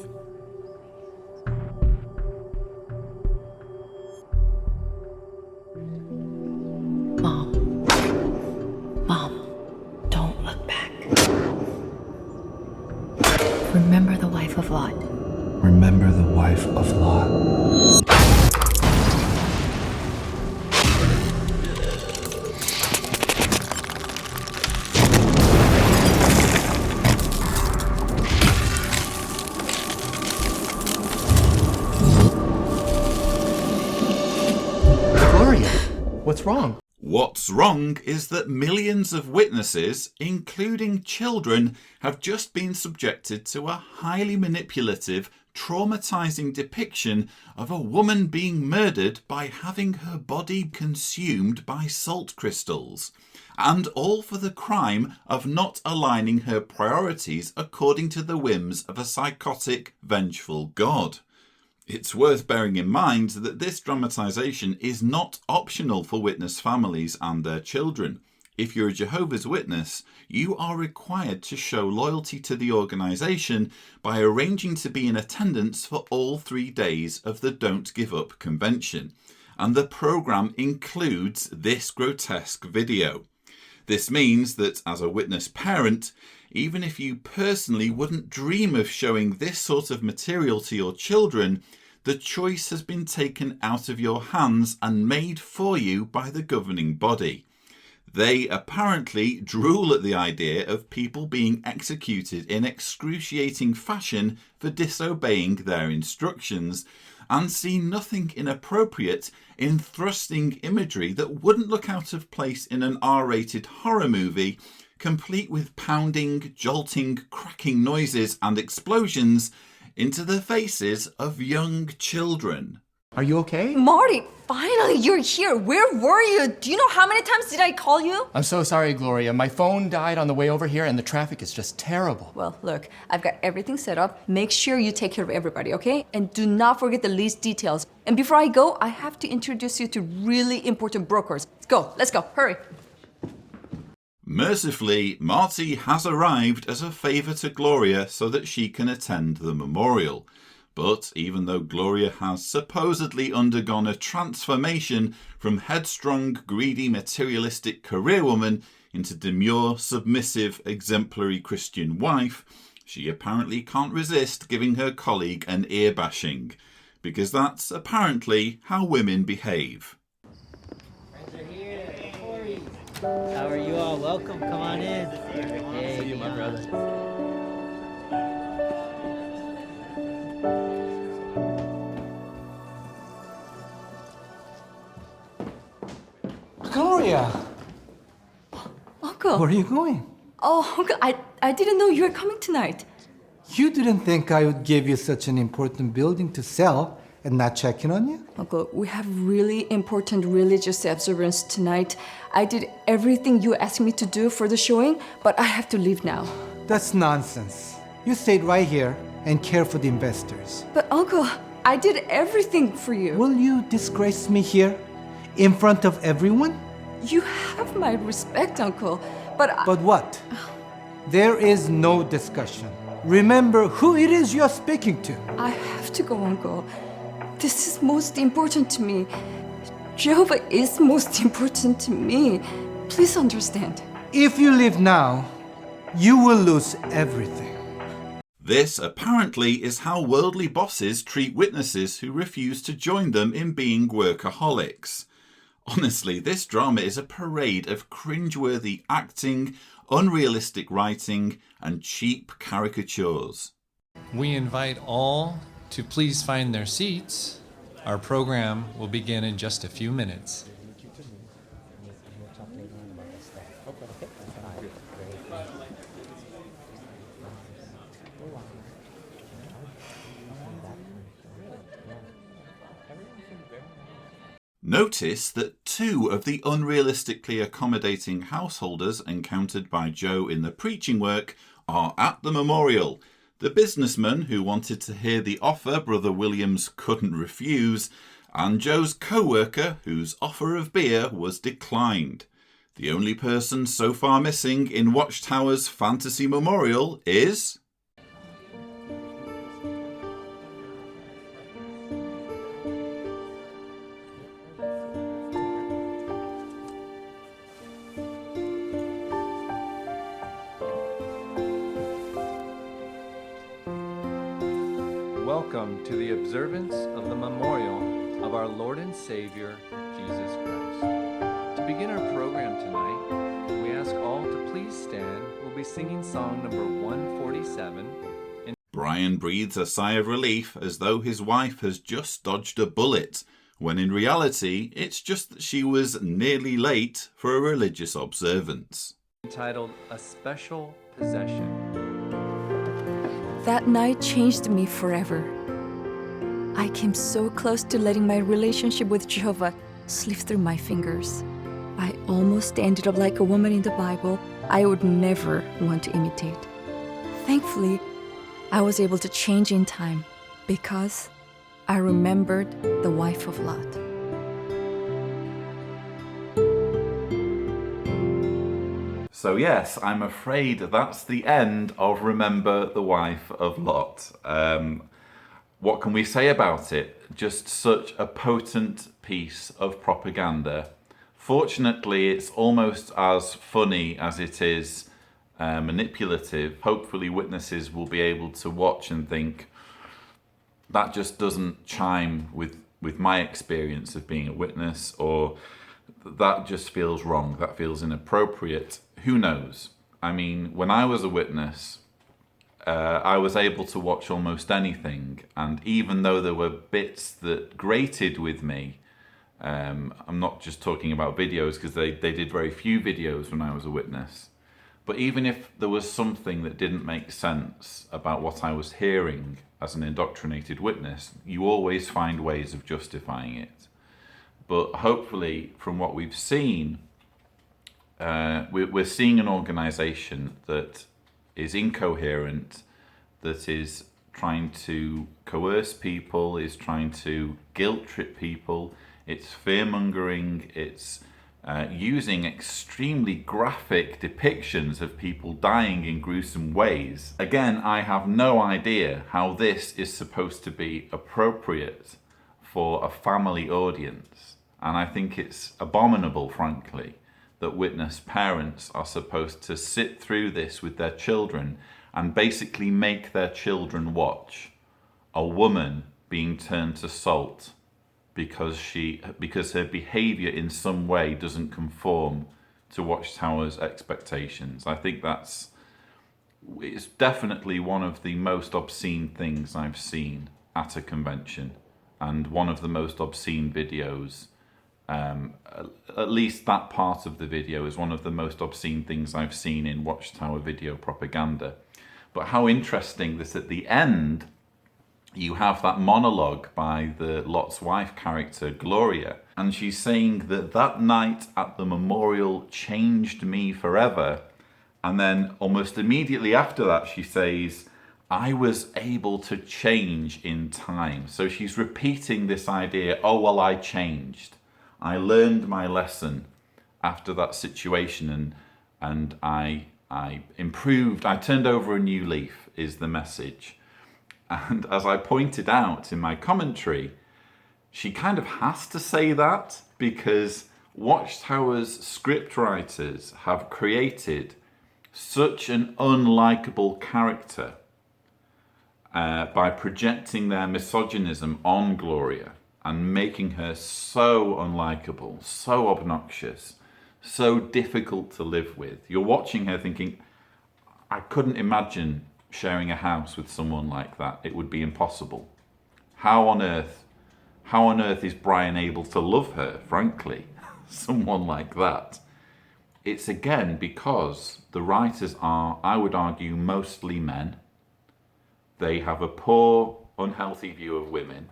Mom, don't look back. Remember the wife of Lot. Remember the wife of Lot. Gloria, what's wrong? What's wrong is that millions of witnesses, including children, have just been subjected to a highly manipulative, traumatizing depiction of a woman being murdered by having her body consumed by salt crystals. And all for the crime of not aligning her priorities according to the whims of a psychotic, vengeful god. It's worth bearing in mind that this dramatisation is not optional for witness families and their children. If you're a Jehovah's Witness, you are required to show loyalty to the organisation by arranging to be in attendance for all 3 days of the Don't Give Up convention. And the programme includes this grotesque video. This means that as a witness parent, even if you personally wouldn't dream of showing this sort of material to your children, the choice has been taken out of your hands and made for you by the governing body. They apparently drool at the idea of people being executed in excruciating fashion for disobeying their instructions, and see nothing inappropriate in thrusting imagery that wouldn't look out of place in an R-rated horror movie, complete with pounding, jolting, cracking noises and explosions into the faces of young children. Are you okay? Marty, finally you're here. Where were you? Do you know how many times did I call you? I'm so sorry, Gloria. My phone died on the way over here and the traffic is just terrible. Well, look, I've got everything set up. Make sure you take care of everybody, okay? And do not forget the least details. And before I go, I have to introduce you to really important brokers. Let's go, hurry. Mercifully, Marty has arrived as a favour to Gloria so that she can attend the memorial. But even though Gloria has supposedly undergone a transformation from headstrong, greedy, materialistic career woman into demure, submissive, exemplary Christian wife, she apparently can't resist giving her colleague an ear bashing, because that's apparently how women behave. How are you all? Welcome. Come on in. Hey, see you, my brother. Gloria! Uncle. Where are you going? Oh, Uncle, I didn't know you were coming tonight. You didn't think I would give you such an important building to sell and not check in on you? Uncle, we have really important religious observance tonight. I did everything you asked me to do for the showing, but I have to leave now. That's nonsense. You stayed right here and care for the investors. But Uncle, I did everything for you. Will you disgrace me here in front of everyone? You have my respect, Uncle, but But what? There is no discussion. Remember who it is you're speaking to. I have to go, Uncle. This is most important to me. Jehovah is most important to me. Please understand. If you leave now, you will lose everything. This apparently is how worldly bosses treat witnesses who refuse to join them in being workaholics. Honestly, this drama is a parade of cringeworthy acting, unrealistic writing, and cheap caricatures. We invite all to please find their seats. Our program will begin in just a few minutes. Notice that 2 of the unrealistically accommodating householders encountered by Joe in the preaching work are at the memorial. The businessman who wanted to hear the offer Brother Williams couldn't refuse, and Joe's co-worker whose offer of beer was declined. The only person so far missing in Watchtower's fantasy memorial is... Welcome to the observance of the memorial of our Lord and Savior, Jesus Christ. To begin our program tonight, we ask all to please stand. We'll be singing song number 147. Brian breathes a sigh of relief as though his wife has just dodged a bullet, when in reality it's just that she was nearly late for a religious observance. Entitled A Special Possession. That night changed me forever. I came so close to letting my relationship with Jehovah slip through my fingers. I almost ended up like a woman in the Bible I would never want to imitate. Thankfully, I was able to change in time because I remembered the wife of Lot. So yes, I'm afraid that's the end of Remember the Wife of Lot. What can we say about it? Just such a potent piece of propaganda. Fortunately, it's almost as funny as it is manipulative. Hopefully witnesses will be able to watch and think, that just doesn't chime with my experience of being a witness, or that just feels wrong, that feels inappropriate. Who knows? I mean, when I was a witness, I was able to watch almost anything, and even though there were bits that grated with me, I'm not just talking about videos because they did very few videos when I was a witness, but even if there was something that didn't make sense about what I was hearing as an indoctrinated witness, you always find ways of justifying it. But hopefully, from what we've seen, we're seeing an organization that is incoherent, that is trying to coerce people, is trying to guilt trip people. It's fear-mongering, it's using extremely graphic depictions of people dying in gruesome ways. Again, I have no idea how this is supposed to be appropriate for a family audience. And I think it's abominable, frankly, that witness parents are supposed to sit through this with their children and basically make their children watch a woman being turned to salt because her behavior in some way doesn't conform to Watchtower's expectations. I think it's definitely one of the most obscene things I've seen at a convention, and one of the most obscene videos. At least that part of the video is one of the most obscene things I've seen in Watchtower video propaganda. But how interesting that at the end you have that monologue by the Lot's wife character, Gloria, and she's saying that night at the memorial changed me forever. And then almost immediately after that she says, I was able to change in time. So she's repeating this idea, oh well, I changed. I learned my lesson after that situation, and I improved, I turned over a new leaf, is the message. And as I pointed out in my commentary, she kind of has to say that because Watchtower's scriptwriters have created such an unlikable character by projecting their misogynism on Gloria and making her so unlikable, so obnoxious, so difficult to live with. You're watching her thinking, I couldn't imagine sharing a house with someone like that. It would be impossible. How on earth is Brian able to love her, frankly? Someone like that. It's again because the writers are, I would argue, mostly men. They have a poor, unhealthy view of women,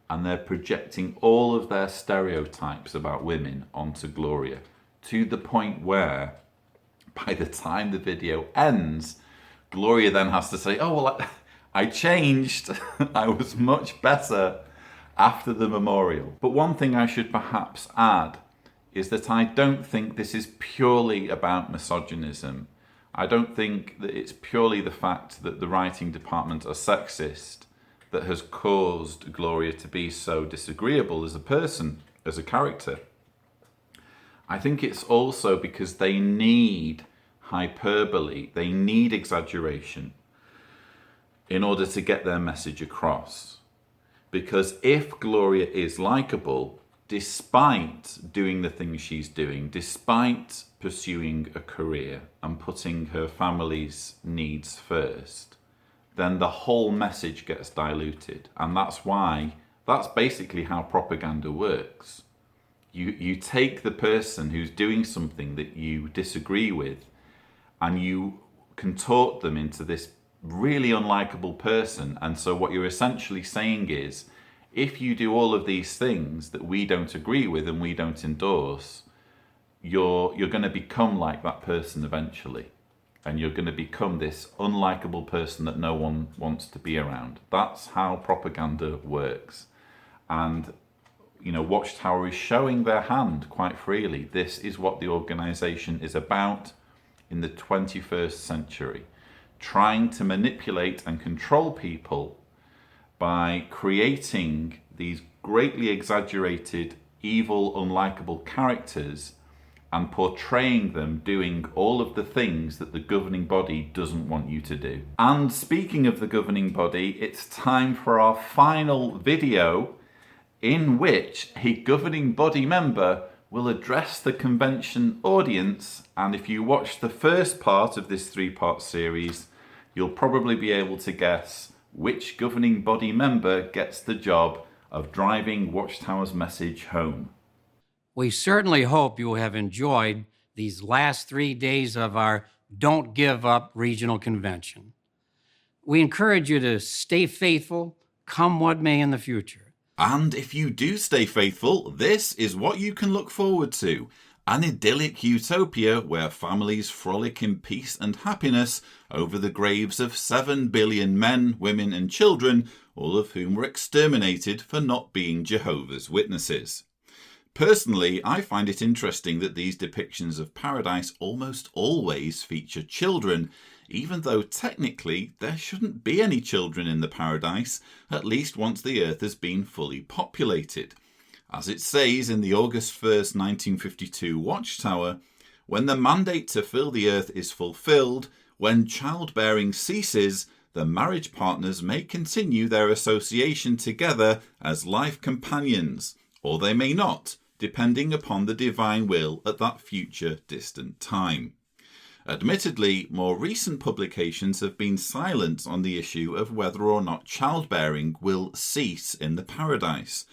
and they're projecting all of their stereotypes about women onto Gloria, to the point where by the time the video ends, Gloria then has to say, oh, well, I changed. I was much better after the memorial. But one thing I should perhaps add is that I don't think this is purely about misogynism. I don't think that it's purely the fact that the writing department are sexist that has caused Gloria to be so disagreeable as a person, as a character. I think it's also because they need hyperbole, they need exaggeration in order to get their message across. Because if Gloria is likable, despite doing the things she's doing, despite pursuing a career and putting her family's needs first, then the whole message gets diluted. And that's basically how propaganda works. You take the person who's doing something that you disagree with and you contort them into this really unlikable person. And so what you're essentially saying is, if you do all of these things that we don't agree with and we don't endorse, you're going to become like that person eventually. And you're going to become this unlikable person that no one wants to be around. That's how propaganda works. And, you know, Watchtower is showing their hand quite freely. This is what the organization is about in the 21st century. Trying to manipulate and control people by creating these greatly exaggerated, evil, unlikable characters and portraying them doing all of the things that the governing body doesn't want you to do. And speaking of the governing body, it's time for our final video in which a governing body member will address the convention audience. And if you watch the first part of this 3-part series, you'll probably be able to guess which governing body member gets the job of driving Watchtower's message home. We certainly hope you have enjoyed these last 3 days of our Don't Give Up Regional Convention. We encourage you to stay faithful, come what may in the future. And if you do stay faithful, this is what you can look forward to. An idyllic utopia where families frolic in peace and happiness over the graves of 7 billion men, women and children, all of whom were exterminated for not being Jehovah's Witnesses. Personally, I find it interesting that these depictions of paradise almost always feature children, even though technically there shouldn't be any children in the paradise, at least once the earth has been fully populated. As it says in the August 1st, 1952 Watchtower, when the mandate to fill the earth is fulfilled, when childbearing ceases, the marriage partners may continue their association together as life companions, or they may not, depending upon the divine will at that future distant time. Admittedly, more recent publications have been silent on the issue of whether or not childbearing will cease in the paradise.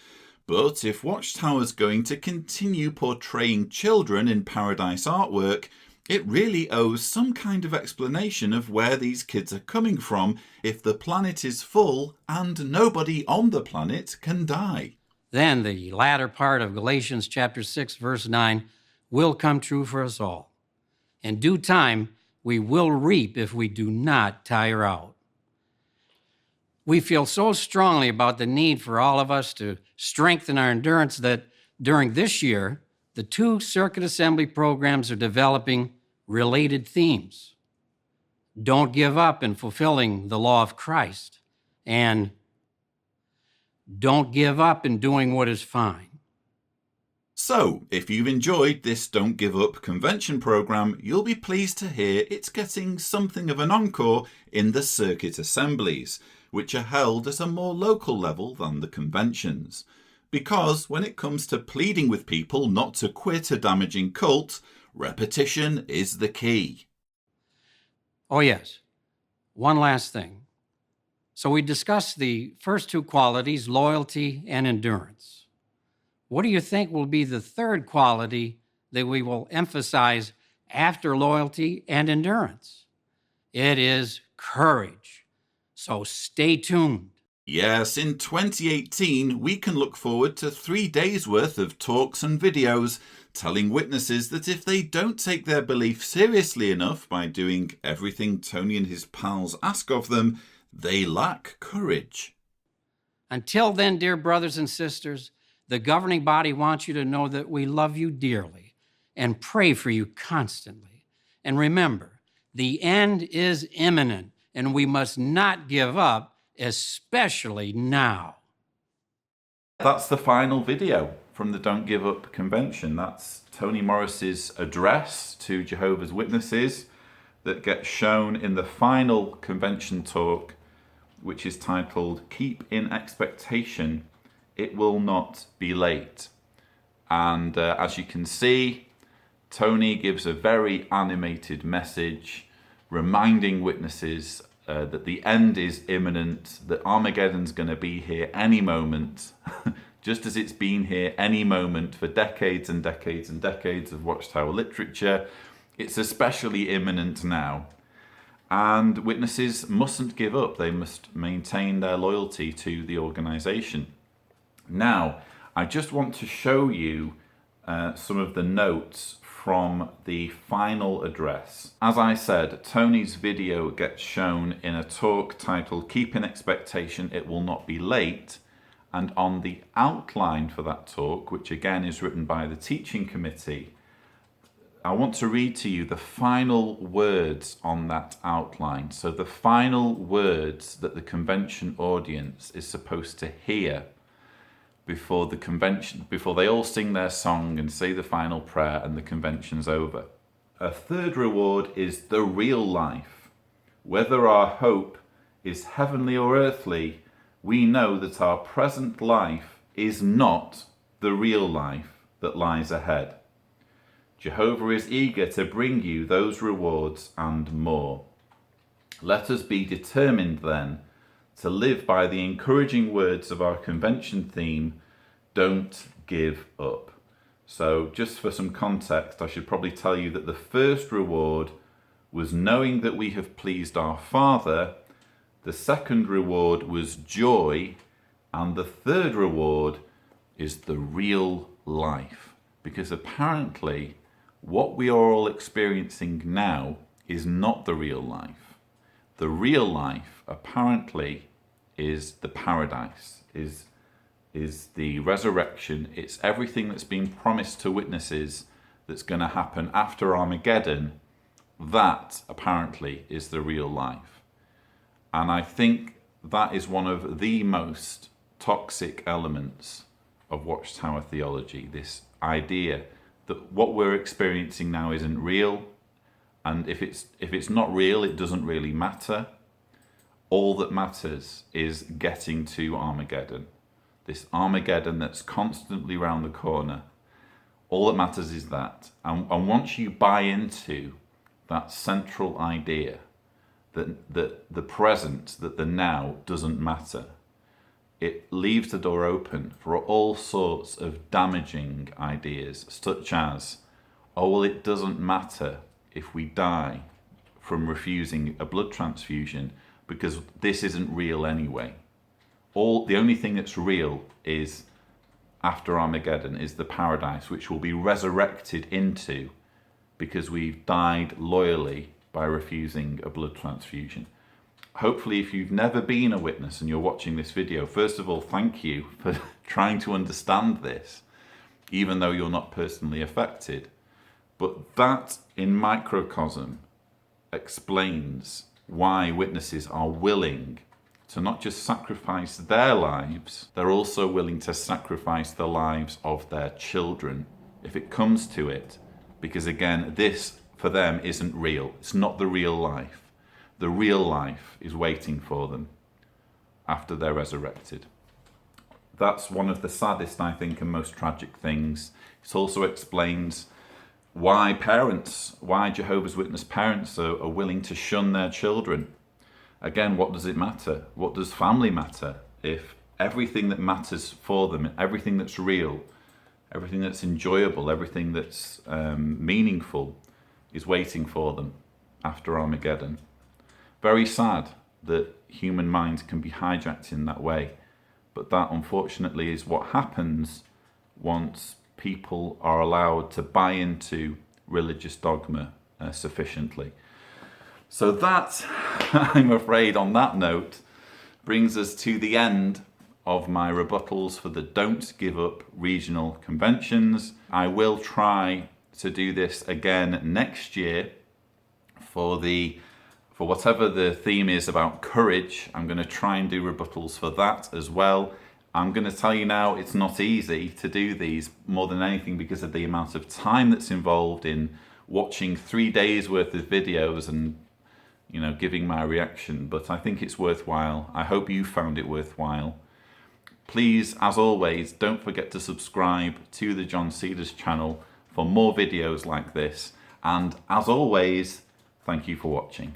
But if Watchtower's going to continue portraying children in paradise artwork, it really owes some kind of explanation of where these kids are coming from if the planet is full and nobody on the planet can die. Then the latter part of Galatians chapter 6, verse 9 will come true for us all. In due time, we will reap if we do not tire out. We feel so strongly about the need for all of us to strengthen our endurance that during this year, the 2 Circuit Assembly programs are developing related themes. Don't give up in fulfilling the law of Christ, and don't give up in doing what is fine. So, if you've enjoyed this Don't Give Up convention program, you'll be pleased to hear it's getting something of an encore in the circuit assemblies, which are held at a more local level than the conventions. Because when it comes to pleading with people not to quit a damaging cult, repetition is the key. Oh yes, one last thing. So we discussed the first 2 qualities, loyalty and endurance. What do you think will be the third quality that we will emphasize after loyalty and endurance? It is courage. So stay tuned. Yes, in 2018, we can look forward to 3 days' worth of talks and videos telling witnesses that if they don't take their belief seriously enough by doing everything Tony and his pals ask of them, they lack courage. Until then, dear brothers and sisters, the governing body wants you to know that we love you dearly and pray for you constantly. And remember, the end is imminent, and we must not give up, especially now. That's the final video from the Don't Give Up convention. That's Tony Morris's address to Jehovah's Witnesses that gets shown in the final convention talk, which is titled Keep in Expectation, It Will Not Be Late. And as you can see, Tony gives a very animated message reminding witnesses that the end is imminent, that Armageddon's going to be here any moment, just as it's been here any moment for decades and decades and decades of Watchtower literature. It's especially imminent now. And witnesses mustn't give up. They must maintain their loyalty to the organization. Now, I just want to show you some of the notes from the final address. As I said, Tony's video gets shown in a talk titled Keep in Expectation, It Will Not Be Late. And on the outline for that talk, which again is written by the teaching committee, I want to read to you the final words on that outline. So the final words that the convention audience is supposed to hear before the convention, before they all sing their song and say the final prayer and the convention's over. A third reward is the real life. Whether our hope is heavenly or earthly, we know that our present life is not the real life that lies ahead. Jehovah is eager to bring you those rewards and more. Let us be determined then to live by the encouraging words of our convention theme, don't give up. So just for some context, I should probably tell you that the first reward was knowing that we have pleased our Father. The second reward was joy. And the third reward is the real life. Because apparently what we are all experiencing now is not the real life. The real life apparently is the paradise, is the resurrection. It's everything that's been promised to witnesses that's going to happen after Armageddon. That apparently is the real life. And I think that is one of the most toxic elements of Watchtower theology, this idea that what we're experiencing now isn't real, and if it's not real, it doesn't really matter. All that matters is getting to Armageddon. This Armageddon that's constantly round the corner. All that matters is that. And once you buy into that central idea that the present, that the now doesn't matter, it leaves the door open for all sorts of damaging ideas, such as, oh, well, it doesn't matter if we die from refusing a blood transfusion because this isn't real anyway. The only thing that's real is after Armageddon is the paradise, which will be resurrected into because we've died loyally by refusing a blood transfusion. Hopefully, if you've never been a witness and you're watching this video, first of all, thank you for trying to understand this, even though you're not personally affected. But that, in microcosm, explains why witnesses are willing to not just sacrifice their lives, they're also willing to sacrifice the lives of their children, if it comes to it. Because again, this, for them, isn't real. It's not the real life. The real life is waiting for them after they're resurrected. That's one of the saddest, I think, and most tragic things. It also explains why Jehovah's Witness parents are willing to shun their children. Again, what does it matter? What does family matter if everything that matters for them, everything that's real, everything that's enjoyable, everything that's meaningful is waiting for them after Armageddon? Very sad that human minds can be hijacked in that way. But that, unfortunately, is what happens once people are allowed to buy into religious dogma sufficiently. So that, I'm afraid, on that note, brings us to the end of my rebuttals for the Don't Give Up regional conventions. I will try to do this again next year for whatever the theme is about courage. I'm going to try and do rebuttals for that as well. I'm going to tell you now, it's not easy to do these, more than anything because of the amount of time that's involved in watching 3 days worth of videos and, you know, giving my reaction, but I think it's worthwhile. I hope you found it worthwhile. Please, as always, don't forget to subscribe to the John Cedars channel for more videos like this. And as always, thank you for watching.